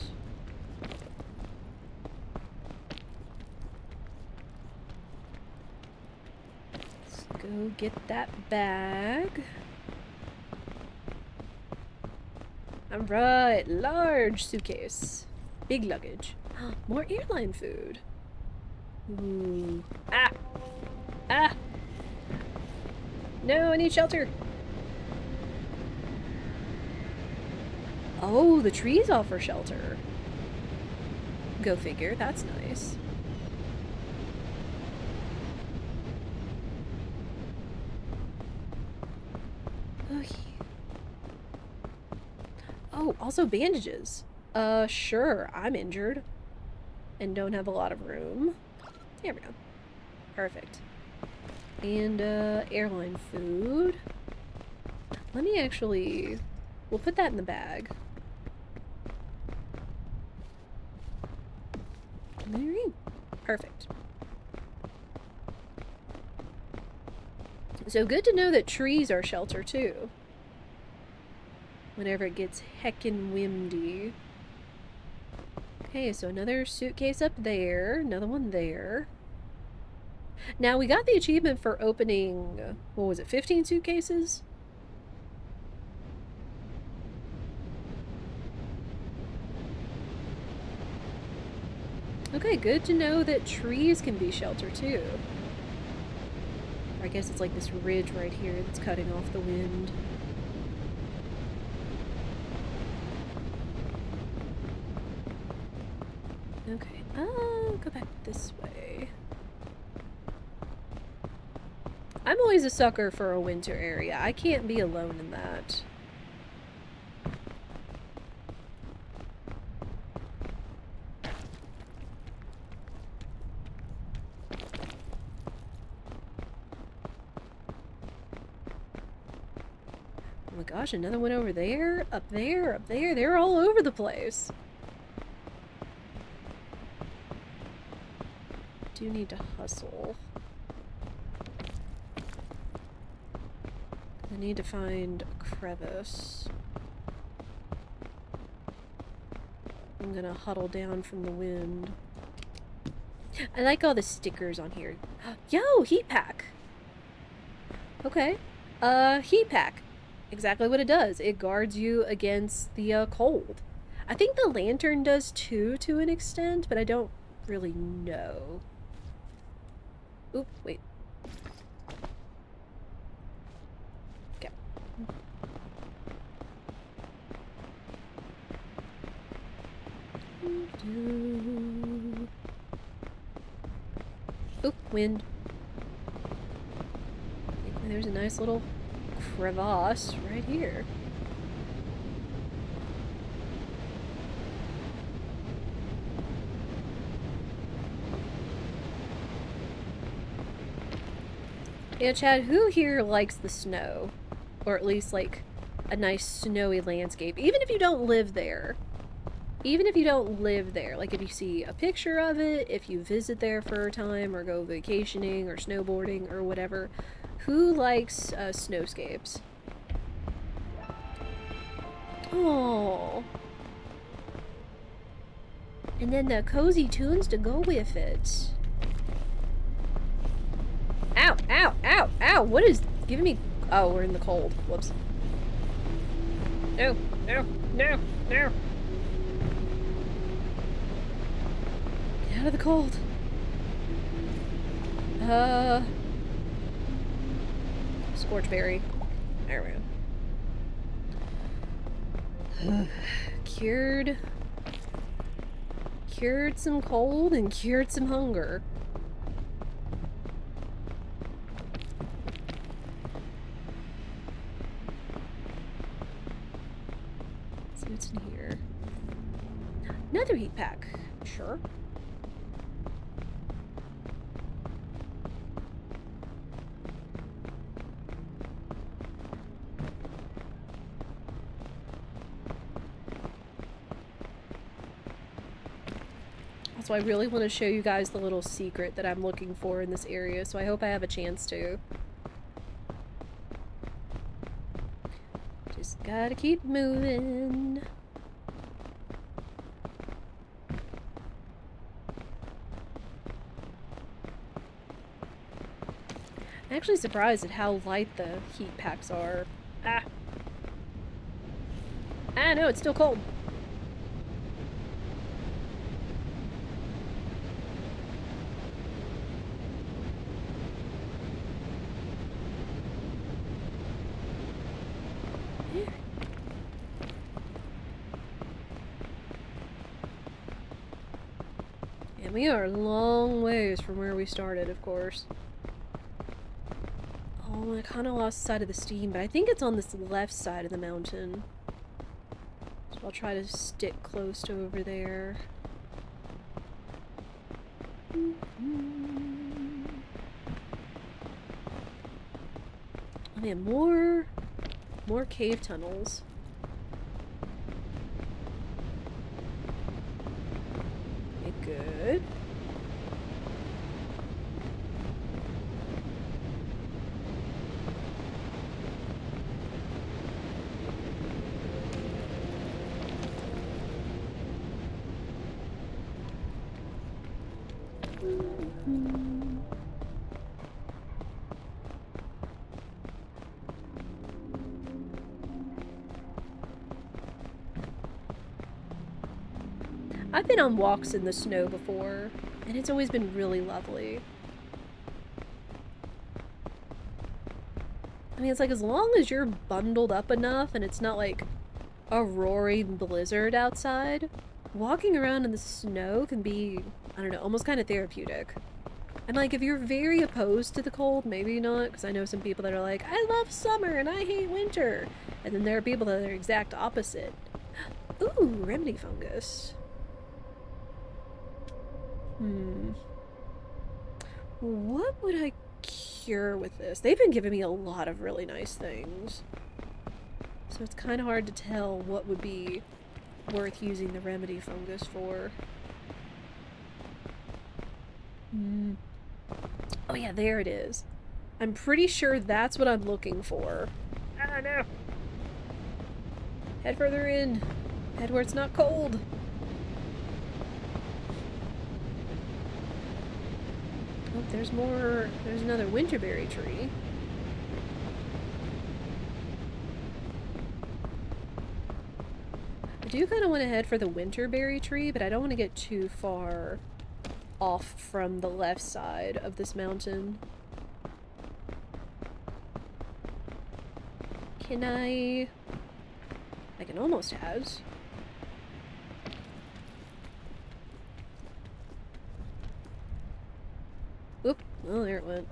Let's go get that bag. Alright, large suitcase. Big luggage. More airline food. Ooh. Ah! Ah! No, I need shelter. Oh, the trees offer shelter. Go figure, that's nice. Okay. Oh, also bandages. Sure, I'm injured. And don't have a lot of room. There we go. Perfect. And, airline food. Let me actually... We'll put that in the bag. Alright. Perfect. So good to know that trees are shelter, too. Whenever it gets heckin' windy. Okay, so another suitcase up there. Another one there. Now, we got the achievement for opening, what was it, 15 suitcases? Okay, good to know that trees can be shelter, too. Or I guess it's like this ridge right here that's cutting off the wind. Okay, I'll go back this way. I'm always a sucker for a winter area. I can't be alone in that. Oh my gosh, another one over there, up there, up there. They're all over the place. do need to hustle. I need to find a crevice. I'm gonna huddle down from the wind. I like all the stickers on here. Yo, heat pack! Okay. Heat pack. Exactly what it does. It guards you against the cold. I think the lantern does too, to an extent, but I don't really know. Oop, wait. Okay. Oop, wind. There's a nice little crevasse right here. Yeah, Chad, who here likes the snow? Or at least, like, a nice snowy landscape? Even if you don't live there. Even if you don't live there. Like, if you see a picture of it, if you visit there for a time, or go vacationing, or snowboarding, or whatever. Who likes snowscapes? Oh. And then the cozy tunes to go with it. Ow, ow, ow, ow! What is giving me... Oh, we're in the cold. Whoops. No, no, no, no! Get out of the cold. Scorchberry. There we go. Cured some cold and cured some hunger. Let's see what's in here. Another heat pack. Sure. So I really want to show you guys the little secret that I'm looking for in this area, so I hope I have a chance to. Just gotta keep moving. I'm actually surprised at how light the heat packs are. Ah! Ah, no, it's still cold. And we are a long ways from where we started, of course. Oh, I kind of lost sight of the steam, but I think it's on this left side of the mountain. So I'll try to stick close to over there. Oh man, more cave tunnels. Okay, good. I've been on walks in the snow before, and it's always been really lovely. I mean, it's like as long as you're bundled up enough and it's not like a roaring blizzard outside, walking around in the snow can be, I don't know, almost kind of therapeutic. And like, if you're very opposed to the cold, maybe not, because I know some people that are like, I love summer and I hate winter. And then there are people that are the exact opposite. Ooh, remedy fungus. What would I cure with this? They've been giving me a lot of really nice things. So it's kind of hard to tell what would be worth using the remedy fungus for. Mm. Oh yeah, there it is. I'm pretty sure that's what I'm looking for. Ah, no. Head further in. Head where it's not cold. Oh, there's more. There's another winterberry tree. I do kind of want to head for the winterberry tree, but I don't want to get too far off from the left side of this mountain. Can I can almost has. Oop. Oh, there it went.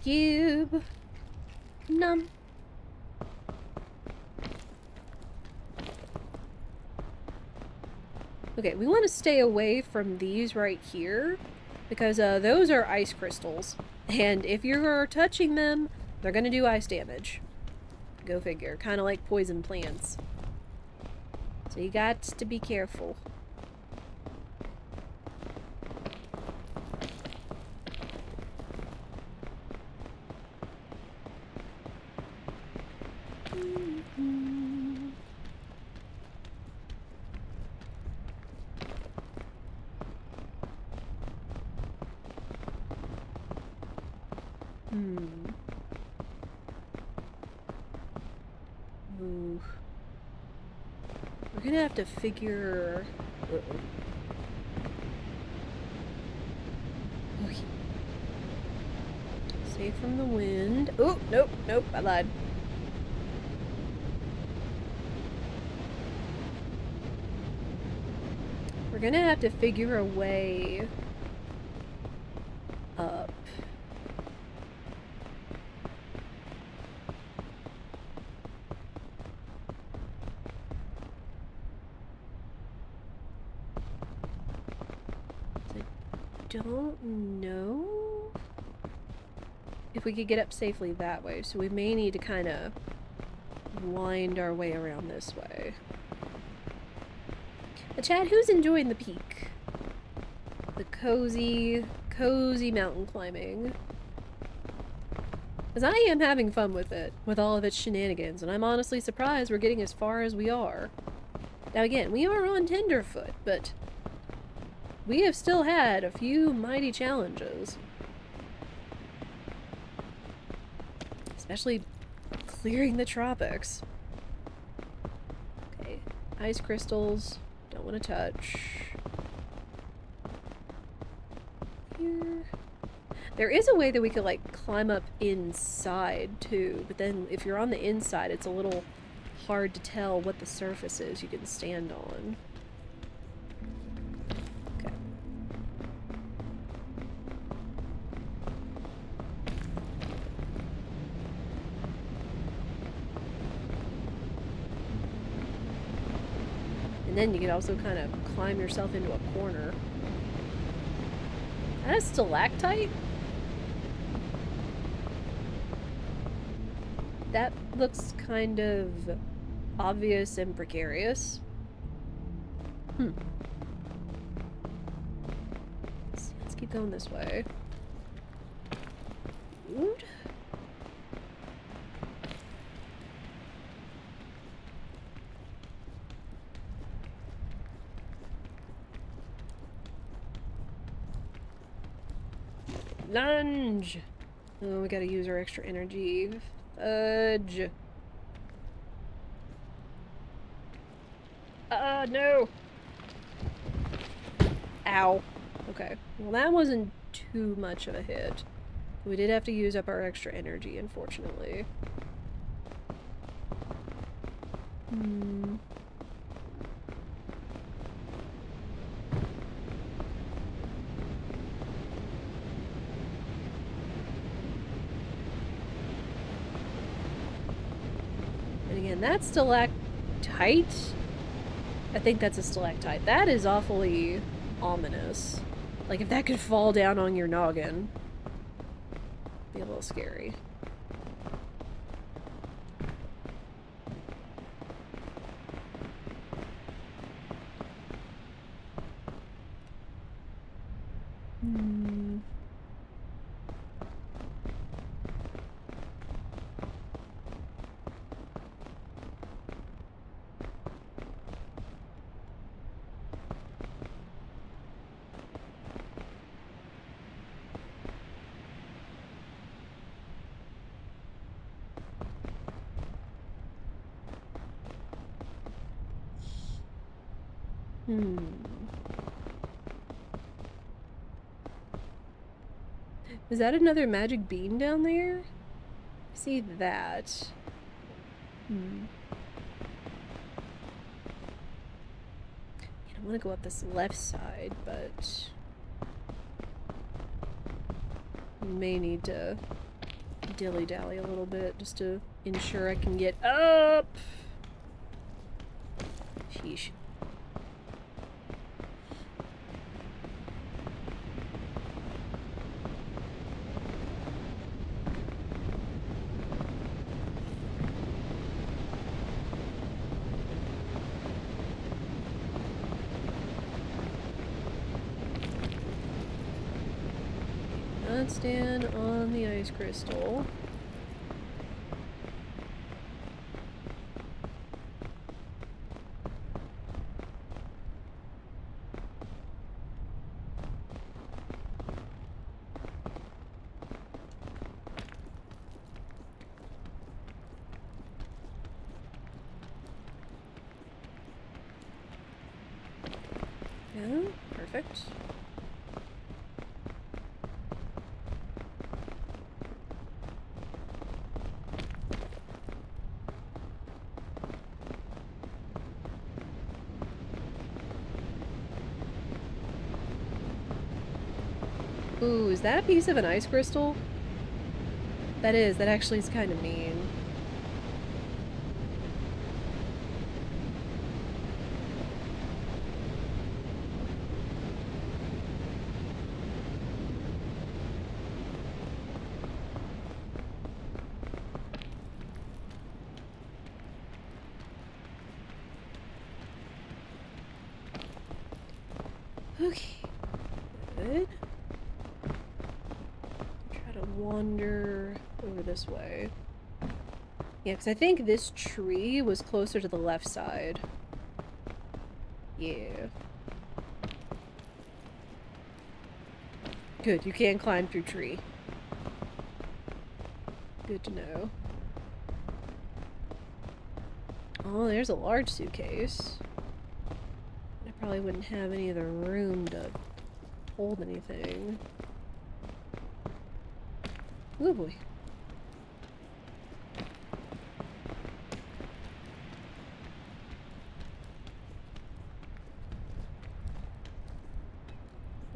Cube. Num. Okay, we want to stay away from these right here because those are ice crystals. And if you're touching them, they're going to do ice damage. Go figure. Kind of like poison plants. So you got to be careful. Ooh. We're gonna have to figure... Okay. Safe from the wind. Oh, nope, nope, I lied. We're gonna have to figure a way up. I don't know if we could get up safely that way, so we may need to kind of wind our way around this way. But Chad, who's enjoying the peak? The cozy mountain climbing. Because I am having fun with it, with all of its shenanigans, and I'm honestly surprised we're getting as far as we are. Now again, we are on tenderfoot, but we have still had a few mighty challenges. Especially clearing the tropics. Okay, ice crystals, don't want to touch. Here. There is a way that we could, like, climb up inside, too, but then if you're on the inside, it's a little hard to tell what the surface is you can stand on. Okay. And then you can also kind of climb yourself into a corner. That is stalactite? That looks kind of obvious and precarious. Let's keep going this way. Wood? Lunge! Oh, we gotta use our extra energy. Fudge. No! Ow. Okay. Well, that wasn't too much of a hit. We did have to use up our extra energy, unfortunately. And that's stalactite? I think that's a stalactite. That is awfully ominous. Like, if that could fall down on your noggin. Be a little scary. Hmm. Is that another magic bean down there? I see that. Hmm. I want to go up this left side, but we may need to dilly-dally a little bit just to ensure I can get up. Sheesh. Not stand on the ice crystal. Yeah, perfect. Ooh, is that a piece of an ice crystal? That is. That actually is kind of mean. Okay. Good. Try to wander over this way. Yeah, because I think this tree was closer to the left side. Yeah. Good, you can climb through tree. Good to know. Oh, there's a large suitcase. I probably wouldn't have any of the room to hold anything. Oh boy.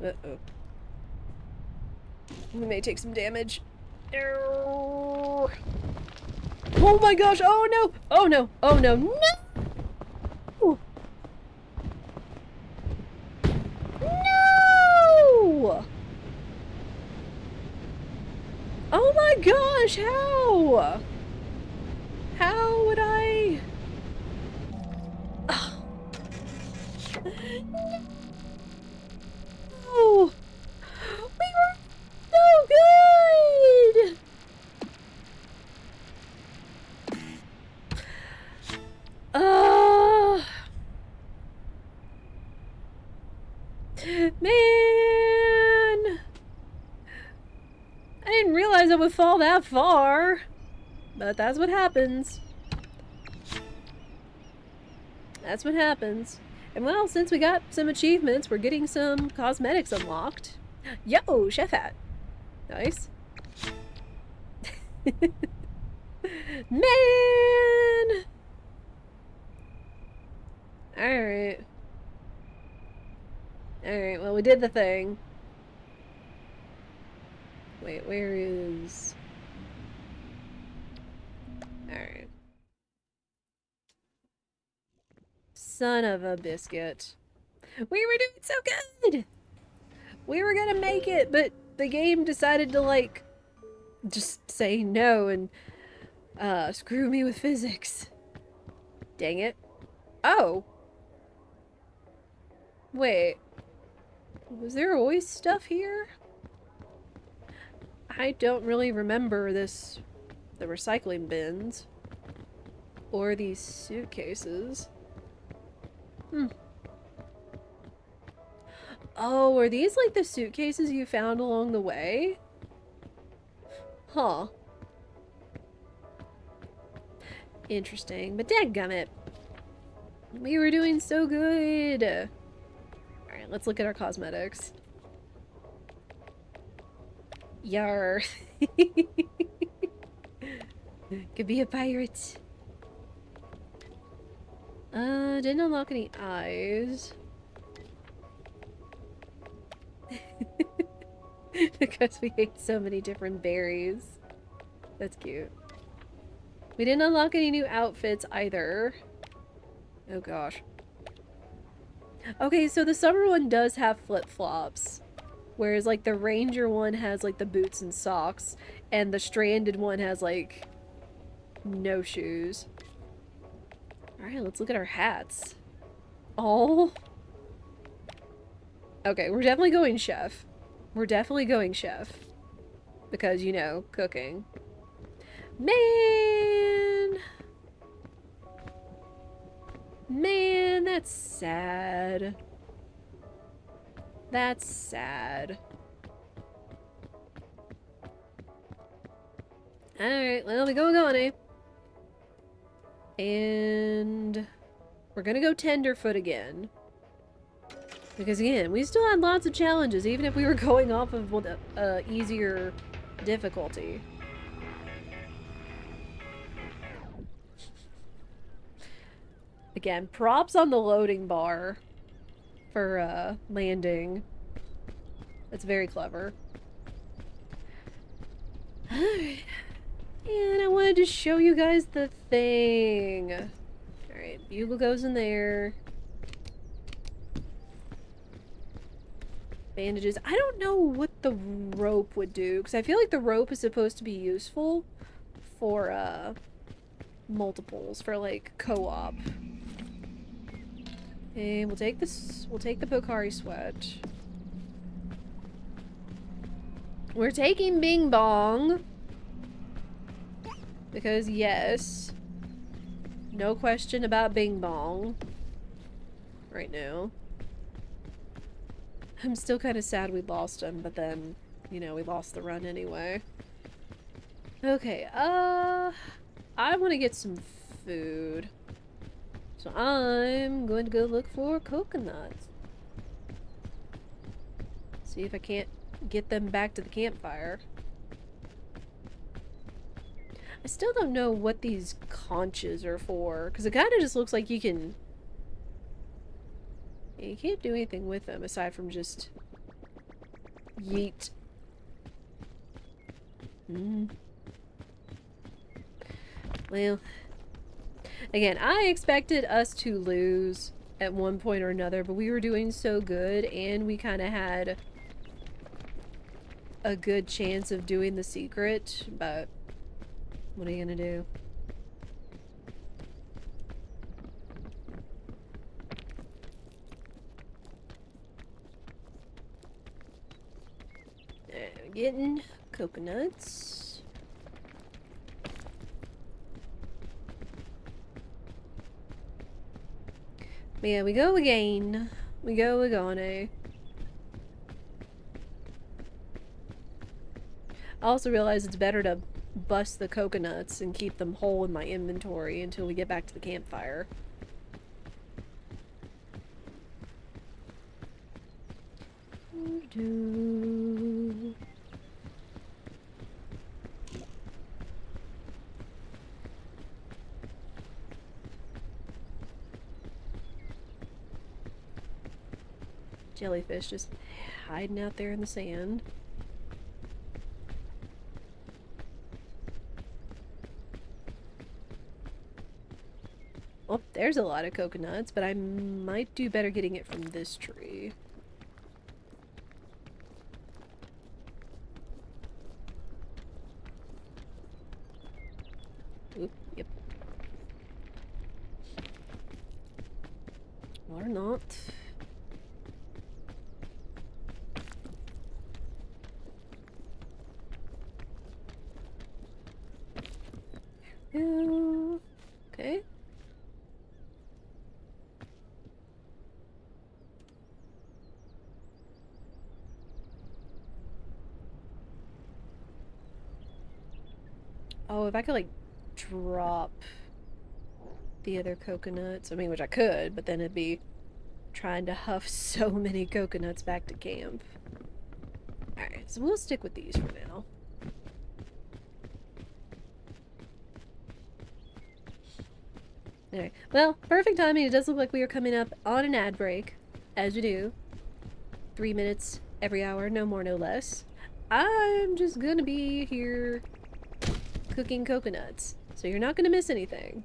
Uh-oh. We may take some damage. Oh my gosh! Oh no! Oh no! Oh no! No! No! Oh my gosh! How? How would I? Oh. No! We were so good! Man! I didn't realize I would fall that far. But that's what happens. That's what happens. And well, since we got some achievements, we're getting some cosmetics unlocked. Yo, chef hat. Nice. Man! Alright. Alright, well, we did the thing. Wait, where is... Alright. Son of a biscuit. We were doing so good! We were gonna make it, but the game decided to, like, just say no and, screw me with physics. Dang it. Oh! Wait. Was there always stuff here? I don't really remember this... the recycling bins. Or these suitcases. Hmm. Oh, are these like the suitcases you found along the way? Huh. Interesting, but dadgummit. We were doing so good. Let's look at our cosmetics. Yar. Could be a pirate. Didn't unlock any eyes. Because we ate so many different berries. That's cute. We didn't unlock any new outfits either. Oh gosh. Okay, so the summer one does have flip-flops. Whereas, like, the ranger one has, like, the boots and socks. And the stranded one has, like, no shoes. Alright, let's look at our hats. Oh. Okay, we're definitely going chef. We're definitely going chef. Because, you know, cooking. Man! Man, that's sad. That's sad. Alright, well, we go, eh? And we're gonna go tenderfoot again. Because again, we still had lots of challenges, even if we were going off of easier difficulty. Again, props on the loading bar for landing. That's very clever. Alright. And I wanted to show you guys the thing. Alright, bugle goes in there. Bandages. I don't know what the rope would do, because I feel like the rope is supposed to be useful for, multiples, for, like, co-op. And we'll take this, we'll take the Pocari sweat. We're taking Bing Bong. Because, yes, no question about Bing Bong right now. I'm still kind of sad we lost him, but then, you know, we lost the run anyway. Okay, I want to get some food. So I'm going to go look for coconuts. See if I can't get them back to the campfire. I still don't know what these conches are for, because it kind of just looks like you can... You can't do anything with them aside from just... yeet. Well... Again, I expected us to lose at one point or another, but we were doing so good, and we kind of had a good chance of doing the secret, but what are you gonna do? Getting coconuts. But yeah, we go again. We go again, eh? I also realize it's better to bust the coconuts and keep them whole in my inventory until we get back to the campfire. Jellyfish just hiding out there in the sand. Oh, there's a lot of coconuts, but I might do better getting it from this tree. Oop, yep. Or not. Okay. Oh, if I could, like, drop the other coconuts. I mean, which I could, but then it'd be trying to huff so many coconuts back to camp. Alright, so we'll stick with these for now. Alright, well, perfect timing. It does look like we are coming up on an ad break, as we do. 3 minutes every hour, no more, no less. I'm just gonna be here cooking coconuts, so you're not gonna miss anything.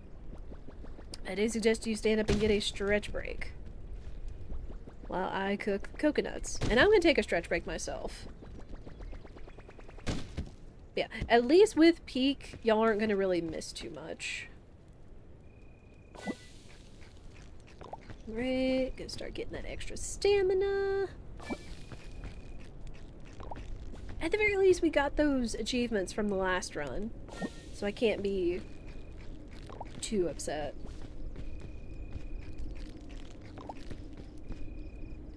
I do suggest you stand up and get a stretch break while I cook coconuts. And I'm gonna take a stretch break myself. Yeah, at least with Peak, y'all aren't gonna really miss too much. Right, gonna start getting that extra stamina. At the very least, we got those achievements from the last run, so I can't be too upset.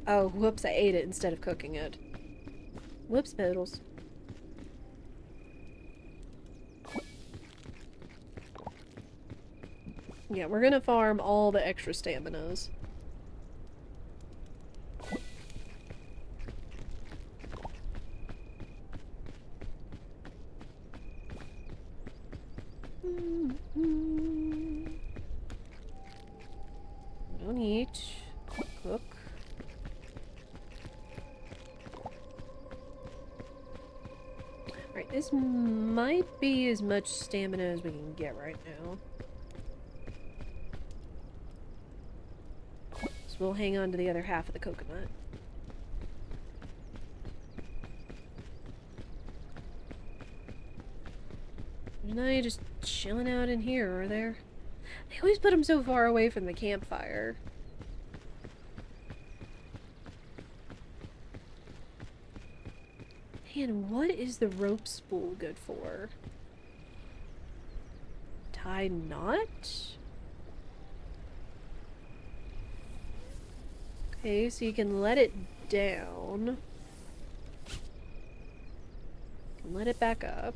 Oh, whoops, I ate it instead of cooking it. Whoops, noodles. Yeah, we're gonna farm all the extra staminas. Don't eat. Cook. Right, this might be as much stamina as we can get right now. So we'll hang on to the other half of the coconut. There's none just chilling out in here, are there? They always put them so far away from the campfire. Man, what is the rope spool good for? Tie knot? Okay, so you can let it down. You can let it back up.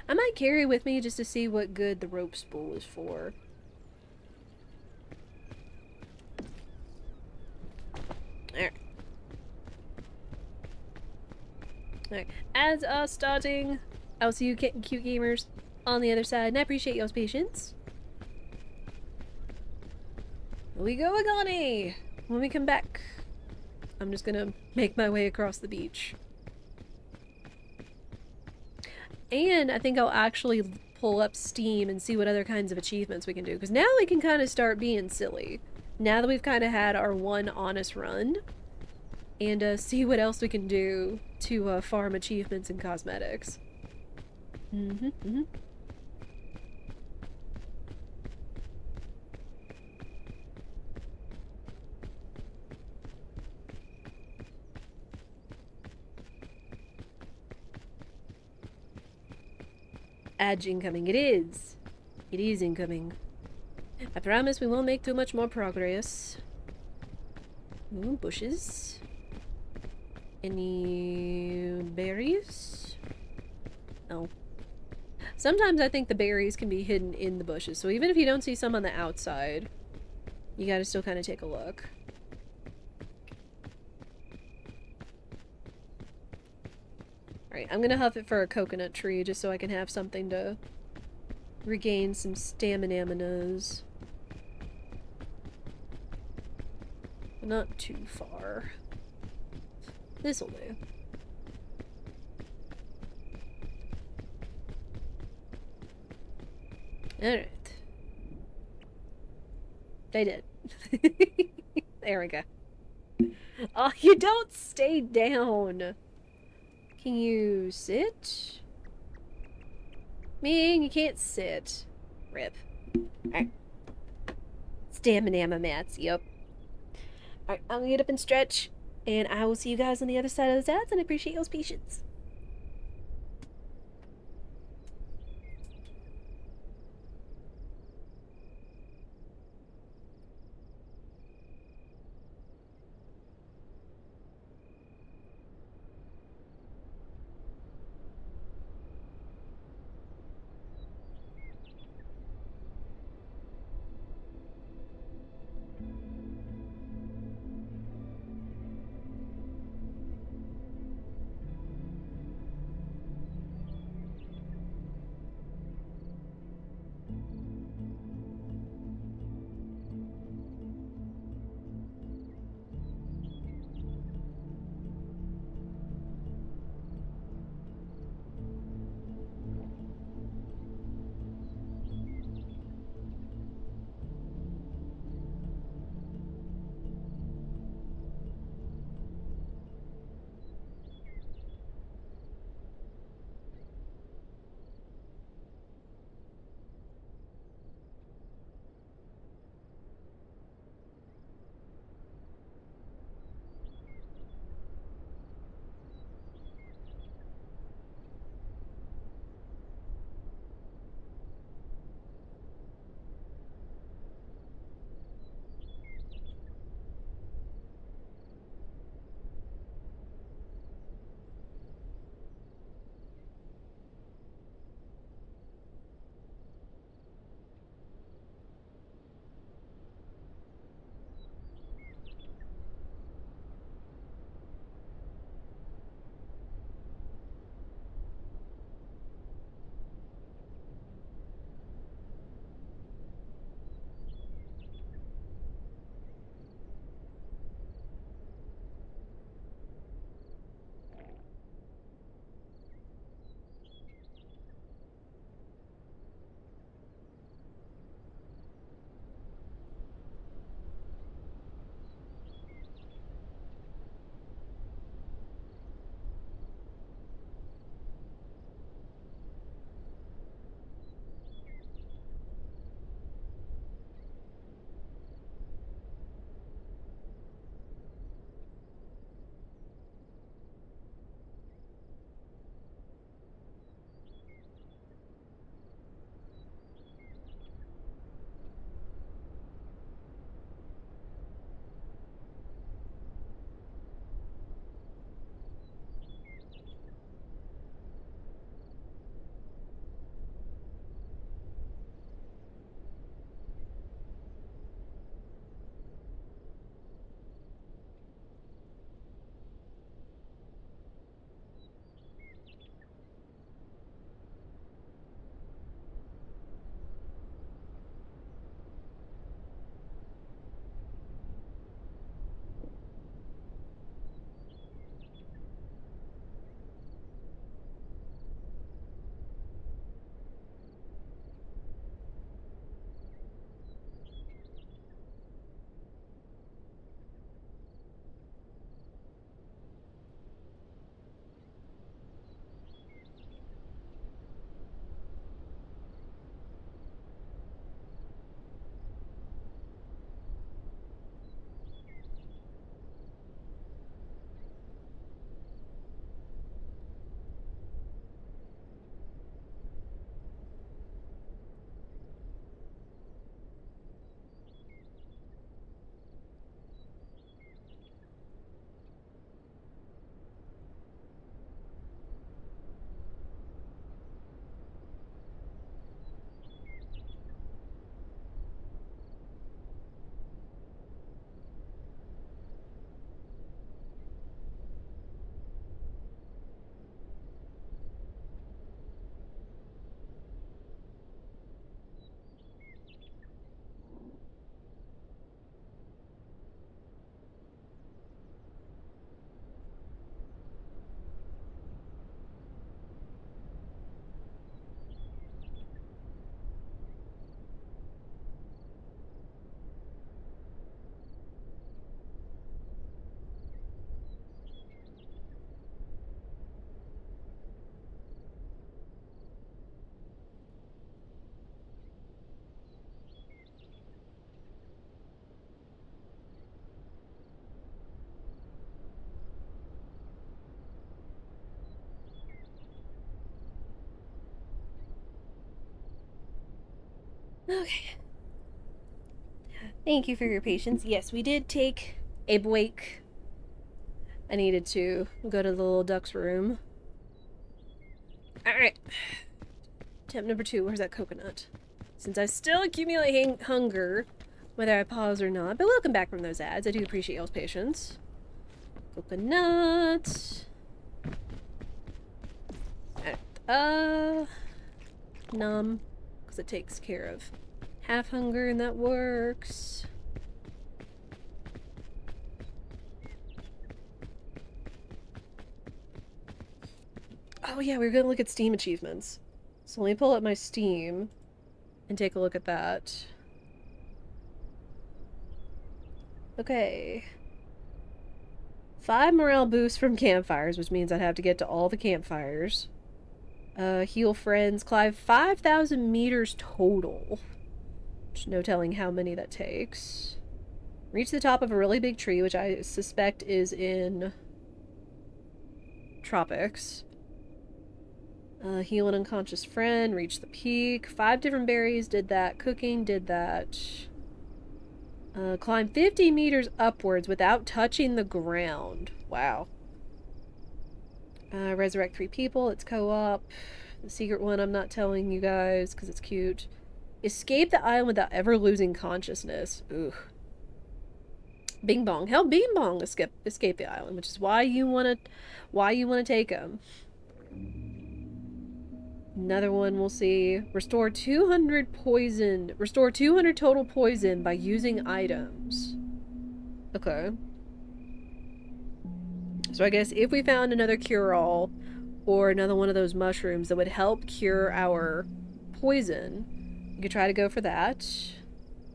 I might carry with me just to see what good the rope spool is for. Alright. Alright. As us starting, I'll see you cute gamers on the other side, and I appreciate y'all's patience. We go, Agani! When we come back, I'm just gonna make my way across the beach. And I think I'll actually pull up Steam and see what other kinds of achievements we can do. Because now we can kind of start being silly. Now that we've kind of had our one honest run. And see what else we can do to farm achievements and cosmetics. Adge incoming. It is. It is incoming. I promise we won't make too much more progress. Ooh, bushes. Any berries? No. Sometimes I think the berries can be hidden in the bushes, so even if you don't see some on the outside, you gotta still kind of take a look. Alright, I'm gonna huff it for a coconut tree just so I can have something to regain some stamina-minas. But not too far. This'll do. Alright. They did. There we go. Oh, you don't stay down! Can you sit? Man, you can't sit. Rip. Alright. Stamina mats, yep. Alright, I'm gonna get up and stretch, and I will see you guys on the other side of those ads, and I appreciate y'all's patience. Okay. Thank you for your patience. Yes, we did take a break. I needed to go to the little duck's room. Alright. Attempt number 2. Where's that coconut? Since I still accumulate hunger, whether I pause or not. But welcome back from those ads. I do appreciate y'all's patience. Coconut. Alright. Numb. Because it takes care of half hunger and that works. Oh yeah, we were gonna look at Steam achievements. So let me pull up my Steam and take a look at that. Okay. 5 morale boosts from campfires, which means I'd have to get to all the campfires. Heal friends, climb 5,000 meters total. There's no telling how many that takes. Reach the top of a really big tree, which I suspect is in tropics. Heal an unconscious friend, reach the peak. 5 different berries, did that. Cooking, did that. Climb 50 meters upwards without touching the ground. Wow. Resurrect 3 people, it's co-op. The secret one I'm not telling you guys because it's cute. Escape the island without ever losing consciousness. Ooh. Bing Bong. Help Bing Bong escape the island, which is why you wanna take him. Another one we'll see. Restore 200 poison. Restore 200 total poison by using items. Okay. So I guess if we found another cure-all or another one of those mushrooms that would help cure our poison, we could try to go for that.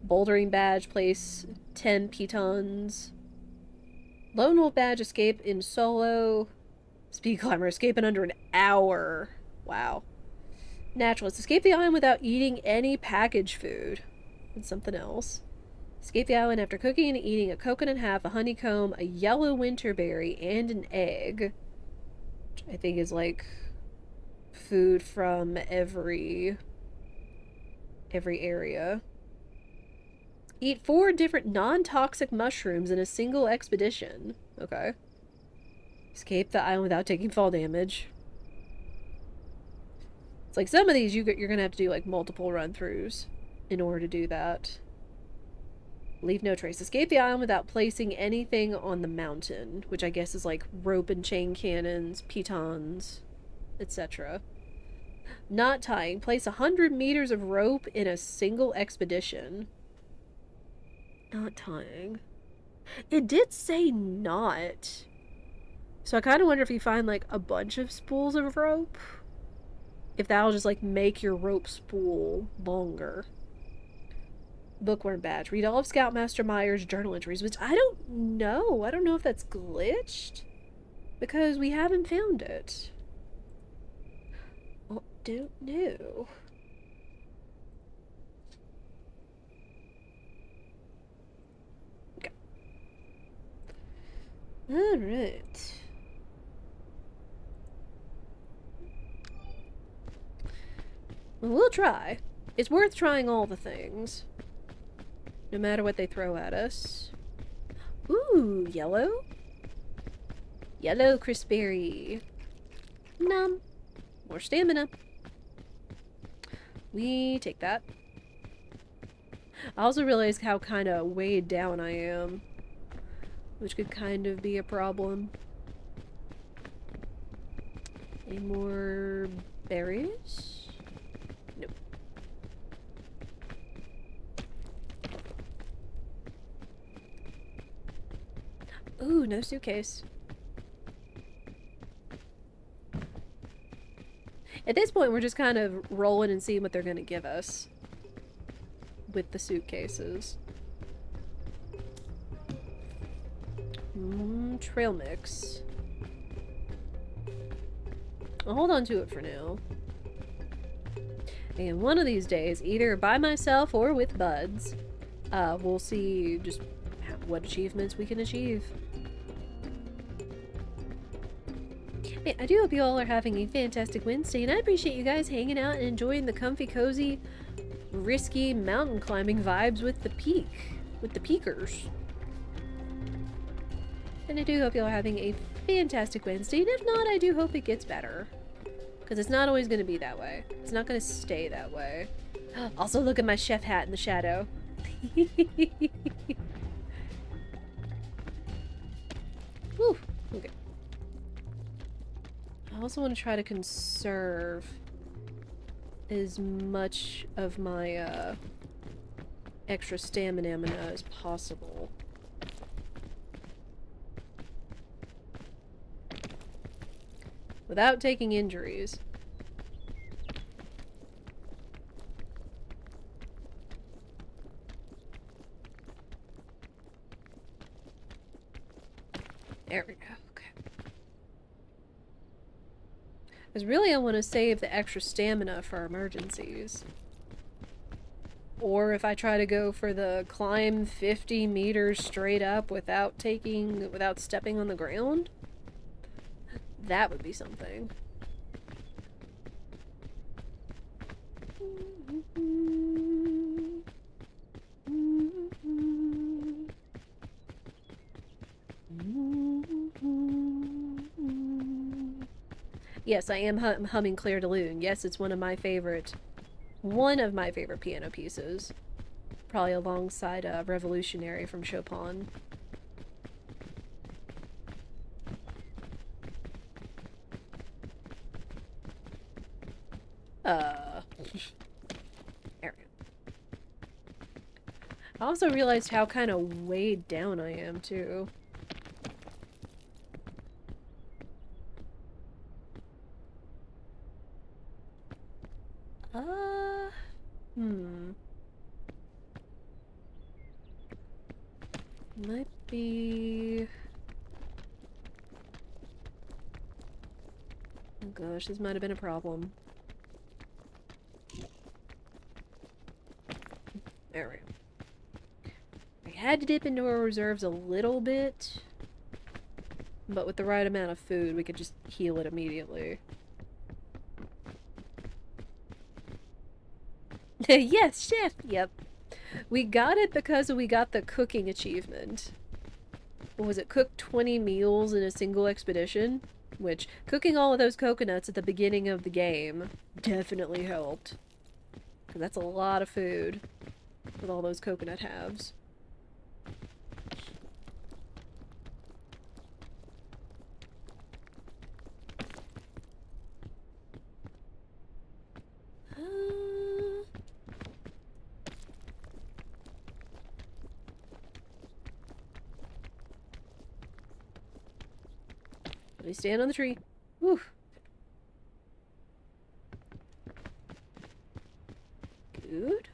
Bouldering badge, place 10 pitons. Lone wolf badge, escape in solo. Speed climber, escape in under an hour. Wow. Naturalist, escape the island without eating any packaged food. That's something else. Escape the island after cooking and eating a coconut half, a honeycomb, a yellow winterberry, and an egg. Which I think is like food from every area. Eat 4 different non-toxic mushrooms in a single expedition. Okay. Escape the island without taking fall damage. It's like some of these you're gonna have to do like multiple run-throughs in order to do that. Leave no trace. Escape the island without placing anything on the mountain, which I guess is like rope and chain cannons, pitons, etc. Not tying. Place 100 meters of rope in a single expedition. Not tying. It did say not. So I kind of wonder if you find like a bunch of spools of rope, if that'll just like make your rope spool longer. Bookworm badge. Read all of Scoutmaster Meyer's journal entries, which I don't know. I don't know if that's glitched because we haven't found it. Oh, don't know. Okay. All right. Well, we'll try. It's worth trying all the things, no matter what they throw at us. Ooh, yellow? Yellow crispberry. Nom. More stamina. We take that. I also realized how kind of weighed down I am, which could kind of be a problem. Any more berries? Nope. Ooh, no suitcase. At this point, we're just kind of rolling and seeing what they're going to give us with the suitcases. Trail mix. I'll hold on to it for now. And one of these days, either by myself or with buds, we'll see just what achievements we can achieve. Hey, I do hope you all are having a fantastic Wednesday, and I appreciate you guys hanging out and enjoying the comfy, cozy risky mountain climbing vibes with the peakers. And I do hope y'all are having a fantastic Wednesday, and if not, I do hope it gets better. Because it's not always going to be that way. It's not going to stay that way. Also, look at my chef hat in the shadow. Whew, okay. I also want to try to conserve as much of my extra stamina as possible. Without taking injuries. There we go, okay. Because really I want to save the extra stamina for emergencies. Or if I try to go for the climb 50 meters straight up without stepping on the ground, that would be something. Yes, I am humming Claire de Lune. Yes, it's one of my favorite piano pieces. Probably alongside Revolutionary from Chopin. There we go. I also realized how kind of weighed down I am, too. Might be... Oh gosh, this might have been a problem. There we go. I had to dip into our reserves a little bit, but with the right amount of food, we could just heal it immediately. Yes, chef! Yep. We got it because we got the cooking achievement. What was it? Cook 20 meals in a single expedition? Which, cooking all of those coconuts at the beginning of the game definitely helped. Because that's a lot of food with all those coconut halves. Let me stand on the tree. Whew. Good.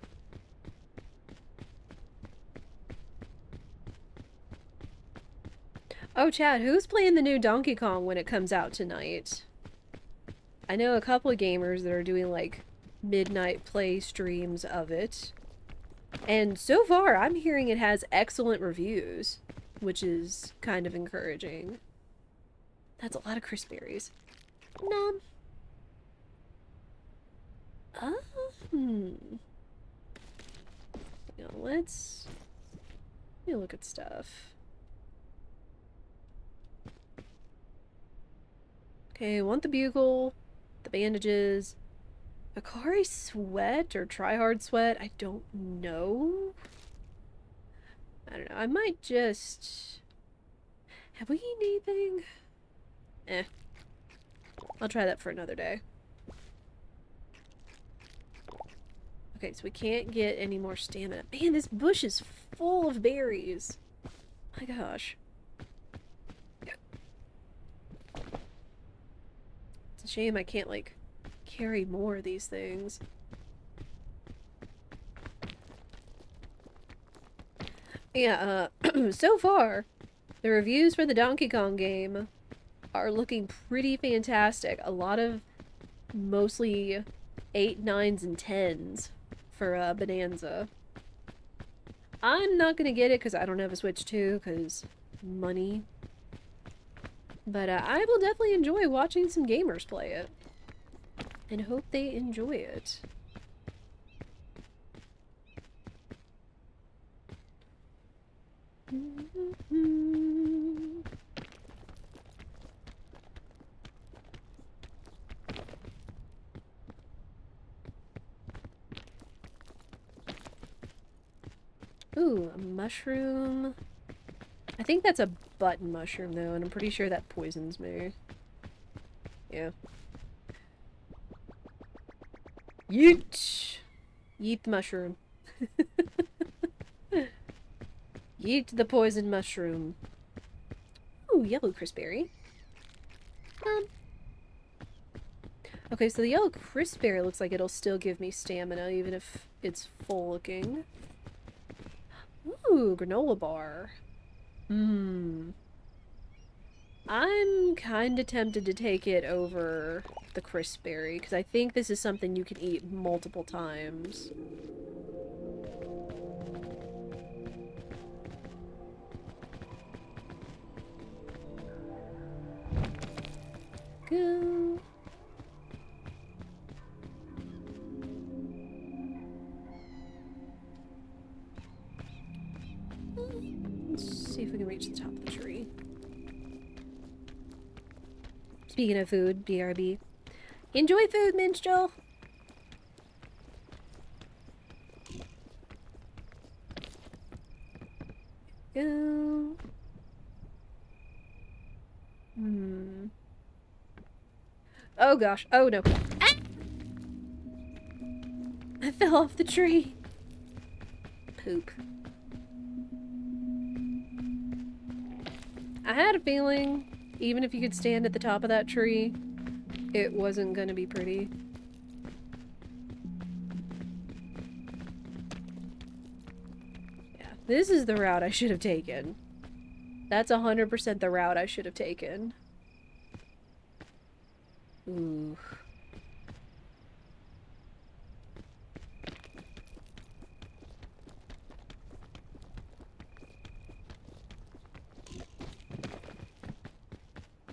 Oh, Chad, who's playing the new Donkey Kong when it comes out tonight? I know a couple of gamers that are doing, like, midnight play streams of it. And so far, I'm hearing it has excellent reviews, which is kind of encouraging. That's a lot of crisp berries. Nom. Now let's look at stuff. Okay, want the bugle, the bandages, Akari sweat or try hard sweat. I don't know. I don't know. I might just. Have we eaten anything? Eh. I'll try that for another day. Okay, so we can't get any more stamina. Man, this bush is full of berries. My gosh. It's a shame I can't, like, carry more of these things. Yeah, so far, the reviews for the Donkey Kong game are looking pretty fantastic. A lot of mostly 8, 9s, and 10s for Bonanza. I'm not gonna get it because I don't have a Switch 2 because money. But I will definitely enjoy watching some gamers play it. And hope they enjoy it. Ooh, a mushroom. I think that's a button mushroom, though, and I'm pretty sure that poisons me. Yeah. Yeet! Yeet the mushroom. Yeet the poison mushroom. Ooh, yellow crispberry. Okay, so the yellow crispberry looks like it'll still give me stamina, even if it's full looking. Ooh, granola bar. Hmm. I'm kinda tempted to take it over the crispberry, because I think this is something you can eat multiple times. Go. Let's see if we can reach the top of the tree. Speaking of food, BRB. Enjoy food, minstrel! Go. Hmm. Oh gosh. Oh no. Ah! I fell off the tree. Poop. I had a feeling, even if you could stand at the top of that tree, it wasn't gonna be pretty. Yeah, this is the route I should have taken. That's 100% the route I should have taken. Ooh.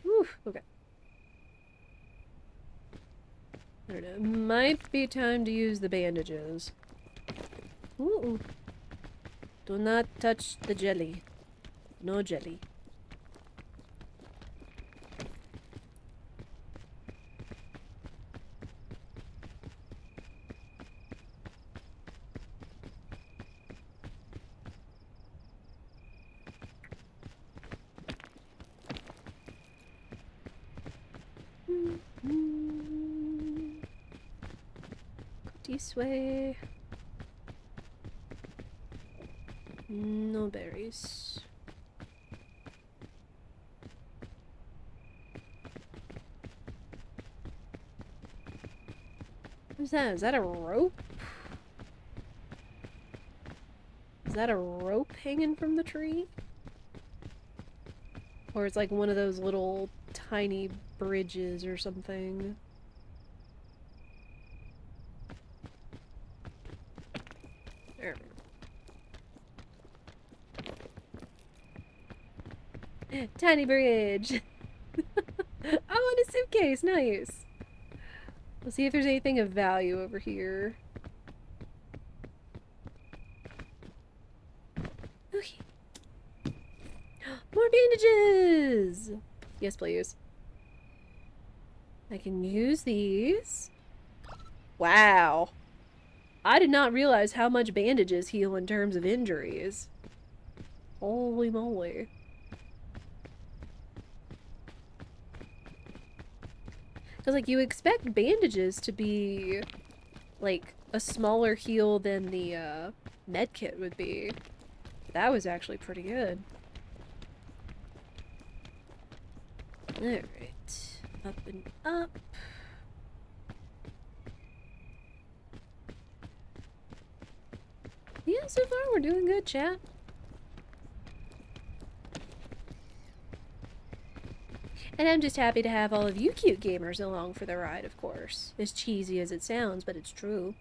Oof, okay. I don't know. Might be time to use the bandages. Ooh. Do not touch the jelly. No jelly. This way. No berries. What's that? Is that a rope? Is that a rope hanging from the tree? Or it's like one of those little tiny bridges or something. There. Tiny bridge! Oh, and a suitcase! Nice! Let's see if there's anything of value over here. Okay. More bandages! Yes, please. I can use these. Wow. I did not realize how much bandages heal in terms of injuries. Holy moly. Because, like, you expect bandages to be, like, a smaller heal than the, med kit would be. That was actually pretty good. Alright. Up and up. Yeah, so far we're doing good, chat. And I'm just happy to have all of you cute gamers along for the ride, of course. As cheesy as it sounds, but it's true.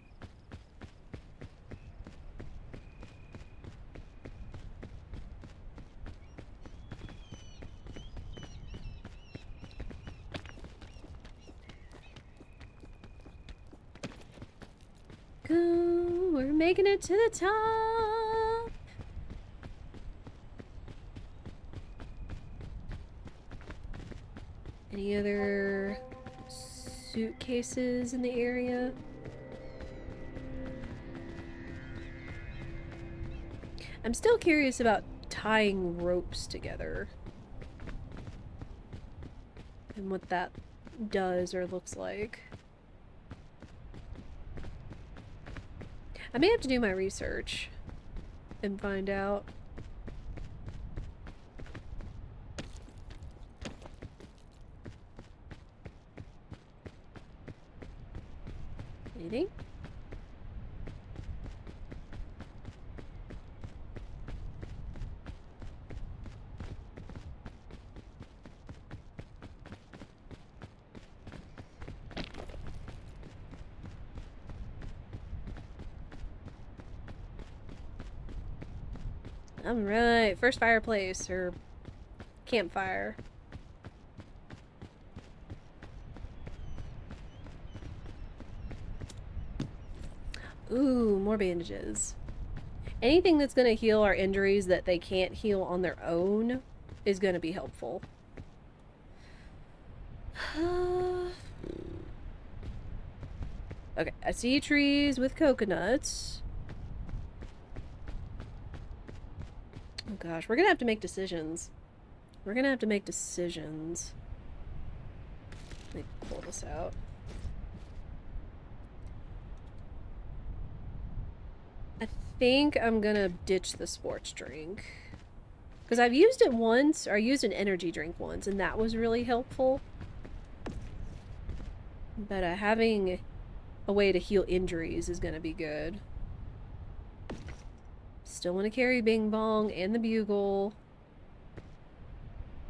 Go, we're making it to the top. Any other suitcases in the area? I'm still curious about tying ropes together. And what that does or looks like. I may have to do my research and find out. Anything? Alright, first fireplace, or campfire. Ooh, more bandages. Anything that's gonna heal our injuries that they can't heal on their own is gonna be helpful. Okay, I see trees with coconuts. Oh gosh, we're gonna have to make decisions. We're gonna have to make decisions. Let me pull this out. I think I'm gonna ditch the sports drink. Because I've used it once, or I used an energy drink once, and that was really helpful. But having a way to heal injuries is gonna be good. Still want to carry Bing Bong and the bugle.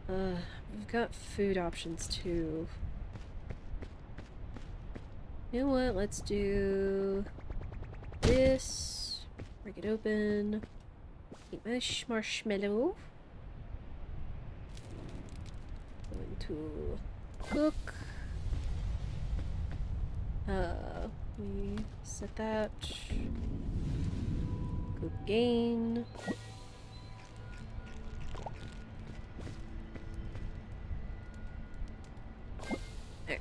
We've got food options too. You know what? Let's do this. Break it open. Eat my marshmallow. Going to cook. We set that. Cook gain. There.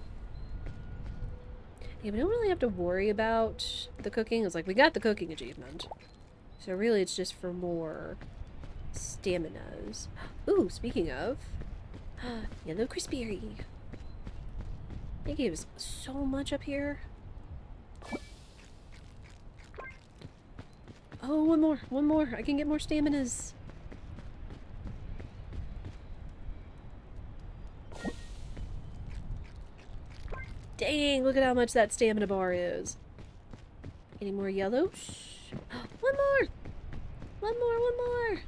Yeah, we don't really have to worry about the cooking. It's like, we got the cooking achievement. So really it's just for more staminas. Ooh, speaking of, yellow crispberry. They gave us so much up here. Oh, one more. I can get more staminas. Dang, look at how much that stamina bar is. Any more yellows? One more! One more!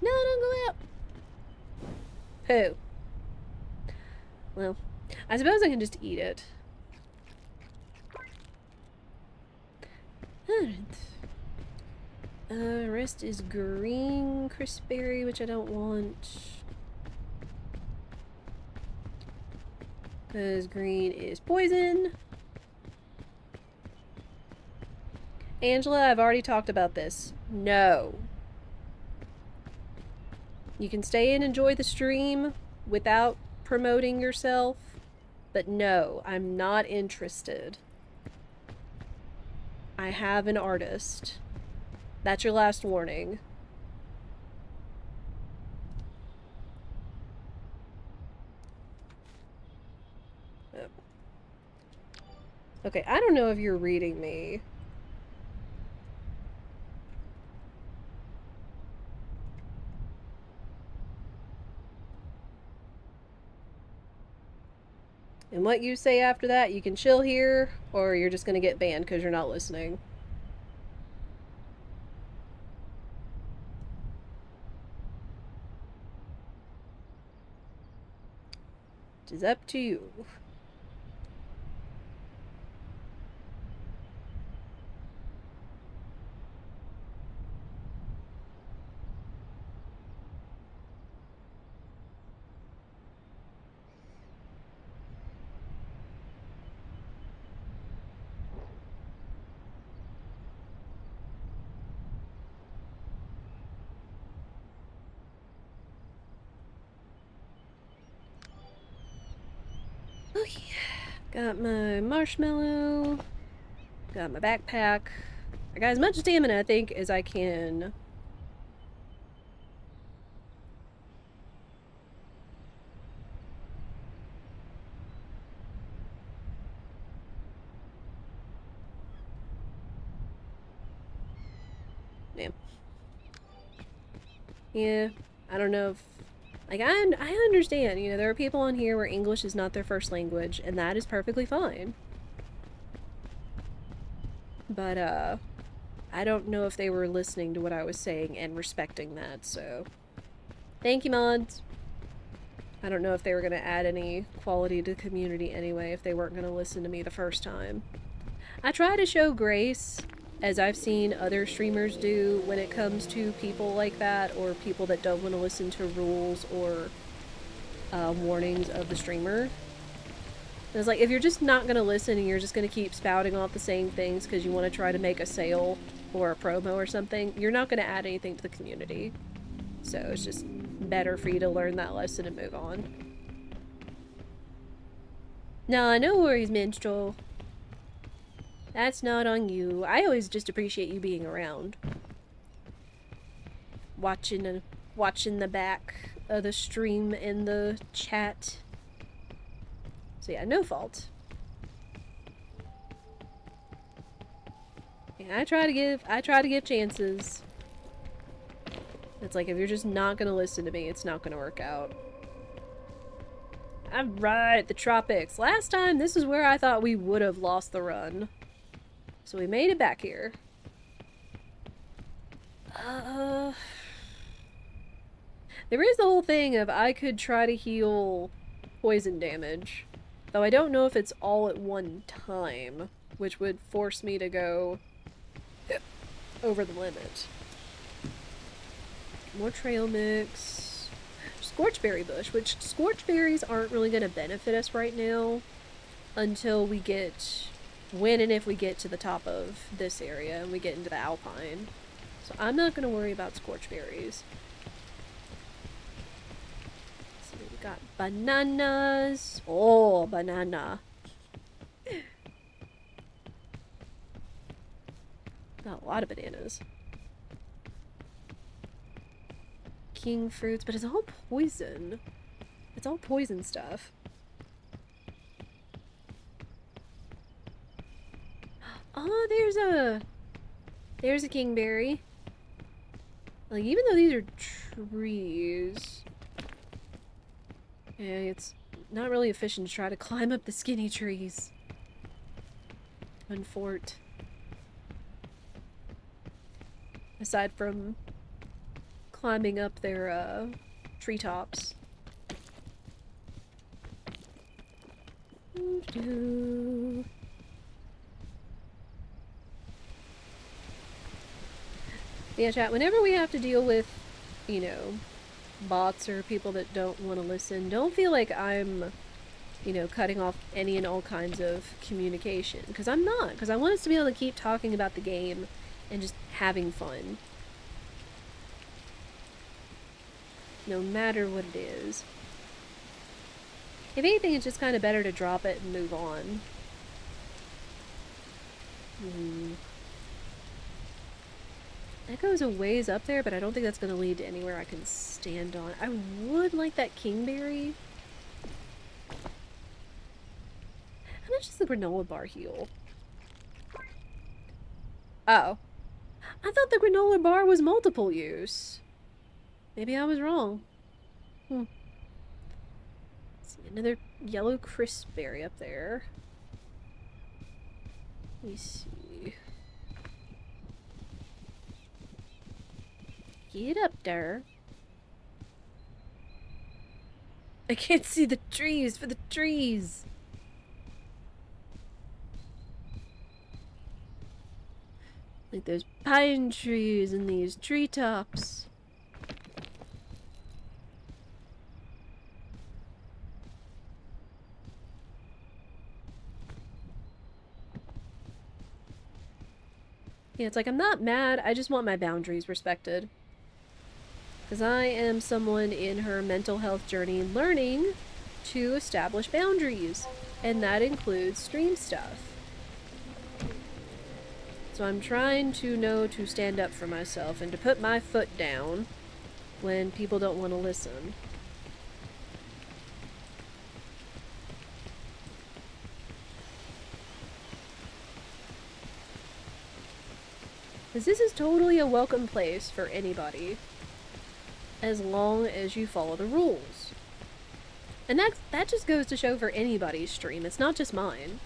No, don't go out! Pooh. Well, I suppose I can just eat it. Alright. Rest is green crispberry, which I don't want. Because green is poison. Angela, I've already talked about this. No. You can stay and enjoy the stream without promoting yourself, but no, I'm not interested. I have an artist. That's your last warning. Oh. Okay, I don't know if you're reading me. And what you say after that, you can chill here, or you're just gonna get banned because you're not listening. It is up to you. Okay. Got my marshmallow. Got my backpack. I got as much stamina, I think, as I can. Damn. Yeah, I don't know if... Like, I understand, you know, there are people on here where English is not their first language, and that is perfectly fine. But, I don't know if they were listening to what I was saying and respecting that, so... Thank you, mods! I don't know if they were going to add any quality to the community anyway, if they weren't going to listen to me the first time. I try to show grace, as I've seen other streamers do, when it comes to people like that, or people that don't want to listen to rules or warnings of the streamer. And it's like, if you're just not going to listen and you're just going to keep spouting off the same things because you want to try to make a sale or a promo or something, you're not going to add anything to the community. So it's just better for you to learn that lesson and move on. Nah, no worries, minstrel. That's not on you. I always just appreciate you being around. Watching the back of the stream and the chat. So yeah, no fault. Yeah, I try to give chances. It's like, if you're just not gonna listen to me, it's not gonna work out. Alright, the tropics. Last time, this is where I thought we would have lost the run. So we made it back here. There is the whole thing of I could try to heal poison damage. Though I don't know if it's all at one time, which would force me to go over the limit. More trail mix. Scorchberry bush, which scorchberries aren't really going to benefit us right now until we get, when and if we get to the top of this area and we get into the alpine. So I'm not going to worry about scorchberries. So we got bananas. Oh, banana. Got a lot of bananas. King fruits, but it's all poison. It's all poison stuff. Oh, there's a kingberry. Like, even though these are trees, yeah, it's not really efficient to try to climb up the skinny trees. Unfort. Aside from climbing up their treetops. Yeah, chat, whenever we have to deal with, you know, bots or people that don't want to listen, don't feel like I'm, you know, cutting off any and all kinds of communication. Because I'm not. Because I want us to be able to keep talking about the game and just having fun. No matter what it is. If anything, it's just kind of better to drop it and move on. That goes a ways up there, but I don't think that's going to lead to anywhere I can stand on. I would like that kingberry. How much does the granola bar heal? Oh. I thought the granola bar was multiple use. Maybe I was wrong. Let's see, another yellow crisp berry up there. Let me see. Get up there. I can't see the trees for the trees. Like there's pine trees and these treetops. Yeah, it's like, I'm not mad, I just want my boundaries respected. Because I am someone in her mental health journey learning to establish boundaries, and that includes stream stuff. So I'm trying to know to stand up for myself and to put my foot down when people don't want to listen. Because this is totally a welcome place for anybody, as long as you follow the rules. And that just goes to show for anybody's stream, it's not just mine.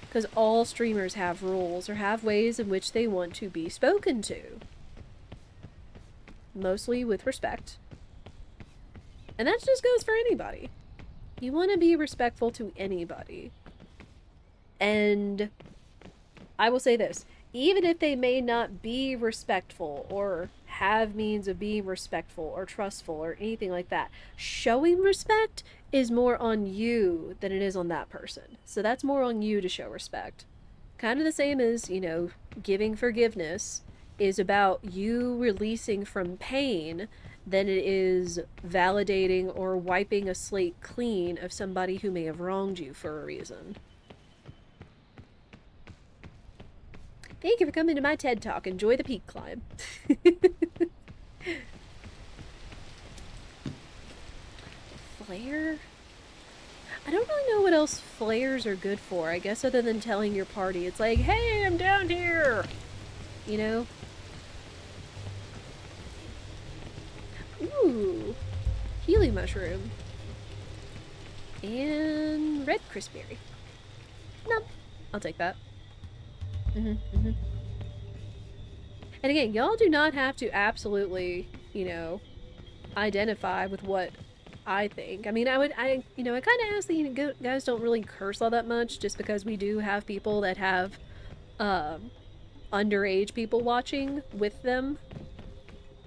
Because all streamers have rules, or have ways in which they want to be spoken to. Mostly with respect. And that just goes for anybody. You want to be respectful to anybody. And I will say this, even if they may not be respectful or have means of being respectful or trustful or anything like that, showing respect is more on you than it is on that person. So that's more on you to show respect. Kind of the same as, you know, giving forgiveness is about you releasing from pain than it is validating or wiping a slate clean of somebody who may have wronged you for a reason. Thank you for coming to my TED Talk. Enjoy the peak climb. Flare? I don't really know what else flares are good for, I guess, other than telling your party. It's like, hey, I'm down here! You know? Ooh. Healing mushroom. And red crispberry. Nope. I'll take that. And again, y'all do not have to absolutely, you know, identify with what I think. I mean, I kind of ask that you guys don't really curse all that much, just because we do have people that have, underage people watching with them.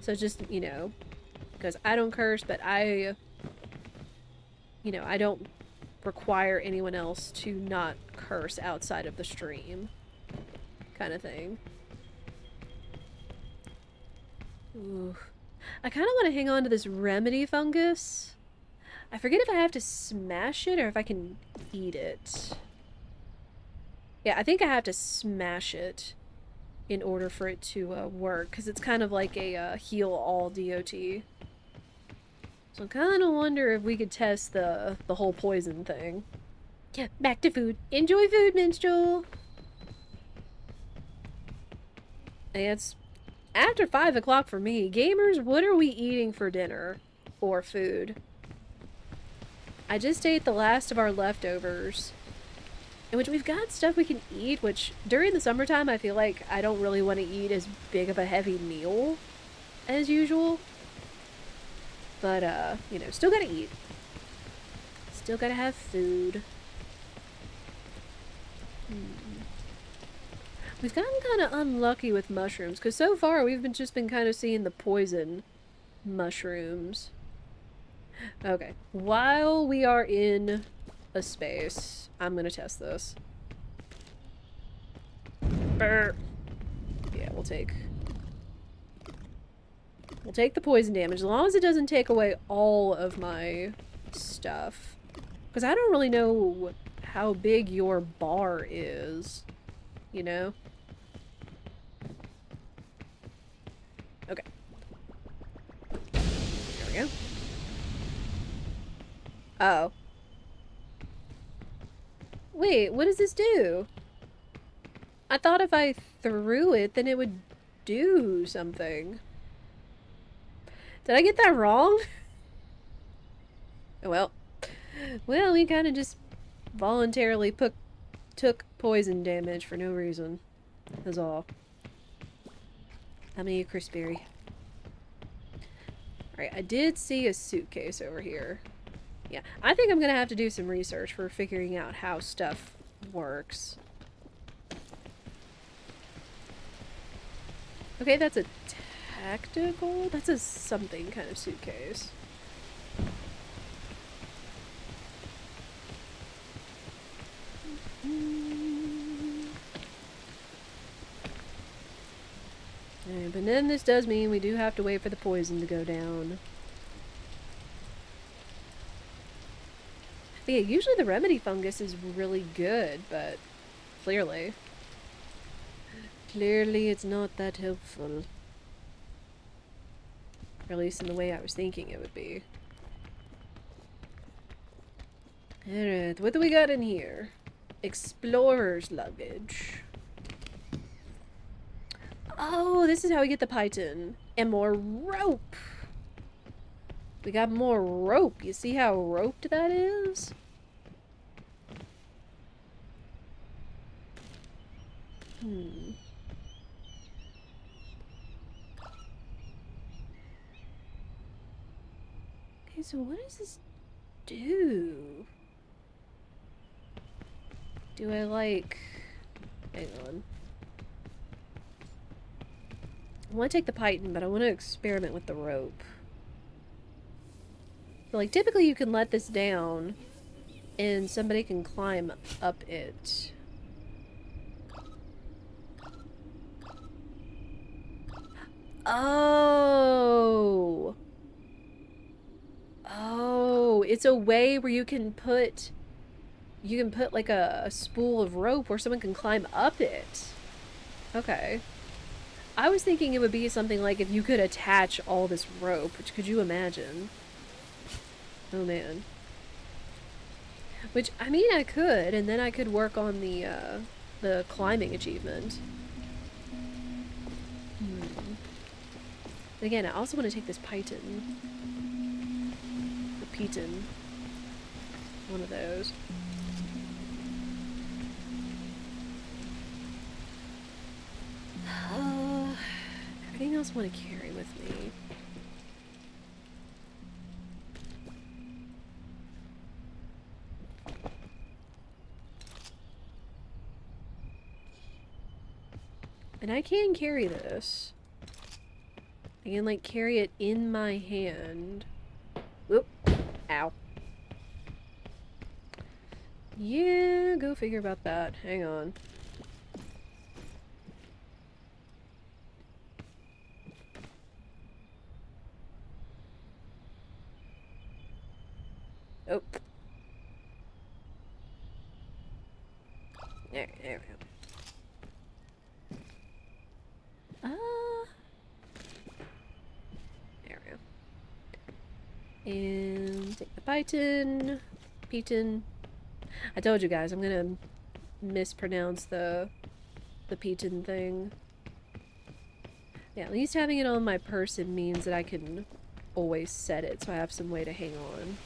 So just, you know, because I don't curse, but I don't require anyone else to not curse outside of the stream. Kind of thing. Ooh. I kind of want to hang on to this remedy fungus. I forget if I have to smash it or if I can eat it. Yeah, I think I have to smash it in order for it to work, because it's kind of like a heal all DOT. So I kind of wonder if we could test the whole poison thing. Yeah, back to food. Enjoy food, minstrel! And it's after 5 o'clock for me. Gamers, what are we eating for dinner? Or food? I just ate the last of our leftovers. In which we've got stuff we can eat, which during the summertime I feel like I don't really want to eat as big of a heavy meal as usual. But, you know, still gotta eat. Still gotta have food. We've gotten kind of unlucky with mushrooms, because so far we've just been kind of seeing the poison mushrooms. Okay, while we are in a space, I'm gonna test this. Brr. Yeah, we'll take the poison damage, as long as it doesn't take away all of my stuff. Because I don't really know how big your bar is, you know? Okay. There we go. Uh-oh. Wait, what does this do? I thought if I threw it, then it would do something. Did I get that wrong? Oh, well. Well, we kind of just voluntarily took poison damage for no reason. That's all. How many crispberry? Alright, I did see a suitcase over here. Yeah, I think I'm gonna have to do some research for figuring out how stuff works. Okay, that's a tactical? That's a something kind of suitcase. Alright, but then this does mean we do have to wait for the poison to go down. But yeah, usually the remedy fungus is really good, but clearly it's not that helpful. Or at least in the way I was thinking it would be. Alright, what do we got in here? Explorer's luggage. Oh, this is how we get the python. And more rope. We got more rope. You see how roped that is? Okay, so what does this do? Do I like... Hang on. I want to take the python, but I want to experiment with the rope. So, like, typically you can let this down and somebody can climb up it. Oh! Oh, it's a way where you can put like a spool of rope where someone can climb up it. Okay. I was thinking it would be something like if you could attach all this rope, which could you imagine? Oh man. Which, I mean, I could, and then I could work on the climbing achievement. But again, I also want to take this python. The python. One of those. Everything else I want to carry with me. And I can carry this. I can, like, carry it in my hand. Whoop. Ow. Yeah, go figure about that. Hang on. Oh. There we go. There we go. And take the python. I told you guys, I'm gonna mispronounce the python thing. Yeah, at least having it on my person means that I can always set it, so I have some way to hang on.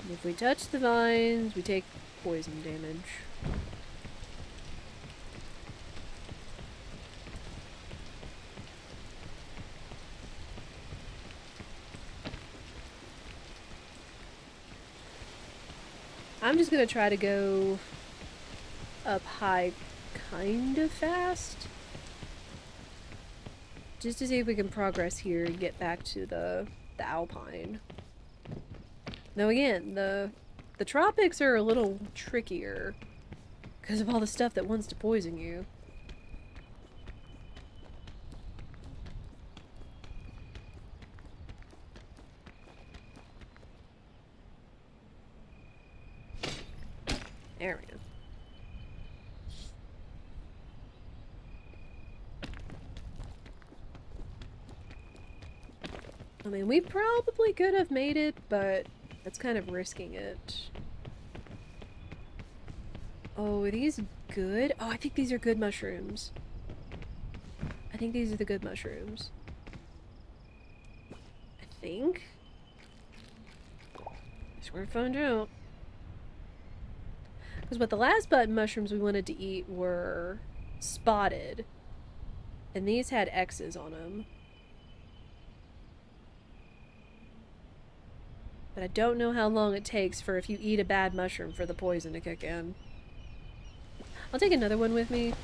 And if we touch the vines, we take poison damage. I'm just gonna try to go up high kind of fast. Just to see if we can progress here and get back to the alpine. Now again, the tropics are a little trickier because of all the stuff that wants to poison you. There we go. I mean, we probably could have made it, but that's kind of risking it. Oh, are these good? Oh, I think these are good mushrooms. I think these are the good mushrooms. I think? That's where I found out. Because what the last button mushrooms we wanted to eat were spotted. And these had X's on them. But I don't know how long it takes for if you eat a bad mushroom for the poison to kick in. I'll take another one with me,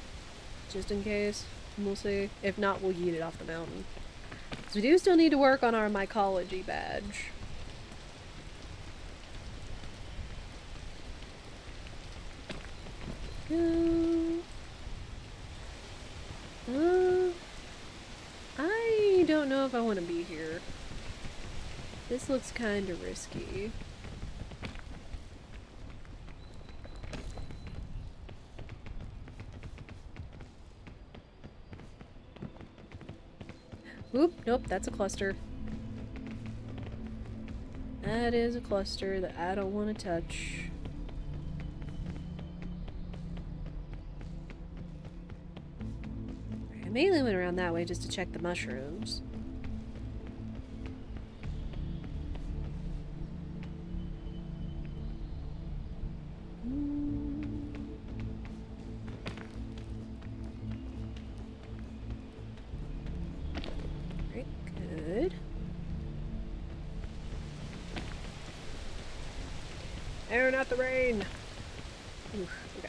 just in case. And we'll see. If not, we'll yeet it off the mountain. Because we do still need to work on our mycology badge. I don't know if I want to be here. This looks kind of risky. Oop, nope, that's a cluster. That is a cluster that I don't want to touch. I mainly went around that way just to check the mushrooms. Very good. Air, not the rain! Oof, okay.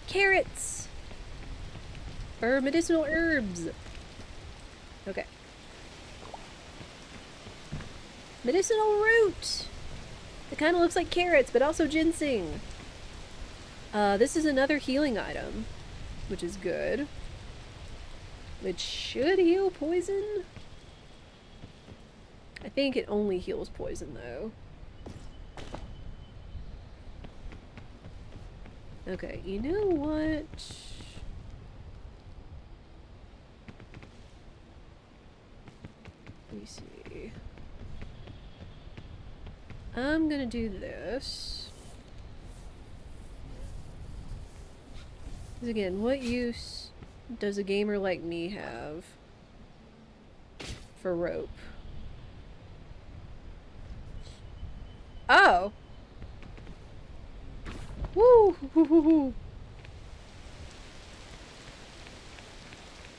Carrots! Or medicinal herbs! Okay. Medicinal root! It kind of looks like carrots, but also ginseng. This is another healing item, which is good. Which should heal poison? I think it only heals poison, though. Okay, you know what? Let me see. I'm gonna do this. Because again, what use does a gamer like me have for rope? Oh! Woo!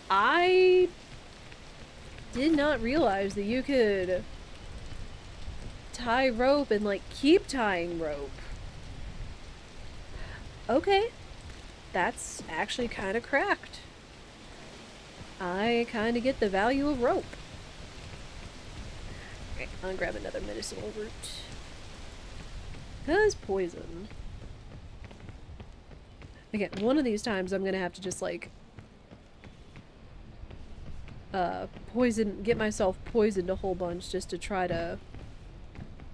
I did not realize that you could tie rope and like keep tying rope. Okay. That's actually kind of cracked. I kind of get the value of rope. Okay, I'll grab another medicinal root. Because poison. Again, one of these times I'm gonna have to just like get myself poisoned a whole bunch just to try to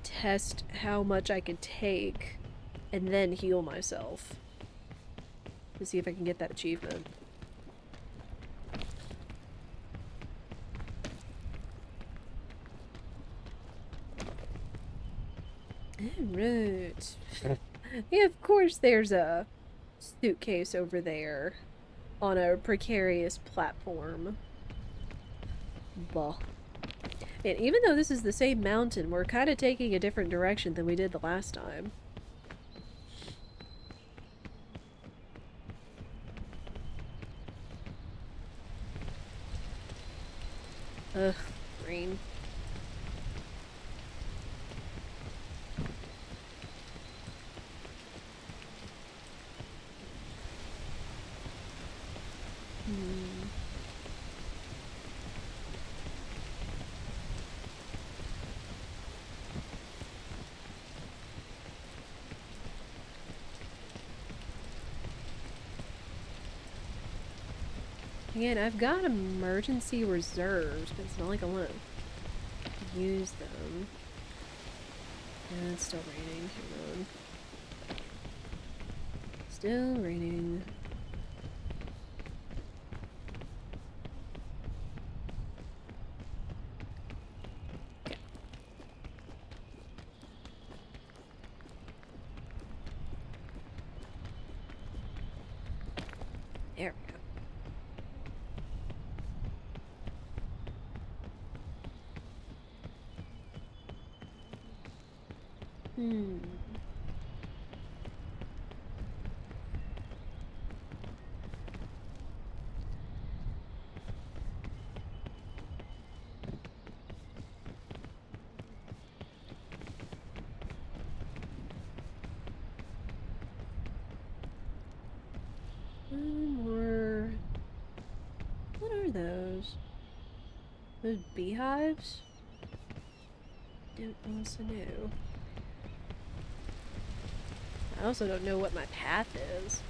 test how much I could take and then heal myself. To see if I can get that achievement. Alright. Yeah, of course there's a suitcase over there on a precarious platform. Bah. And even though this is the same mountain, we're kind of taking a different direction than we did the last time. Ugh, rain. Again, I've got emergency reserves, but it's not like I want to use them. Yeah, it's still raining. Hang on. Still raining. Okay. There we go. More. What are those? Those beehives? Don't also know. I also don't know what my path is.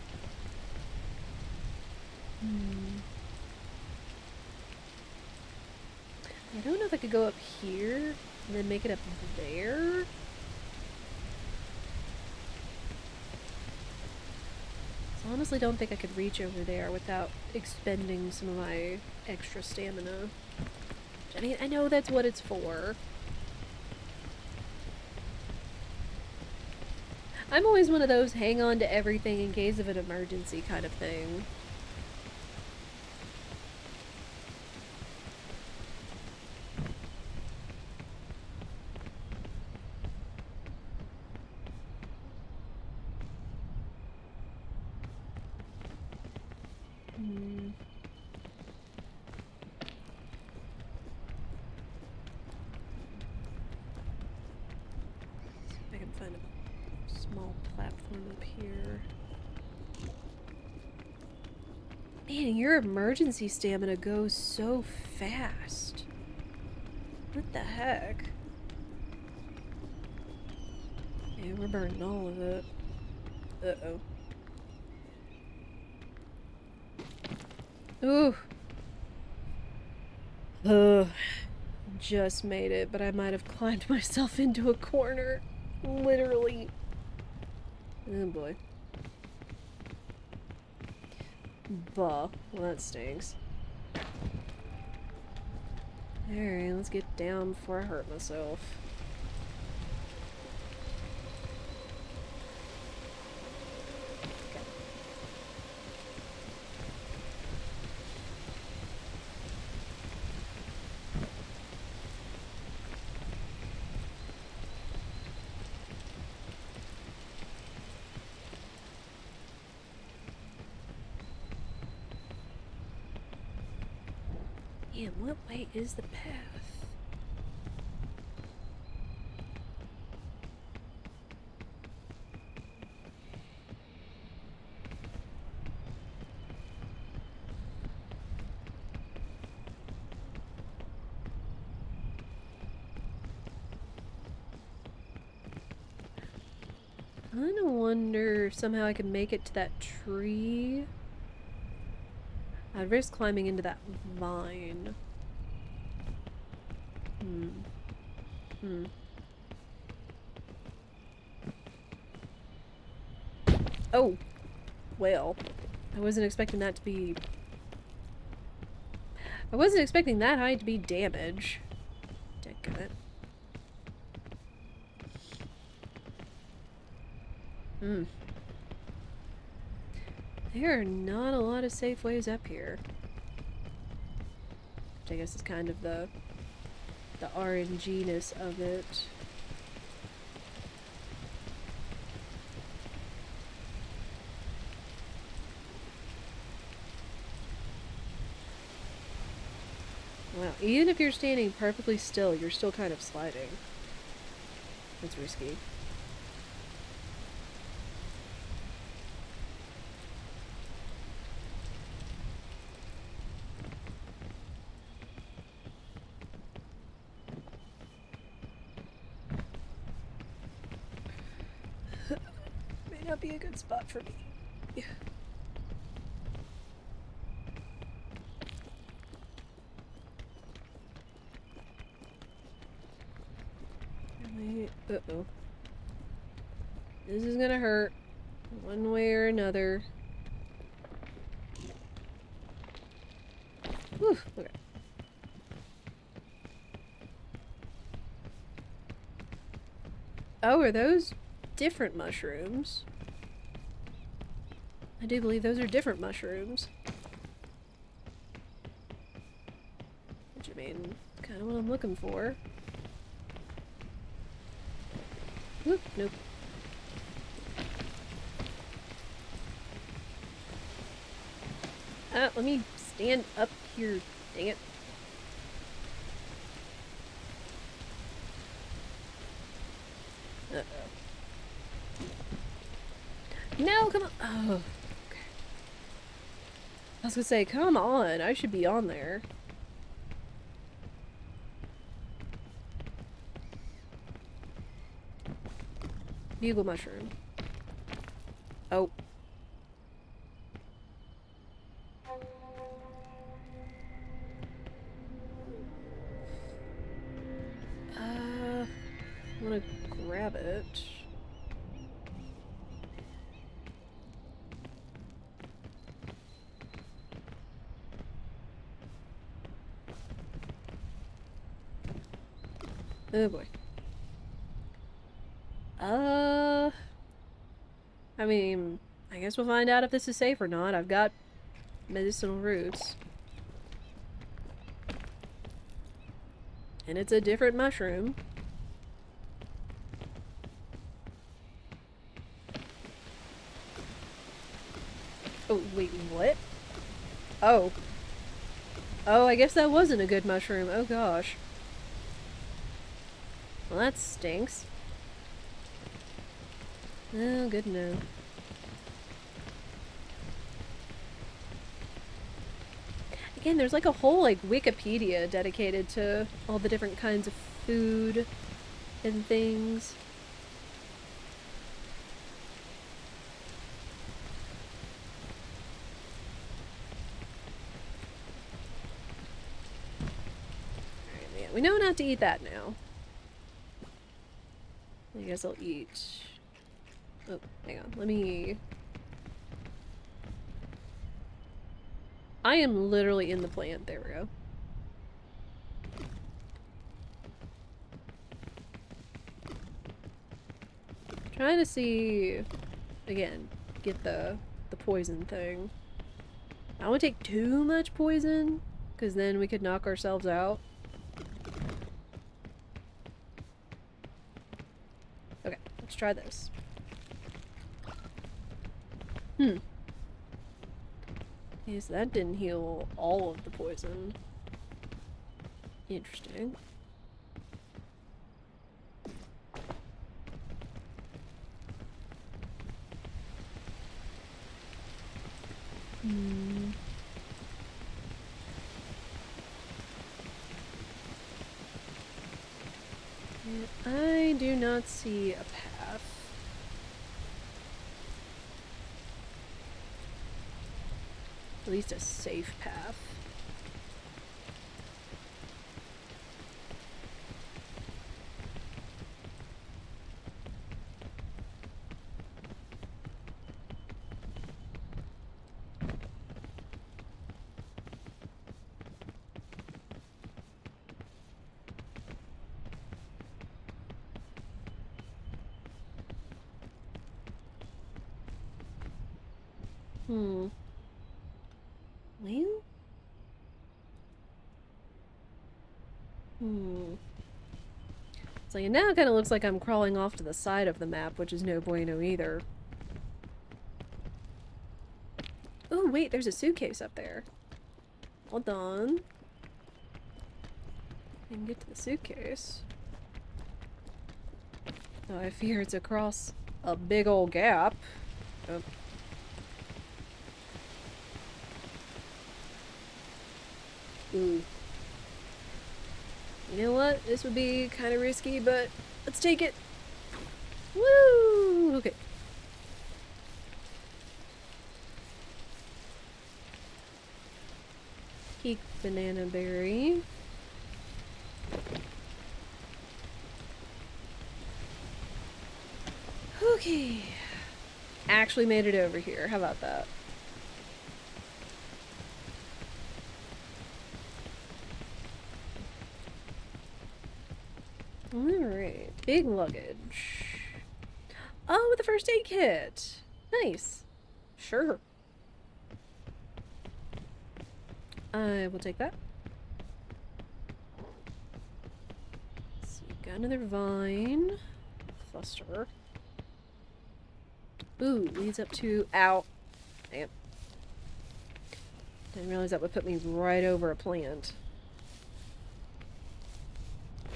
Hmm. I don't know if I could go up here and then make it up there. I honestly don't think I could reach over there without expending some of my extra stamina. I mean, I know that's what it's for. I'm always one of those hang on to everything in case of an emergency kind of thing. Hmm. See if I can find a small platform up here. Man, your emergency stamina goes so fast. What the heck? Yeah, we're burning all of it. Uh-oh. Ooh. Ugh. Just made it, but I might have climbed myself into a corner. Literally. Oh boy. Bah. Well, that stinks. Alright, let's get down before I hurt myself. Okay. Damn, what way is the path? I kinda wonder if somehow I can make it to that tree. I'd risk climbing into that vine. Hmm. Oh! Well. I wasn't expecting that to be... I wasn't expecting that height to be damage. Dadgummit. Hmm. There are not a lot of safe ways up here. Which I guess is kind of the RNG-ness of it. Wow, even if you're standing perfectly still, you're still kind of sliding. That's risky. May not be a good spot for me. Yeah. Uh-oh. This is gonna hurt. One way or another. Whew, okay. Oh, are those different mushrooms? I do believe those are different mushrooms. Which, I mean, kind of what I'm looking for. Whoop, nope. Let me stand up here, dang it. Uh-oh. No, come on! Oh, okay. I was gonna say, come on, I should be on there. Bugle mushroom. Oh. want to grab it. Oh boy. I mean, I guess we'll find out if this is safe or not. I've got medicinal roots. And it's a different mushroom. Oh, wait, what? Oh. Oh, I guess that wasn't a good mushroom. Oh gosh. Well, that stinks. Oh, good to know. Again, there's like a whole like Wikipedia dedicated to all the different kinds of food and things. Alright, yeah, we know not to eat that now. I guess I'll eat... Oh, hang on, let me... I am literally in the plant. There we go. Trying to see... Again, get the poison thing. I don't want to take too much poison, because then we could knock ourselves out. Okay, let's try this. Yes, that didn't heal all of the poison. Interesting. I do not see a path. At least a safe path. Well? So now it kind of looks like I'm crawling off to the side of the map, which is no bueno either. Oh, wait, there's a suitcase up there. Hold on. I can get to the suitcase. Oh, I fear it's across a big old gap. Oh. Ooh. You know what? This would be kind of risky, but let's take it. Woo! Okay. Peak banana berry. Okay. Actually made it over here. How about that? Alright. Big luggage. Oh, with the first aid kit. Nice. Sure. I will take that. Let's see, got another vine. Cluster. Ooh, leads up to... Ow. Damn. Didn't realize that would put me right over a plant.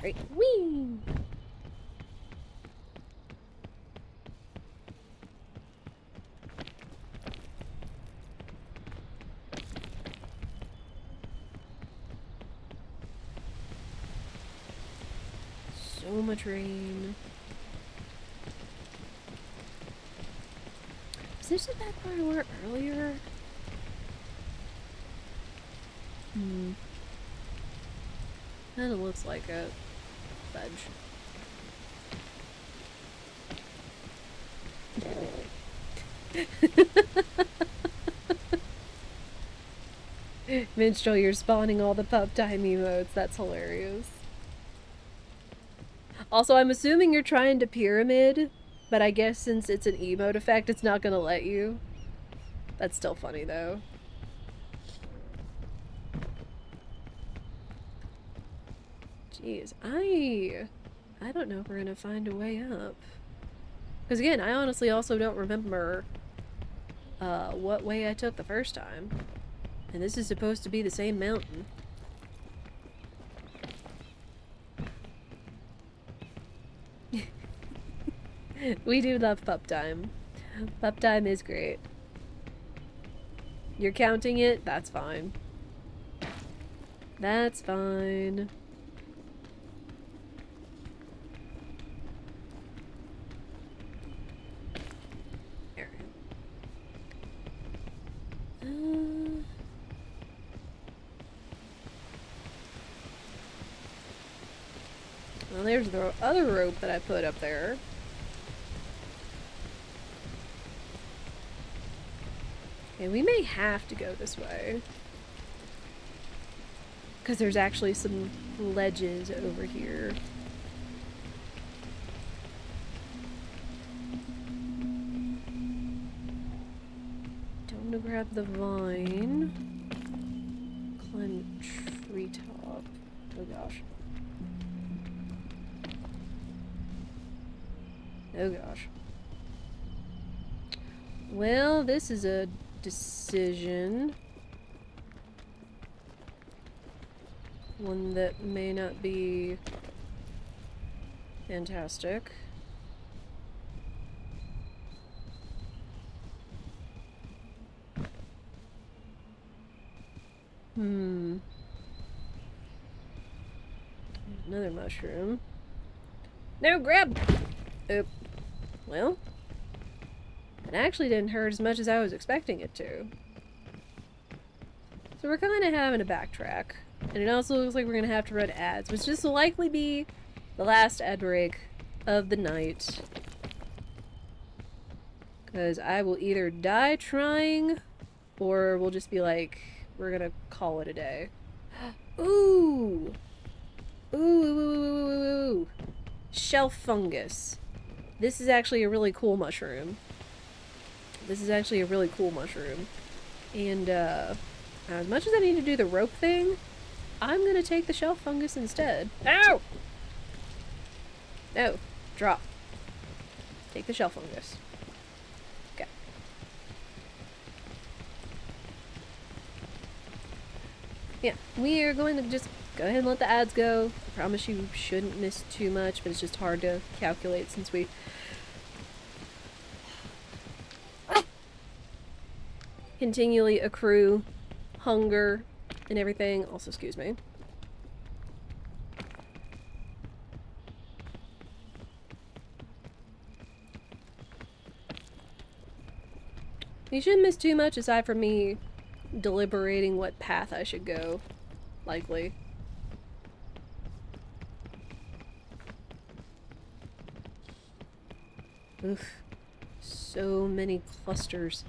Right. Whee! So much rain. Is this the back where we were earlier? Kinda looks like it. Fudge. Minstrel, you're spawning all the pup time emotes. That's hilarious. Also, I'm assuming you're trying to pyramid, but I guess since it's an emote effect, it's not gonna let you. That's still funny, though. Jeez, I don't know if we're gonna find a way up. Because again, I honestly also don't remember what way I took the first time. And this is supposed to be the same mountain. We do love pup time. Pup time is great. You're counting it? That's fine. That's fine. There we go. Well, there's the other rope that I put up there. Okay, we may have to go this way. Because there's actually some ledges over here. Don't want to grab the vine. Climb the treetop. Oh gosh. Oh gosh. Well, this is a decision. One that may not be fantastic. Another mushroom. No, grab! Oop. Well, it actually didn't hurt as much as I was expecting it to. So we're kind of having to backtrack. And it also looks like we're going to have to run ads, which this will likely be the last ad break of the night. Because I will either die trying, or we'll just be like, we're going to call it a day. Ooh! Ooh, ooh, ooh, ooh, ooh, ooh. Shelf fungus. This is actually a really cool mushroom. This is actually a really cool mushroom. And, as much as I need to do the rope thing, I'm gonna take the shelf fungus instead. Ow! No. Drop. Take the shelf fungus. Okay. Yeah, we are going to just go ahead and let the ads go. I promise you shouldn't miss too much, but it's just hard to calculate since we continually accrue hunger and everything. Also, excuse me. You shouldn't miss too much aside from me deliberating what path I should go. Likely. Oof. So many clusters.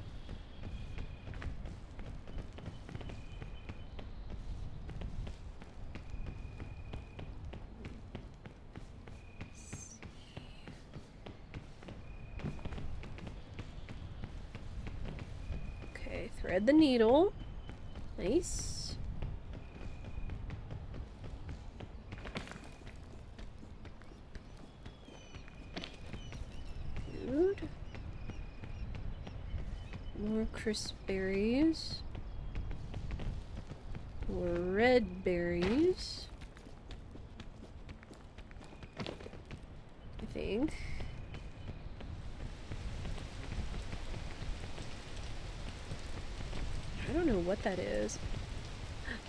Okay, thread the needle. Nice. Food. More crisp berries. More red berries. I think. I don't know what that is.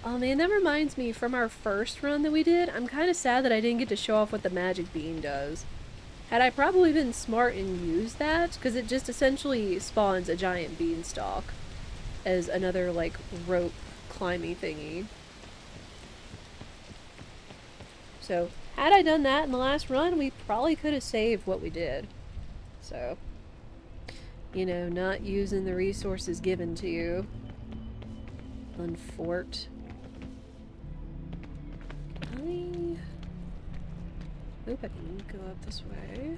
Oh man, that reminds me, from our first run that we did, I'm kind of sad that I didn't get to show off what the magic bean does. Had I probably been smart and used that, because it just essentially spawns a giant beanstalk as another, like, rope climby thingy. So, had I done that in the last run, we probably could have saved what we did. So, You know, not using the resources given to you. Unfort. Can I... Oop, I can go up this way.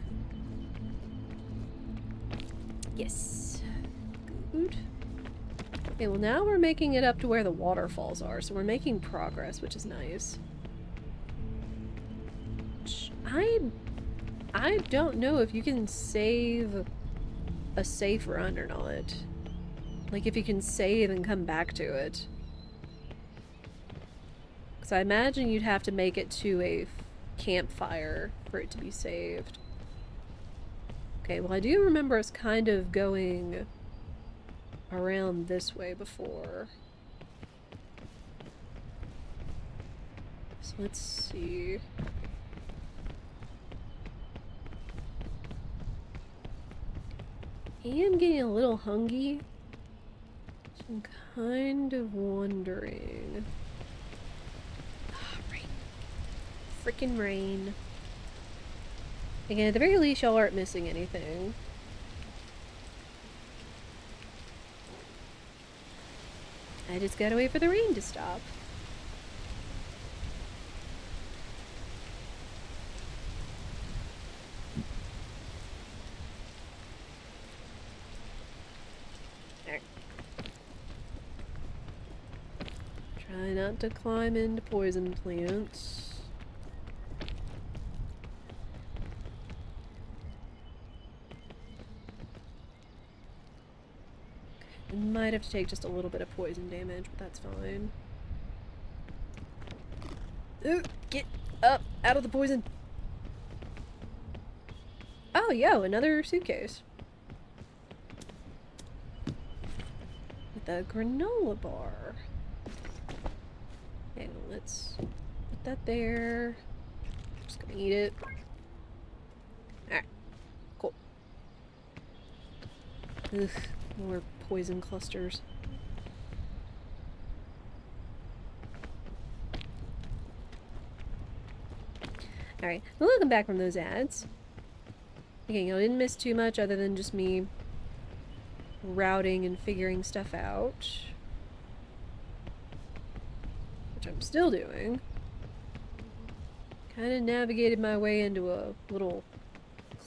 Yes. Good. Okay, well now we're making it up to where the waterfalls are, so we're making progress, which is nice. I don't know if you can save a safe run or not. Like, if you can save and come back to it. Because I imagine you'd have to make it to a campfire for it to be saved. Okay, well I do remember us kind of going around this way before. So let's see. I am getting a little hungry. So I'm kind of wondering. Ah, rain. Freaking rain. Again, at the very least, y'all aren't missing anything. I just gotta wait for the rain to stop. Alright. Try not to climb into poison plants. Might have to take just a little bit of poison damage, but that's fine. Ooh, get up out of the poison. Oh, yo, another suitcase. With a granola bar. Okay, let's put that there. Just gonna eat it. Alright, cool. Ugh, more poison clusters. Alright, well, welcome back from those ads. Again, you know, didn't miss too much other than just me routing and figuring stuff out. Which I'm still doing. Kind of navigated my way into a little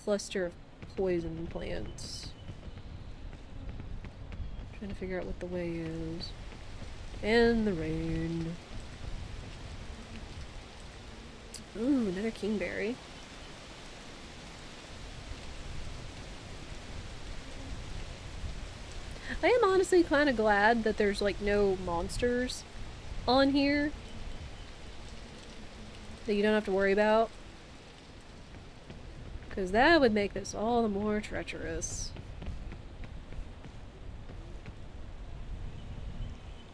cluster of poison plants. Trying to figure out what the way is. And the rain. Ooh, another kingberry. I am honestly kind of glad that there's like no monsters on here that you don't have to worry about. Because that would make this all the more treacherous.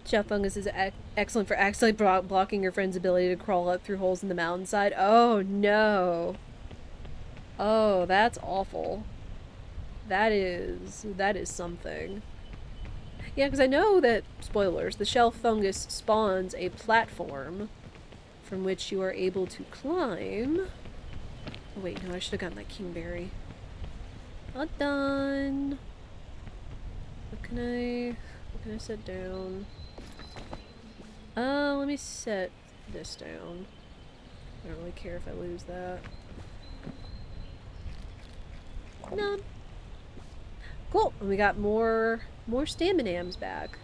Shell fungus is excellent for accidentally blocking your friend's ability to crawl up through holes in the mountainside. Oh no. Oh, that's awful. That is something. Yeah, because I know that, spoilers, the shell fungus spawns a platform from which you are able to climb. Oh wait, no, I should have gotten that kingberry. Not done. What can I set down? Let me set this down. I don't really care if I lose that. No. Cool. And we got more staminams back.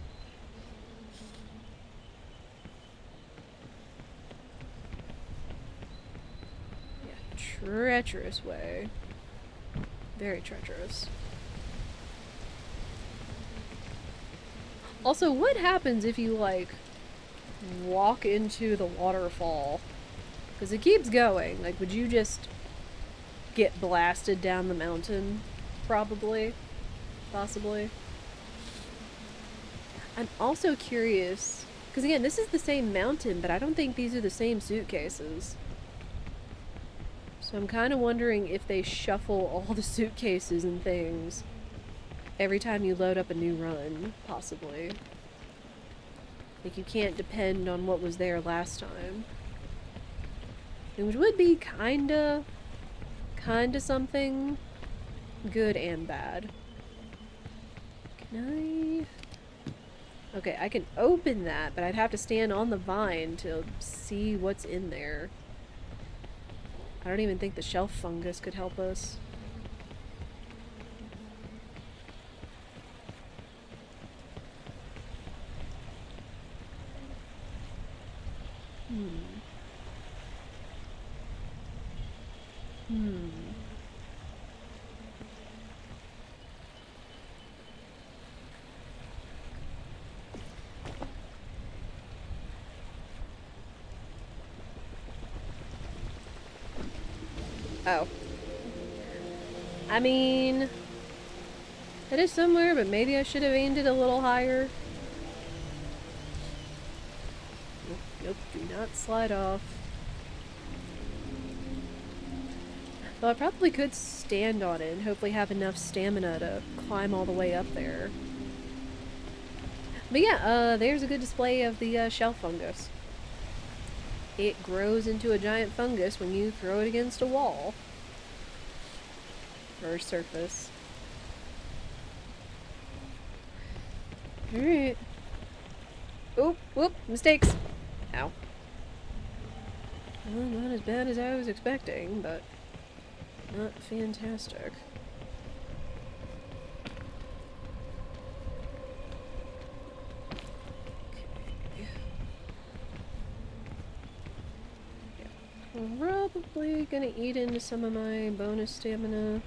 Yeah, treacherous way. Very treacherous. Also, what happens if you, like, walk into the waterfall? Because it keeps going. Like, would you just get blasted down the mountain? Probably. Possibly. I'm also curious, because again, this is the same mountain, but I don't think these are the same suitcases. So I'm kind of wondering if they shuffle all the suitcases and things every time you load up a new run, possibly. Like, you can't depend on what was there last time. Which would be kinda something good and bad. Can I... Okay, I can open that, but I'd have to stand on the vine to see what's in there. I don't even think the shelf fungus could help us. Oh. I mean... It is somewhere, but maybe I should have aimed it a little higher. Nope, nope, do not slide off. Though I probably could stand on it and hopefully have enough stamina to climb all the way up there. But yeah, there's a good display of the shelf fungus. It grows into a giant fungus when you throw it against a wall. Or a surface. Alright. Oop, whoop, mistakes. Ow. Well, not as bad as I was expecting, but not fantastic. Probably gonna eat into some of my bonus stamina.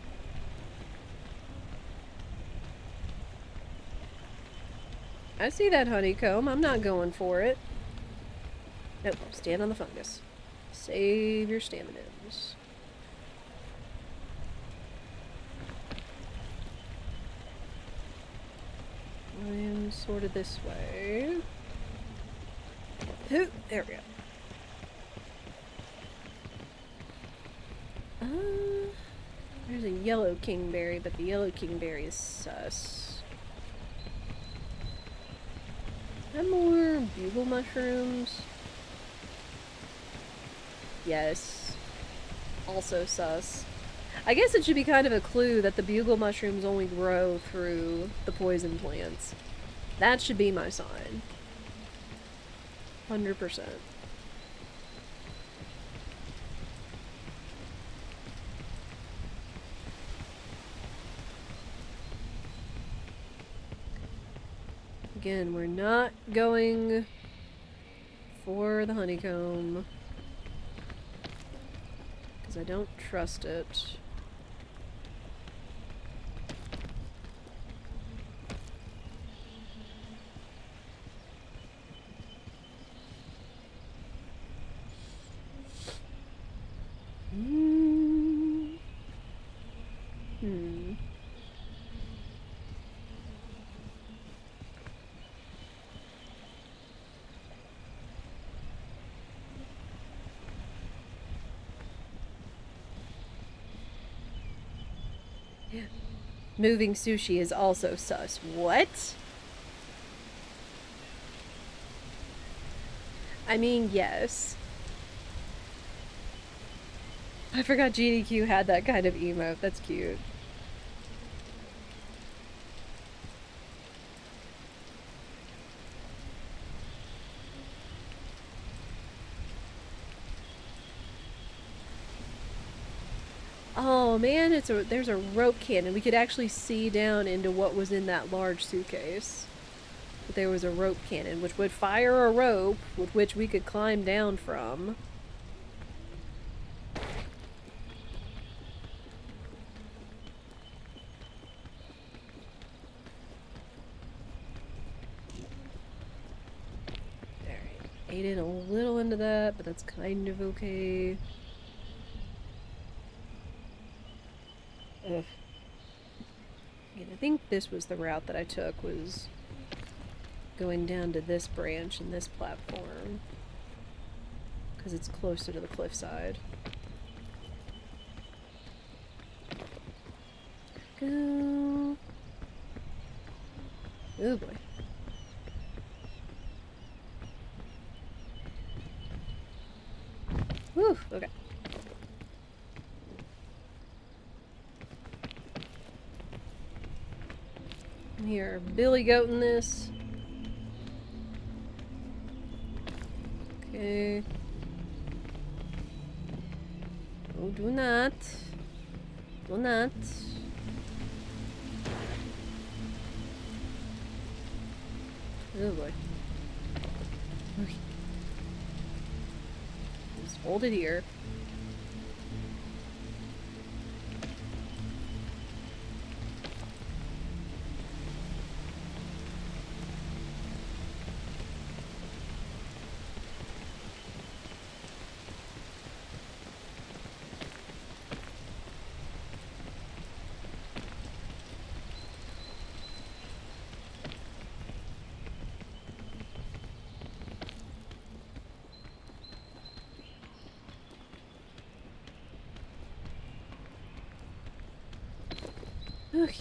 I see that honeycomb. I'm not going for it. Nope, stand on the fungus. Save your staminas. I am sorted this way. There we go. There's a yellow kingberry, but the yellow kingberry is sus. Have more bugle mushrooms? Yes. Also sus. I guess it should be kind of a clue that the bugle mushrooms only grow through the poison plants. That should be my sign. 100%. Again, we're not going for the honeycomb because I don't trust it. Moving sushi is also sus. What? I mean, yes. I forgot GDQ had that kind of emote. That's cute. Oh man, there's a rope cannon. We could actually see down into what was in that large suitcase. But there was a rope cannon, which would fire a rope with which we could climb down from. Alright, ate in a little into that, but that's kind of okay. Ugh. And I think this was the route that I took, was going down to this branch and this platform. Because it's closer to the cliffside. Go. Oh boy. Whew, okay. here billy goating this. Okay. Oh, do not. Do not. Oh boy. Okay. Just hold it here. Okay.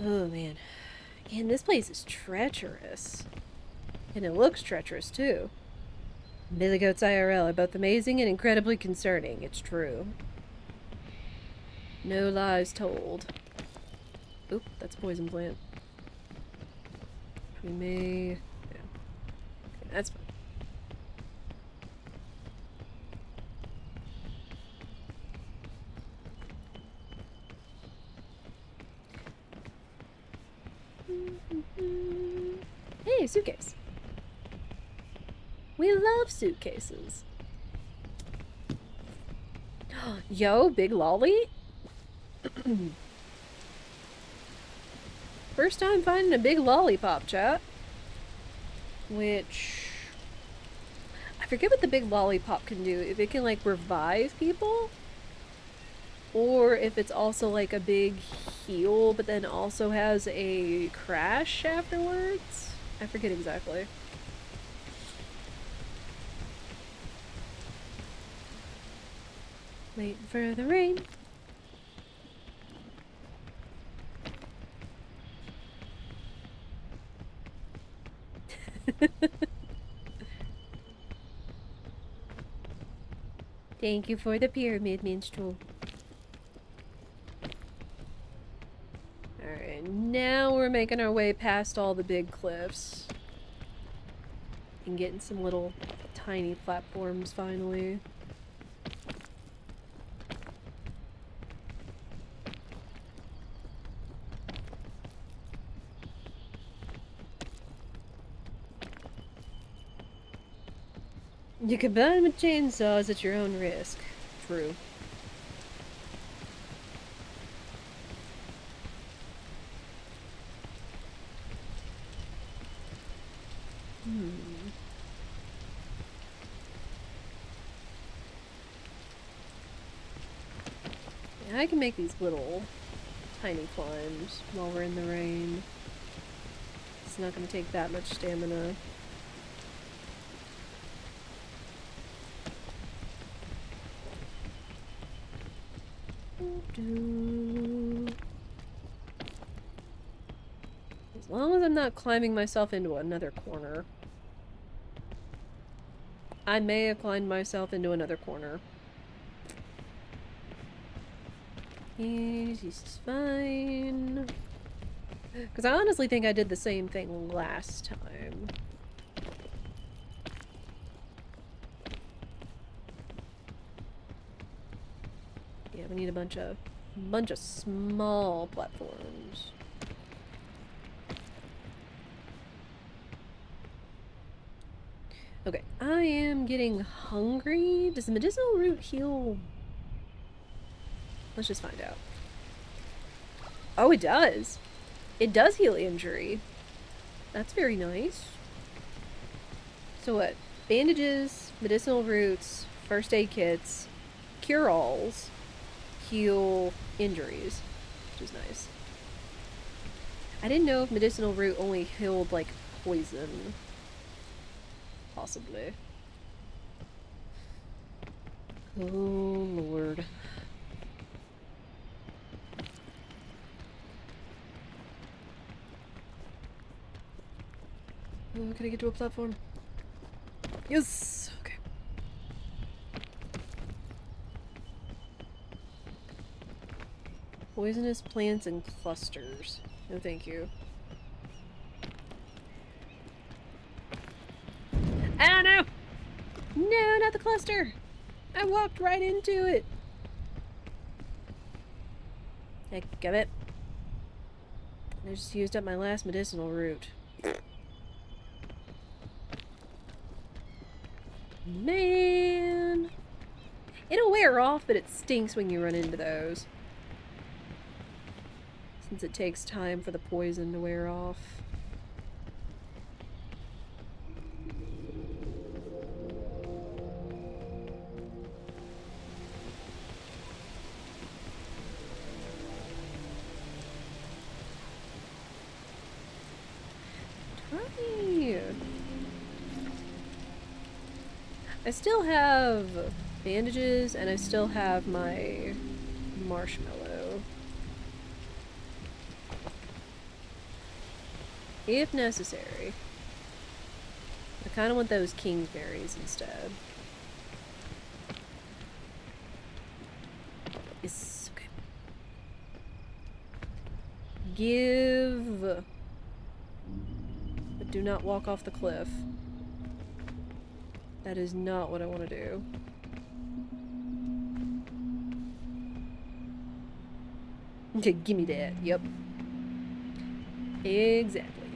Oh man. And this place is treacherous. And it looks treacherous too. Billy Goats IRL are both amazing and incredibly concerning. It's true. No lies told. Oop, that's poison plant. We may... Yeah. Okay, that's fine. Hey, suitcase. We love suitcases. Yo, big lolly? First time finding a big lollipop, chat. Which... I forget what the big lollipop can do. If it can, like, revive people? Or if it's also, like, a big heal, but then also has a crash afterwards? I forget exactly. Waiting for the rain. Thank you for the pyramid, minstrel. Alright, now we're making our way past all the big cliffs. And getting some little tiny platforms finally. You can buy them with chainsaws at your own risk. True. Yeah, I can make these little tiny climbs while we're in the rain. It's not going to take that much stamina. As long as I'm not climbing myself into another corner. I may have climbed myself into another corner. This is fine. Because I honestly think I did the same thing last time. Yeah, we need a bunch of small platforms. Okay, I am getting hungry. Does the medicinal root heal? Let's just find out. Oh, it does. It does heal injury. That's very nice. So what? Bandages, medicinal roots, first aid kits, cure-alls, heal injuries, which is nice. I didn't know if medicinal root only healed, like, poison. Possibly. Oh, Lord. Oh, can I get to a platform? Yes! Okay. Poisonous plants and clusters. No thank you. Ah, no! No, not the cluster! I walked right into it! Heck of it. I just used up my last medicinal root. Man! It'll wear off, but it stinks when you run into those. Since it takes time for the poison to wear off. I still have bandages, and I still have my marshmallow. If necessary. I kind of want those kingsberries instead. It's okay. Give. But do not walk off the cliff. That is not what I want to do. Okay, gimme that. Yep. Exactly.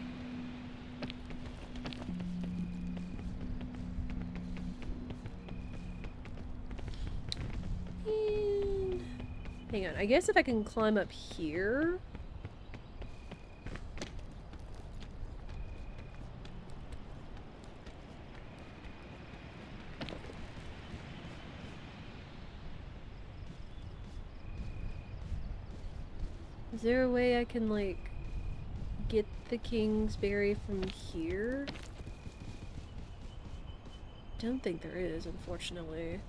And hang on. I guess if I can climb up here. Is there a way I can, like, get the kingsberry from here? Don't think there is, unfortunately.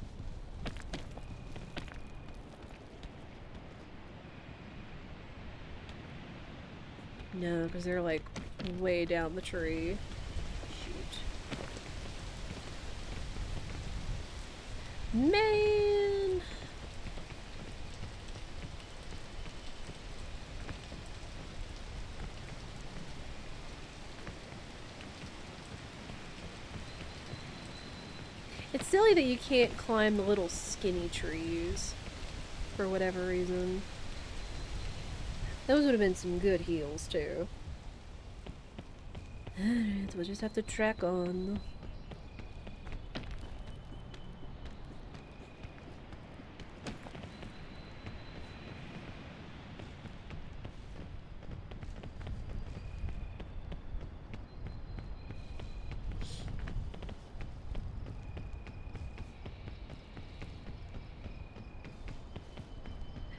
No, because they're, like, way down the tree. Shoot. Man! It's silly that you can't climb the little skinny trees for whatever reason. Those would have been some good heals, too. Alright, so we'll just have to track on.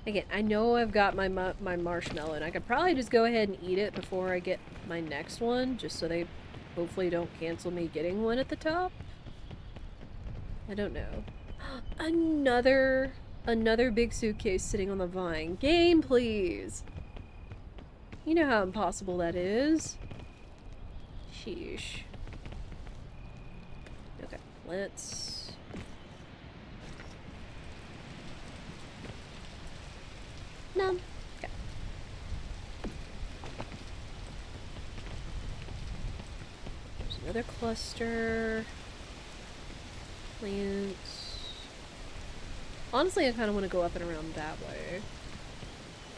Again, I know I've got my marshmallow, and I could probably just go ahead and eat it before I get my next one, just so they hopefully don't cancel me getting one at the top. I don't know. Another big suitcase sitting on the vine. Game, please! You know how impossible that is. Sheesh. Okay, let's... No. Okay. There's another cluster. Plants. Honestly, I kind of want to go up and around that way.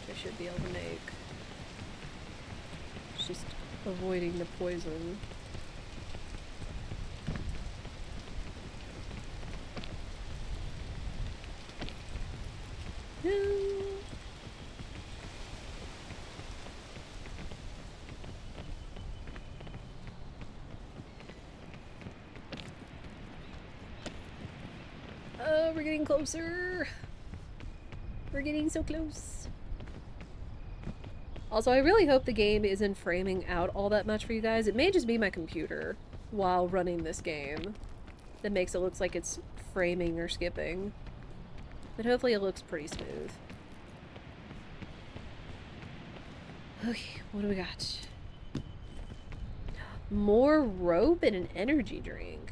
Which I should be able to make. It's just avoiding the poison. No. Oh, we're getting closer. We're getting so close. Also, I really hope the game isn't framing out all that much for you guys. It may just be my computer while running this game that makes it look like it's framing or skipping. But hopefully it looks pretty smooth. Okay, what do we got? More rope and an energy drink.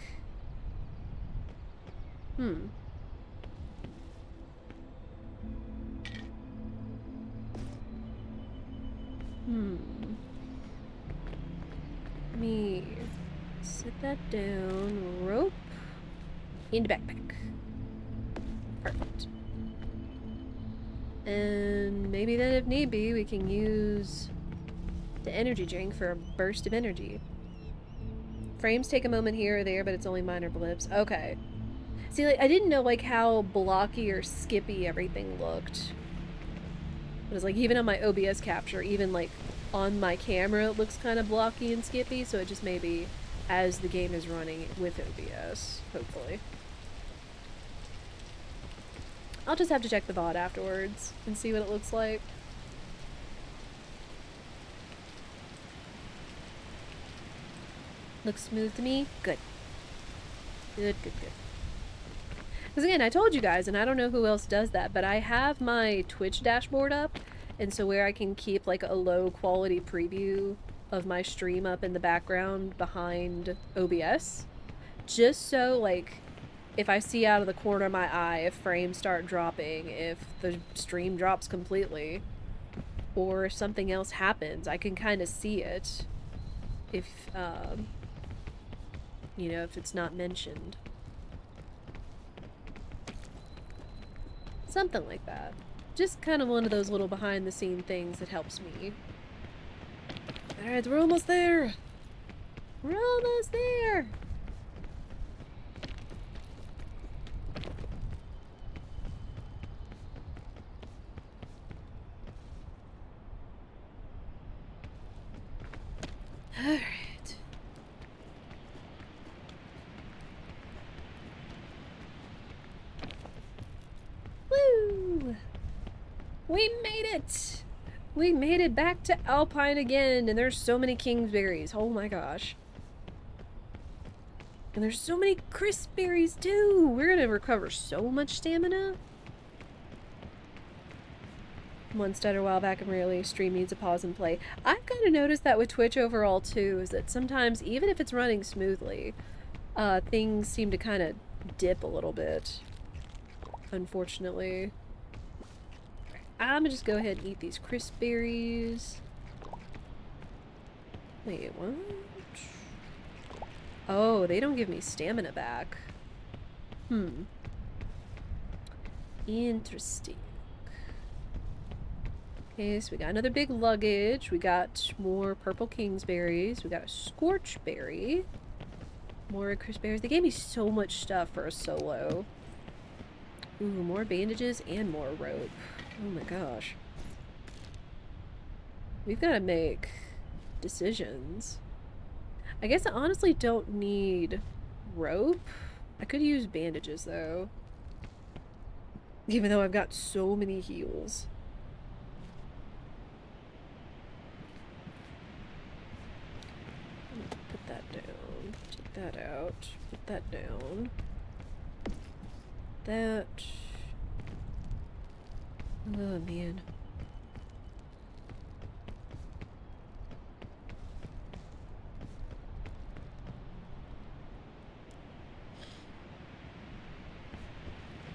Let me set that down. Rope into backpack. Perfect. And maybe then, if need be, we can use the energy drink for a burst of energy. Frames take a moment here or there, but it's only minor blips. Okay. See, like, I didn't know, like, how blocky or skippy everything looked. It was like, even on my OBS capture, even, like, on my camera, it looks kind of blocky and skippy, so it just may be as the game is running with OBS, hopefully. I'll just have to check the VOD afterwards and see what it looks like. Looks smooth to me? Good. Good, good, good. Because again, I told you guys, and I don't know who else does that, but I have my Twitch dashboard up, and so where I can keep like a low quality preview of my stream up in the background behind OBS, just so like if I see out of the corner of my eye if frames start dropping, if the stream drops completely, or if something else happens, I can kind of see it if, you know, if it's not mentioned. Something like that. Just kind of one of those little behind-the-scene things that helps me. Alright, we're almost there! We're almost there! Alright. Woo! We made it! We made it back to Alpine again, and there's so many kingsberries. Oh my gosh. And there's so many crisp berries too! We're gonna recover so much stamina. One stutter a while back and rarely stream needs a pause and play. I've kind of noticed that with Twitch overall too, is that sometimes, even if it's running smoothly, things seem to kind of dip a little bit. Unfortunately. I'm gonna just go ahead and eat these crisp berries. Wait, what? Oh, they don't give me stamina back. Interesting. Okay, so we got another big luggage. We got more purple kingsberries. We got a scorch berry. More crisp berries. They gave me so much stuff for a solo. Ooh, more bandages and more rope. Oh my gosh. We've got to make decisions. I guess I honestly don't need rope. I could use bandages though. Even though I've got so many heals. Put that down. Take that out. Put that down. That. Oh man.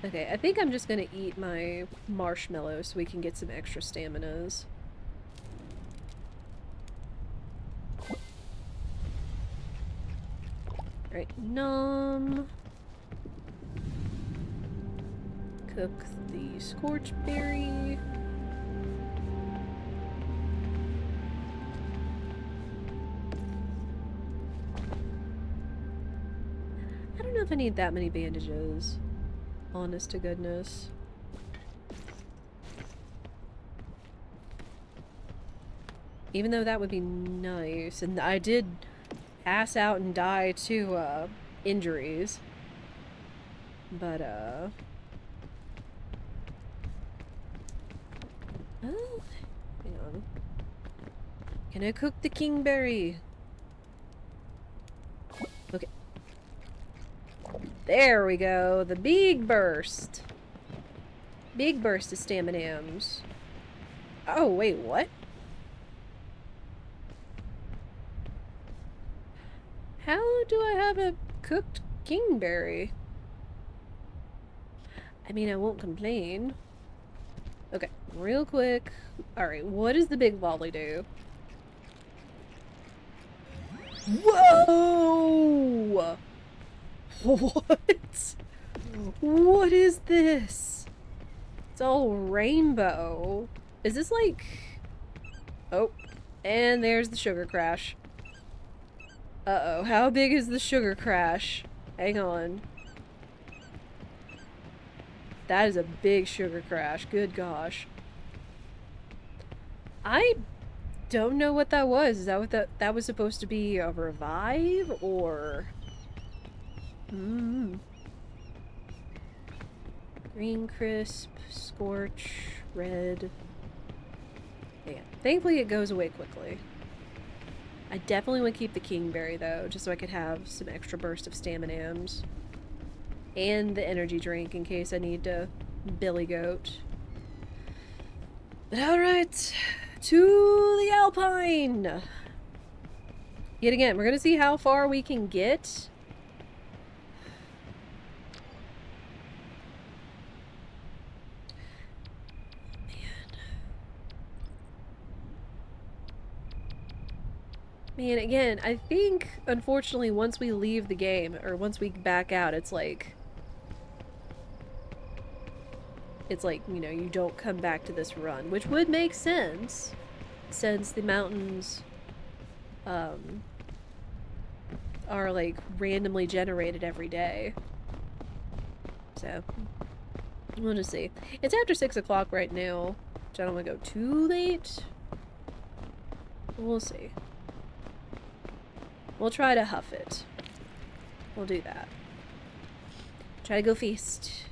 Okay, I think I'm just gonna eat my marshmallow so we can get some extra staminas. Alright, nom. Cook the scorch berry. I don't know if I need that many bandages. Honest to goodness. Even though that would be nice. And I did pass out and die to injuries. But oh, hang on. Can I cook the kingberry? Okay. There we go. The big burst. Big burst of staminams. Oh, wait, what? How do I have a cooked kingberry? I mean, I won't complain. Okay, real quick. Alright, what does the big volley do? Whoa! What? What is this? It's all rainbow. Is this like... Oh, and there's the sugar crash. Uh-oh, how big is the sugar crash? Hang on. That is a big sugar crash. Good gosh. I don't know what that was. Is that what that was supposed to be, a revive, or... Green crisp, scorch, red. Yeah, thankfully it goes away quickly. I definitely want to keep the kingberry though, just so I could have some extra burst of staminams. And the energy drink in case I need to billy goat. But alright, to the Alpine! Yet again, we're gonna see how far we can get. Man, again, I think, unfortunately, once we leave the game, or once we back out, it's like, you know, you don't come back to this run, which would make sense, since the mountains, are, like, randomly generated every day. So, we'll just see. It's after 6 o'clock right now, which I don't want to go too late. We'll see. We'll try to huff it. We'll do that. Try to go feast.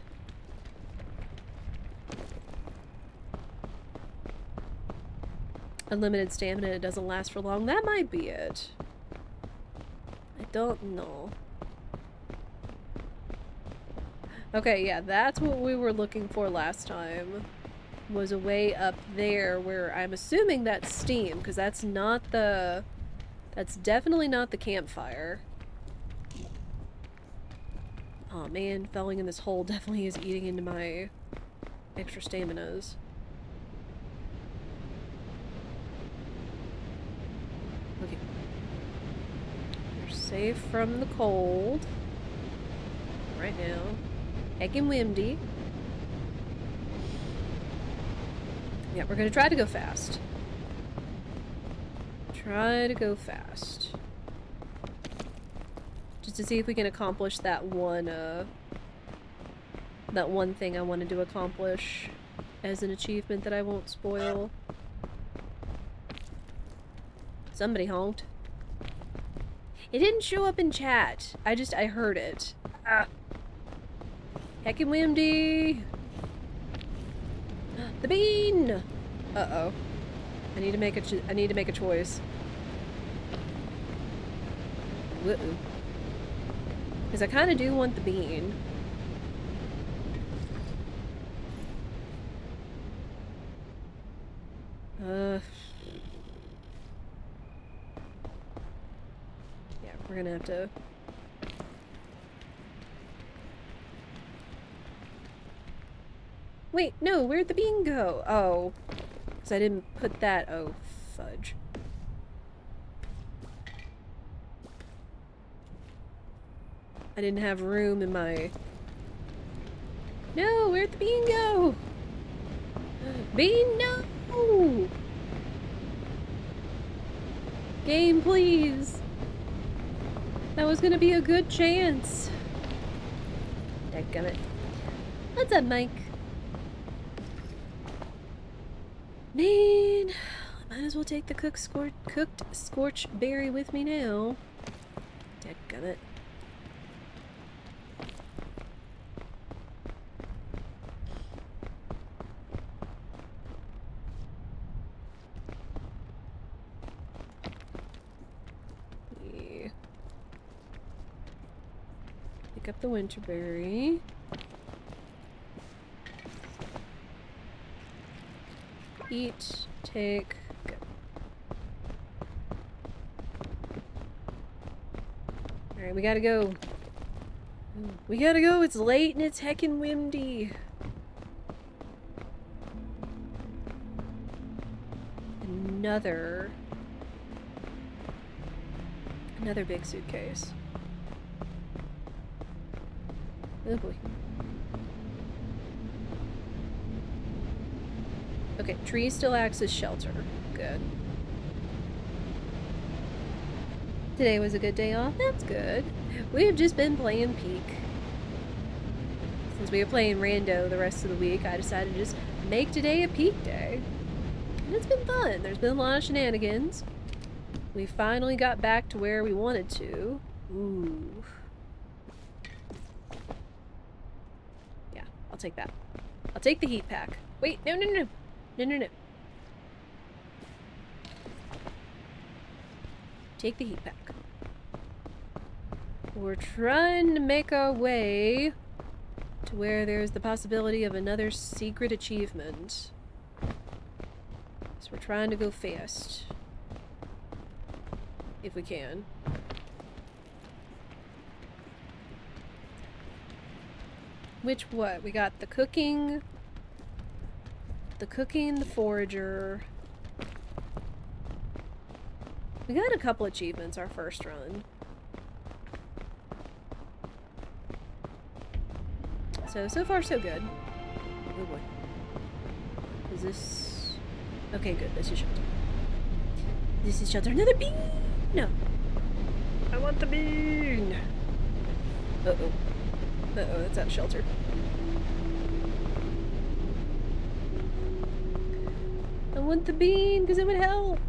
Unlimited stamina, it doesn't last for long. That might be it. I don't know. Okay, yeah, that's what we were looking for last time. Was a way up there where I'm assuming that's steam, because that's not the... That's definitely not the campfire. Oh man, falling in this hole definitely is eating into my extra staminas. Okay. You're safe from the cold. Right now. Heckin' windy. Yeah, we're gonna try to go fast. Try to go fast. Just to see if we can accomplish that one thing I wanted to accomplish as an achievement that I won't spoil. Somebody honked. It didn't show up in chat. I heard it. Ah. Heckin' windy. The bean! Uh-oh. I need to make a choice. Woo-oo. Because I kind of do want the bean. Yeah, we're gonna have to... Wait, no, where'd the bean go? Oh. Because I didn't put that... Oh, fudge. I didn't have room in my... No, where'd the bean go? Bean, no! Game, please. That was gonna be a good chance. Dadgummit. What's up, Mike? Man, I might as well take the cooked scorch berry with me now. Dadgummit. Pick up the winterberry. Eat, take, go. Alright, we gotta go. We gotta go, it's late and it's heckin' windy. another big suitcase. Oh boy. Okay, tree still acts as shelter. Good. Today was a good day off. That's good. We have just been playing Peak. Since we were playing Rando the rest of the week, I decided to just make today a Peak day. And it's been fun. There's been a lot of shenanigans. We finally got back to where we wanted to. Ooh. Yeah, I'll take that. I'll take the heat pack. Wait, no. No. Take the heat pack. We're trying to make our way to where there's the possibility of another secret achievement. So we're trying to go fast. If we can. Which what? We got the cooking, the forager. We got a couple achievements our first run. So far so good. Oh boy. Is this... Okay, good. This is shelter. This is shelter. Another bean! No. I want the bean! Uh-oh. Uh-oh, that's out of shelter. I want the bean, because it would help!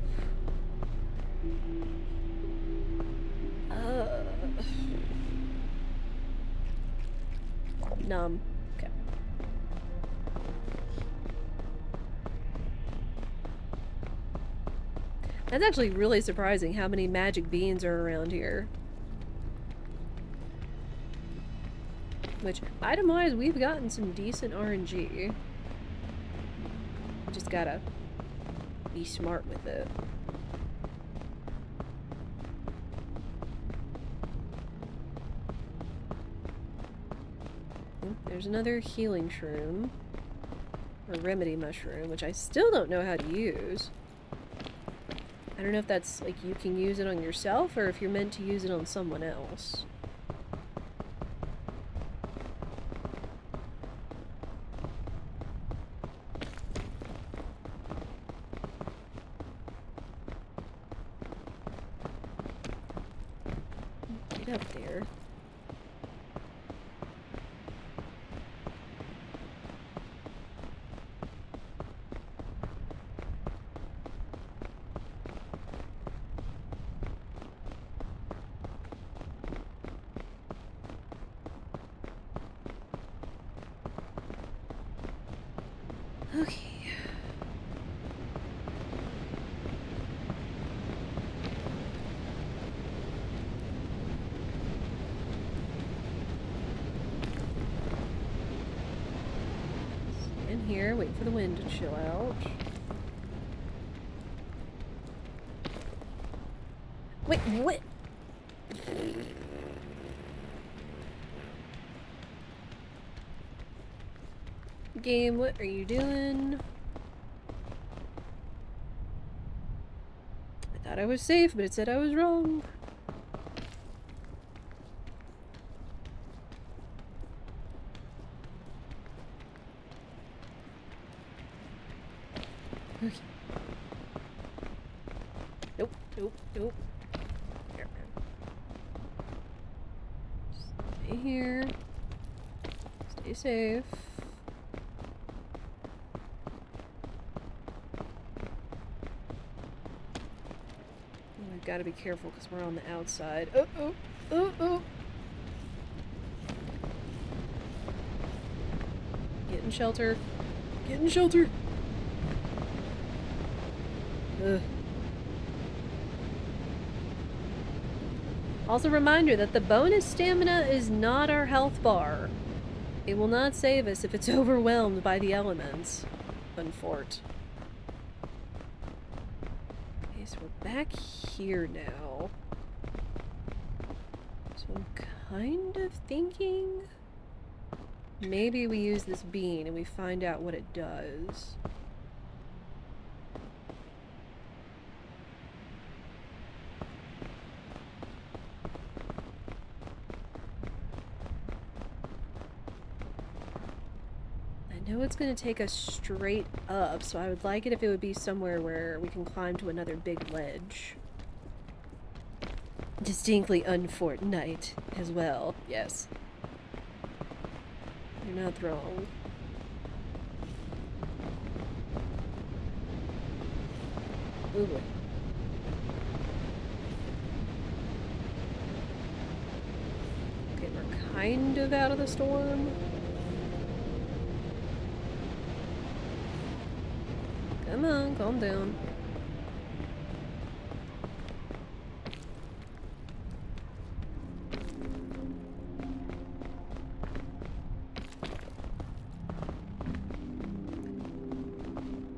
Numb. Okay. That's actually really surprising how many magic beans are around here. Which, item-wise, we've gotten some decent RNG. We just gotta be smart with it. There's another healing shroom. Or remedy mushroom, which I still don't know how to use. I don't know if that's, like, you can use it on yourself, or if you're meant to use it on someone else. Get up there. Okay. Stand here, wait for the wind to chill out. Wait, what? Game, what are you doing? I thought I was safe, but it said I was wrong. Okay. Nope. Here. Stay here. Stay safe. We've got to be careful because we're on the outside. Oh. Get in shelter. Get in shelter. Ugh. Also, reminder that the bonus stamina is not our health bar. It will not save us if it's overwhelmed by the elements. Unfort. Okay, so we're back here now. So I'm kind of thinking maybe we use this bean and we find out what it does. know it's going to take us straight up, so I would like it if it would be somewhere where we can climb to another big ledge. Distinctly un-Fortnite as well, yes. You're not wrong. Ooh boy. Okay, we're kind of out of the storm. Come on, calm down.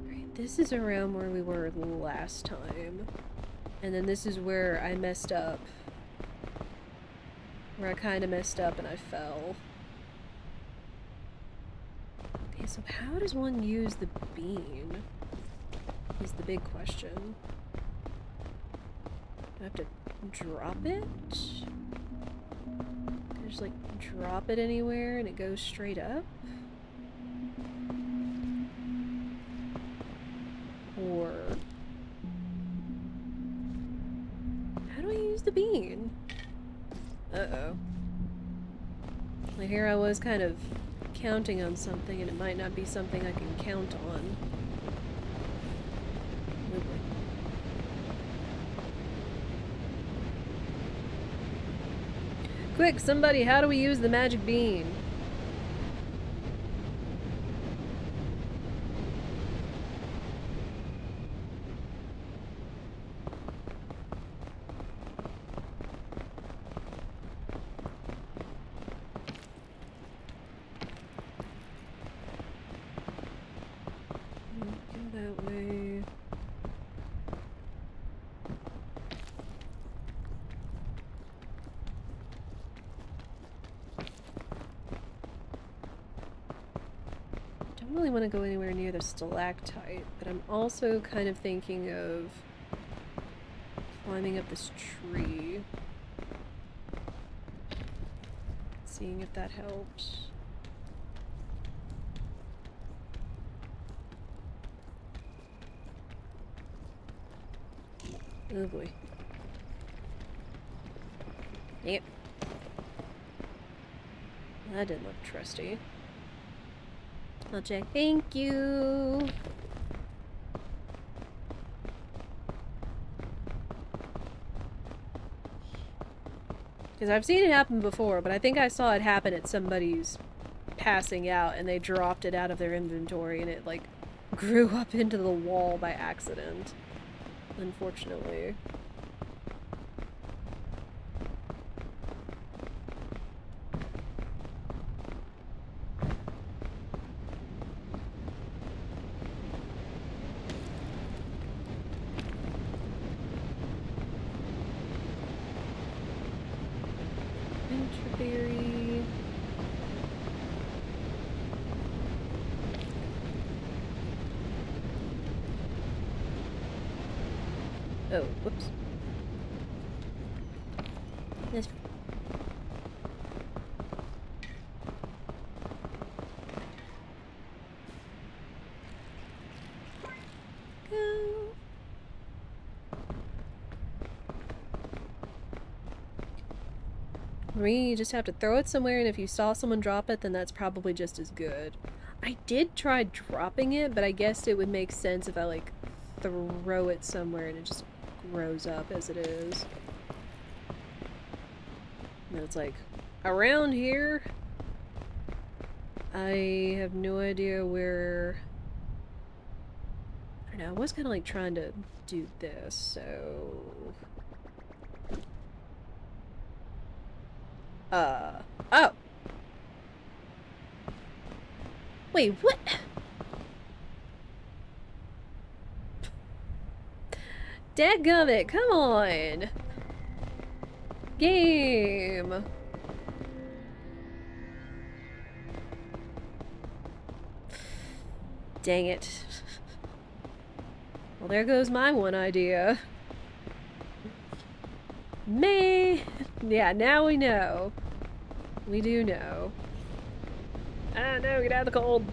Alright, this is around where we were last time. And then this is where I messed up. Where I kind of messed up and I fell. Okay, so how does one use the bean? Is the big question. Do I have to drop it? Can I just like drop it anywhere and it goes straight up? Or how do I use the bean? Uh-oh. Like here I was kind of counting on something and it might not be something I can count on. Quick, somebody, how do we use the magic bean? Go that way. Don't really want to go anywhere near the stalactite, but I'm also kind of thinking of climbing up this tree. Seeing if that helps. Oh boy. Yep. That didn't look trusty. I'll check. Thank you! Because I've seen it happen before, but I think I saw it happen at somebody's passing out and they dropped it out of their inventory and it, like, grew up into the wall by accident. Unfortunately. Winterberry. Oh, whoops. This. Go. You just have to throw it somewhere, and if you saw someone drop it, then that's probably just as good. I did try dropping it, but I guessed it would make sense if I, like, throw it somewhere and it just grows up as it is. And it's like, around here, I have no idea where... I don't know, I was kind of like trying to do this, so... Oh! Wait, what? Dadgummit, come on! Game! Dang it. Well, there goes my one idea. Man! Yeah, now we know. We do know. Ah, no, get out of the cold.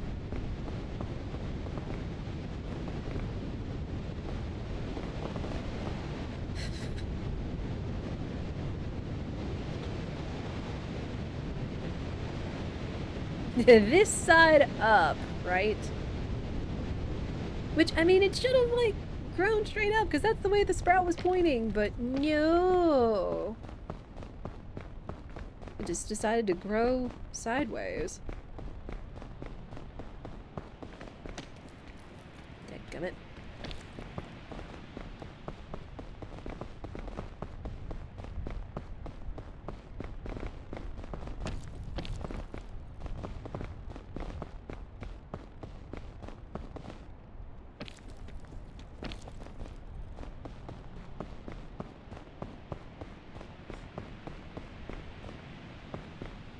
this side up, right? Which, I mean, it should have, like, grown straight up, because that's the way the sprout was pointing, but no. It just decided to grow sideways. Dadgummit.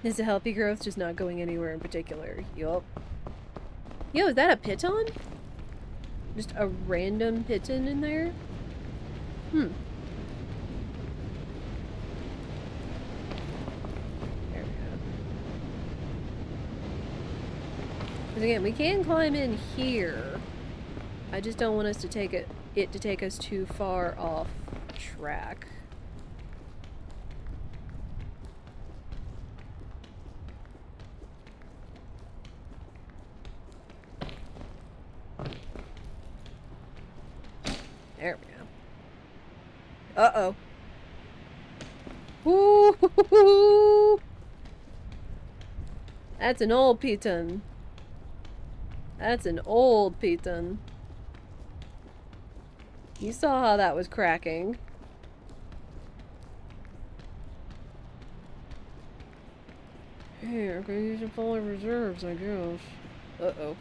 Is a healthy growth just not going anywhere in particular? Yup. Yo, is that a piton? Just a random piton in there? Hmm. There we go. Because again, we can climb in here. I just don't want us to take it to take us too far off track. There we go. Uh-oh. Ooh! That's an old piton. That's an old piton. You saw how that was cracking. Hey, I'm gonna use up all our reserves, I guess. Uh-oh.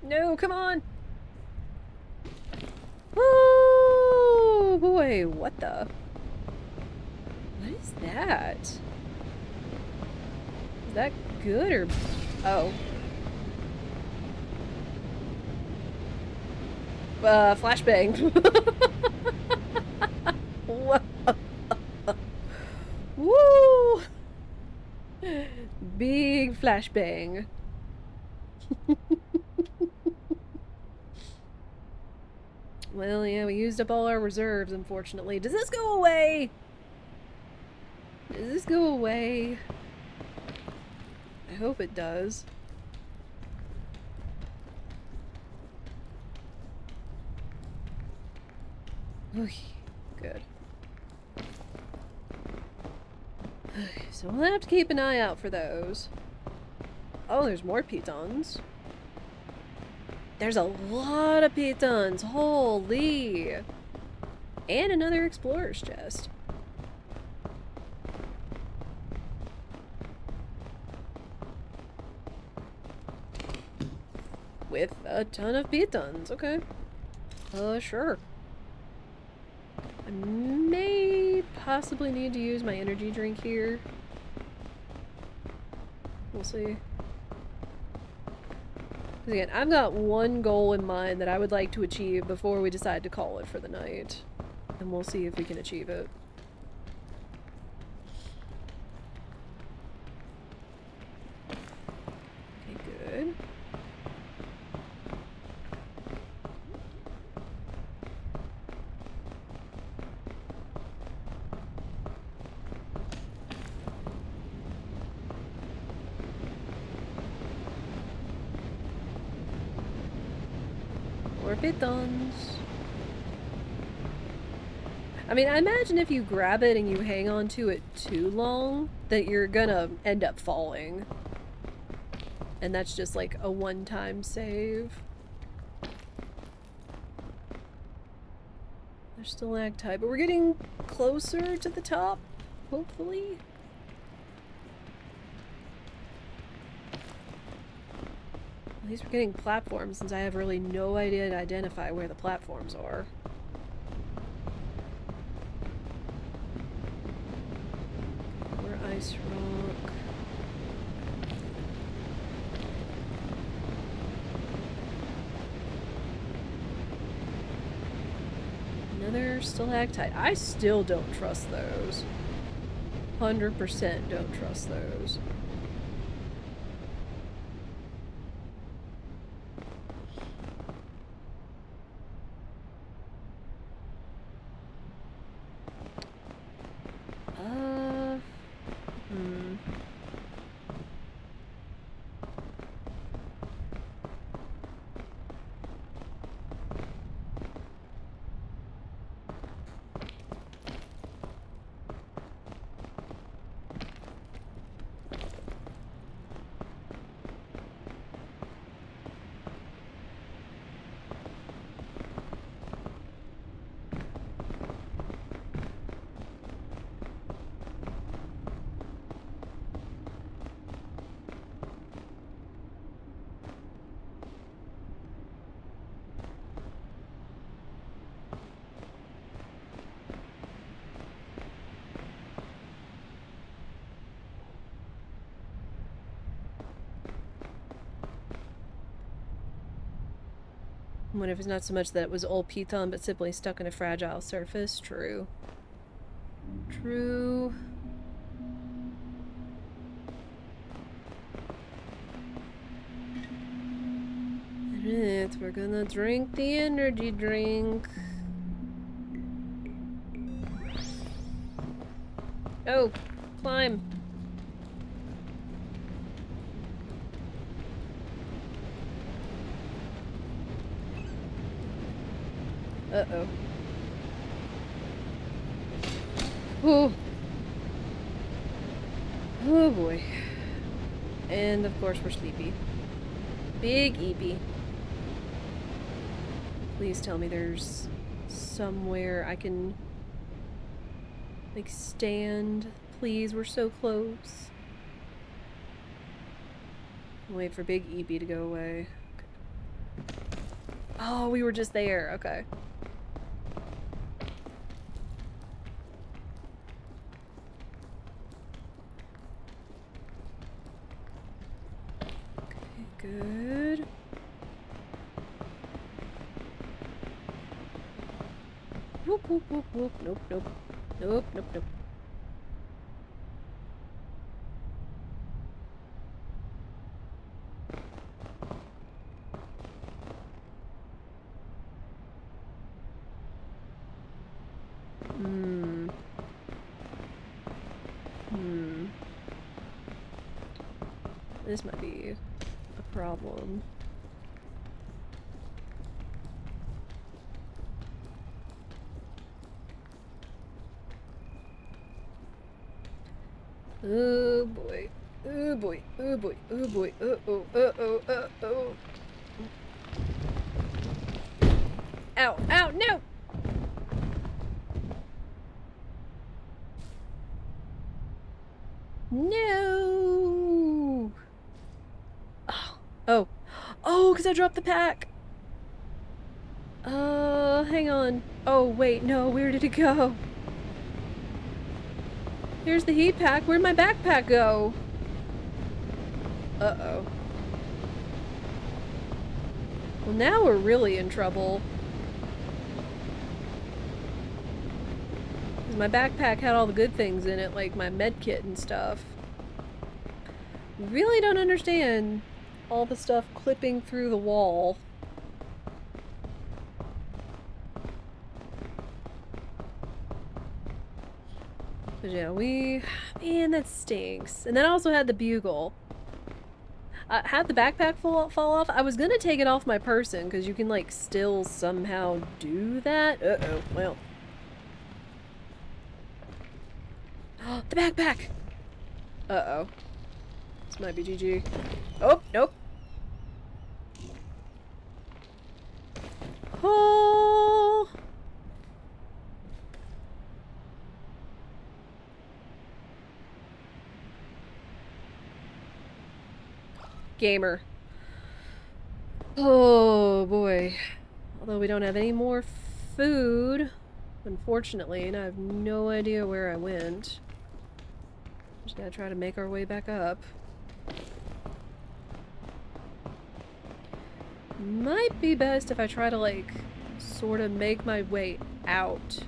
No, come on! Oh boy, what the? What is that? Is that good or... Oh. Flashbang. Whoa. Woo! Big flashbang. Well, yeah, we used up all our reserves, unfortunately. Does this go away? Does this go away? I hope it does. Oy, good. So we'll have to keep an eye out for those. Oh, there's more pitons. There's a lot of pitons. Holy! And another explorer's chest. With a ton of pitons. Okay. Sure. I may possibly need to use my energy drink here. We'll see. Again, I've got one goal in mind that I would like to achieve before we decide to call it for the night. And we'll see if we can achieve it. Okay, good. More pitons. I mean, I imagine if you grab it and you hang on to it too long, that you're gonna end up falling. And that's just like a one-time save. There's stalactite, but we're getting closer to the top, hopefully. At least we're getting platforms, since I have really no idea to identify where the platforms are. More ice rock. Another stalactite. I still don't trust those. 100% don't trust those. What if it's not so much that it was old piton, but simply stuck in a fragile surface? True. True. Alright, we're gonna drink the energy drink. Oh, climb. Uh-oh. Oh. Oh boy. And of course we're sleepy. Big eepy. Please tell me there's somewhere I can, like, stand. Please, we're so close. Wait for Big eepy to go away. Oh, we were just there. Okay. Good. Whoop, whoop, whoop, whoop. Nope, nope. Nope, nope, nope. This might be a problem. Oh boy. Oh boy. Oh boy. Oh boy. Uh-oh. Uh-oh. Uh-oh. Ow. Ow. No! No! Oh. Oh. Oh, because I dropped the pack! Hang on. Oh, wait. No, where did it go? Here's the heat pack. Where'd my backpack go? Uh-oh. Well, now we're really in trouble. Because my backpack had all the good things in it, like my med kit and stuff. Really don't understand all the stuff clipping through the wall. But yeah, man, that stinks. And then I also had the bugle. Had the backpack fall off. I was gonna take it off my person, because you can, like, still somehow do that. Uh-oh, well. The backpack! Uh-oh. This might be GG. Oh, nope. Oh! Gamer. Oh boy. Although we don't have any more food, unfortunately, and I have no idea where I went. Just gotta try to make our way back up. Might be best if I try to, like, sort of make my way out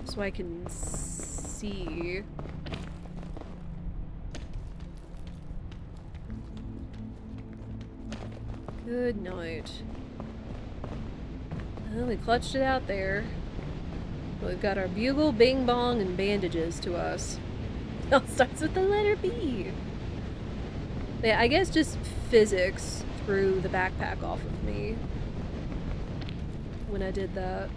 so I can see. Good night. Well, we clutched it out there. We've got our bugle, bing bong, and bandages to us. It all starts with the letter B. Yeah, I guess just physics threw the backpack off of me when I did that.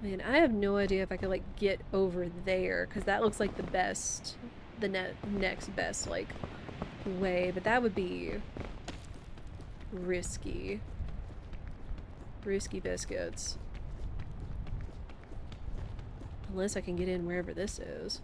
Man, I have no idea if I could, like, get over there, because that looks like the best, the next best, like, way, but that would be risky. Risky biscuits. Unless I can get in wherever this is.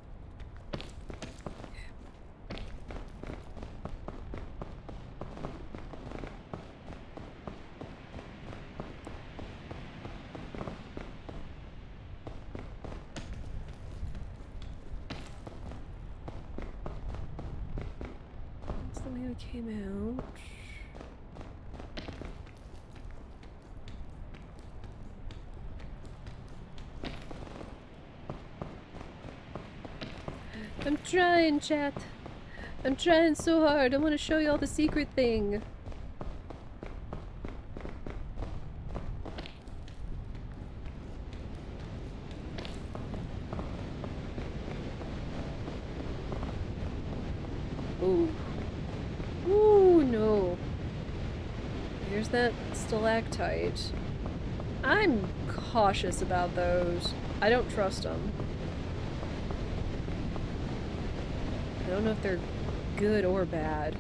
What's the way we came out. I'm trying, chat. I'm trying so hard. I want to show you all the secret thing. Ooh. Ooh, no. Here's that stalactite. I'm cautious about those. I don't trust them. I don't know if they're good or bad.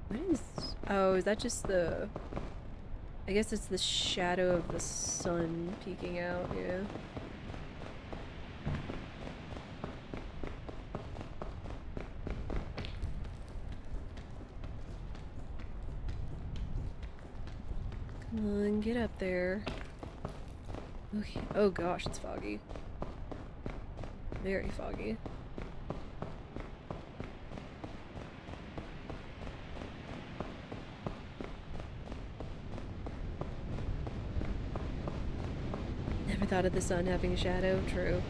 What is... Oh, is that just the... I guess it's the shadow of the sun peeking out, yeah. Come on, get up there. Okay. Oh gosh, it's foggy. Very foggy. Never thought of the sun having a shadow. True.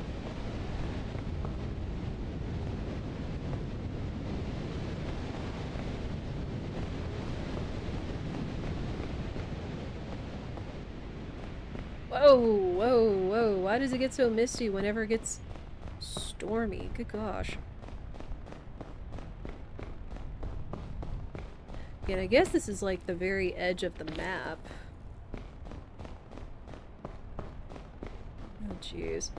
Whoa, whoa, whoa. Why does it get so misty whenever it gets stormy? Good gosh. And I guess this is like the very edge of the map. Oh, jeez.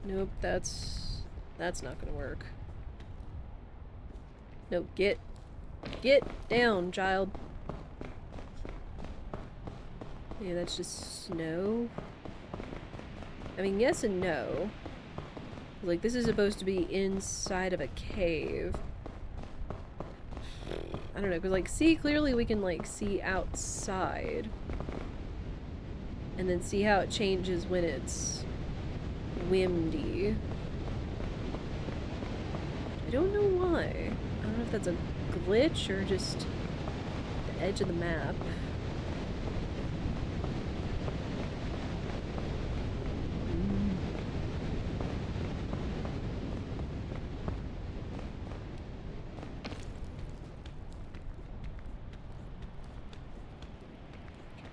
Nope, that's not gonna work. No, get down, child. Yeah, that's just snow. I mean, yes and no. Like, this is supposed to be inside of a cave. I don't know, because, like, see, clearly we can, like, see outside. And then see how it changes when it's windy. I don't know why. I don't know if that's a glitch or just the edge of the map.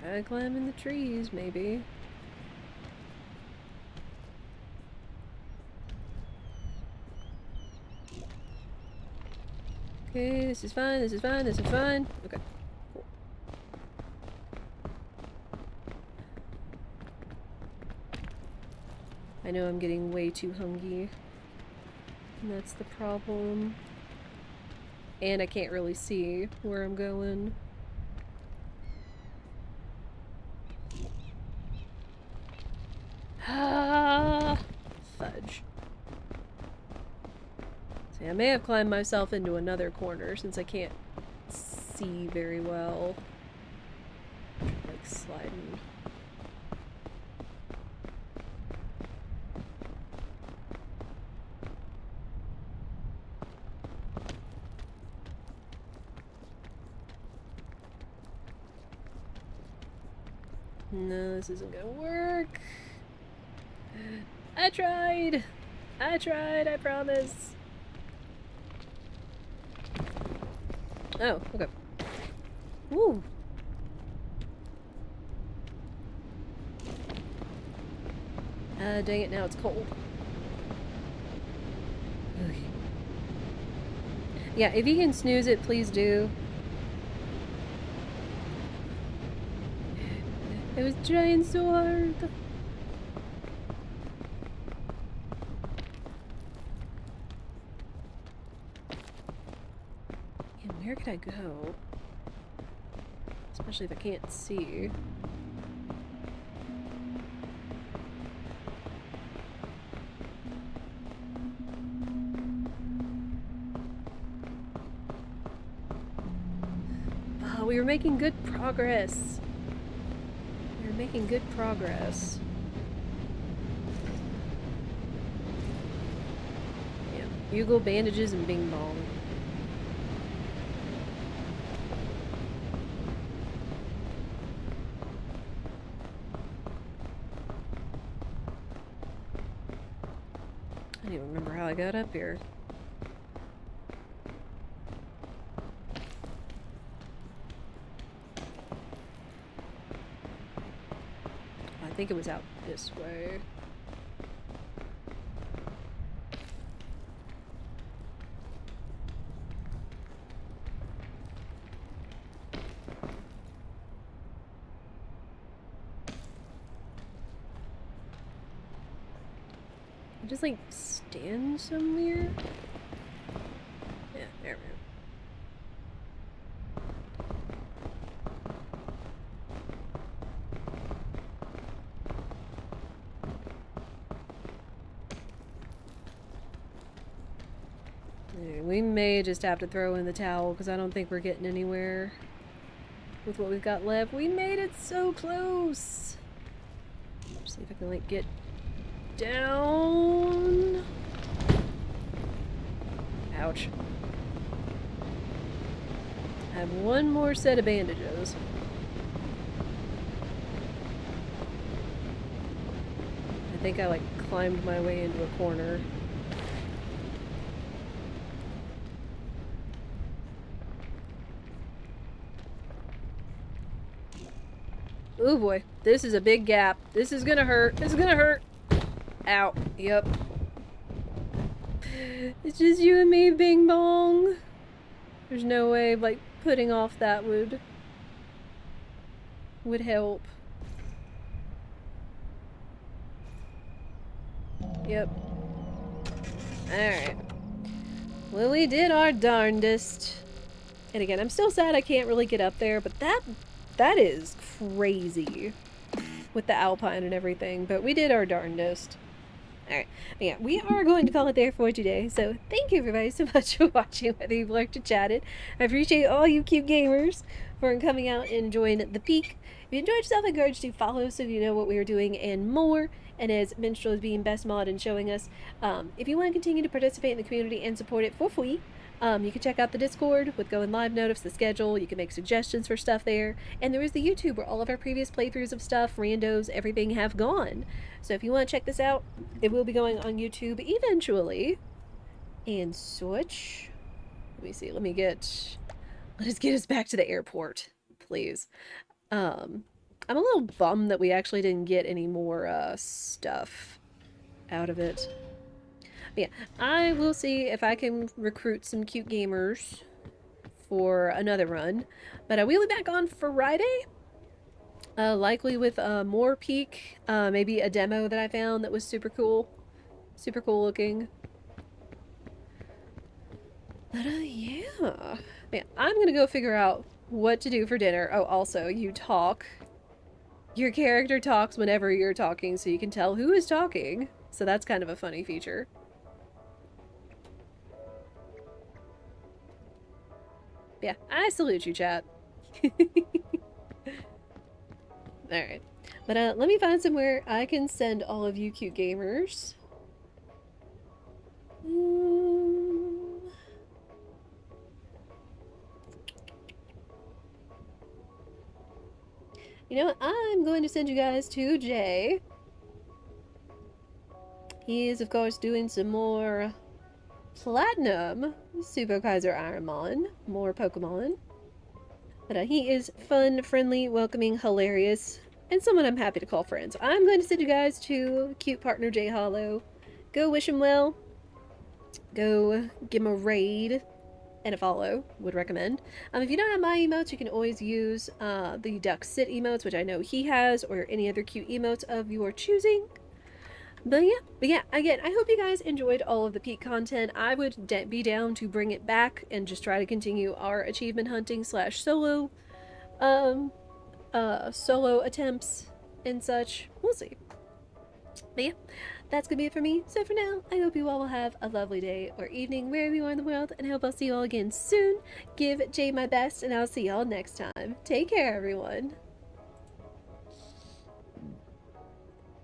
Try climbing the trees, maybe. Okay, this is fine, this is fine, this is fine. Okay, cool. I know I'm getting way too hungry. And that's the problem. And I can't really see where I'm going. Ah, fudge. See, I may have climbed myself into another corner since I can't see very well. Like sliding. No, this isn't gonna work. I tried! I promise! Oh, okay. Woo! Dang it, now it's cold. Okay. Yeah, if you can snooze it, please do. I was trying so hard. could I go? Especially if I can't see. Oh, we were making good progress. We were making good progress. Yeah, bugle, bandages, and bing bong. I don't even remember how I got up here. I think it was out this way. Just like stand somewhere? Yeah, there we go. We may just have to throw in the towel because I don't think we're getting anywhere with what we've got left. We made it so close. See if I can like get down. Ouch. I have one more set of bandages. I think I like climbed my way into a corner. Oh boy, this is a big gap. This is gonna hurt. This is gonna hurt. Ow. Yep. It's just you and me, Bing Bong. There's no way, like, putting off that would help. Yep. Alright. Well, we did our darndest. And again, I'm still sad I can't really get up there, but that is crazy with the alpine and everything, but we did our darndest. Alright, yeah, we are going to call it there for today, so thank you everybody so much for watching, whether you've lurked or chatted. I appreciate all you cute gamers for coming out and enjoying the peak. If you enjoyed yourself, I encourage you to follow so you know what we are doing and more. And as Minstrel is being best mod and showing us, if you want to continue to participate in the community and support it for free, you can check out the Discord with going live notice, the schedule. You can make suggestions for stuff there. And there is the YouTube where all of our previous playthroughs of stuff, randos, everything have gone. So if you want to check this out, it will be going on YouTube eventually. And such. Let me see. Let us get us back to the airport, please. I'm a little bummed that we actually didn't get any more stuff out of it. But yeah, I will see if I can recruit some cute gamers for another run. But we'll be back on Friday. Likely with more peak. Maybe a demo that I found that was super cool. Super cool looking. But yeah. I'm gonna go figure out what to do for dinner. Oh, also, you talk. Your character talks whenever you're talking, so you can tell who is talking. So that's kind of a funny feature. Yeah, I salute you, chat. Alright. But let me find somewhere I can send all of you cute gamers. You know what? I'm going to send you guys to Jay. He is, of course, doing some more Platinum Super Kaiser Ironmon. More Pokemon. But he is fun, friendly, welcoming, hilarious, and someone I'm happy to call friends. I'm going to send you guys to cute partner Jay Hollow. Go wish him well. Go give him a raid and a follow. Would recommend. If you don't have my emotes, you can always use the Duck Sit emotes, which I know he has, or any other cute emotes of your choosing. But yeah, again, I hope you guys enjoyed all of the peak content. I would be down to bring it back and just try to continue our achievement hunting slash um, solo attempts and such. We'll see. But yeah, that's gonna be it for me. So for now, I hope you all will have a lovely day or evening wherever you are in the world, and I hope I'll see you all again soon. Give Jay my best, and I'll see y'all next time. Take care, everyone.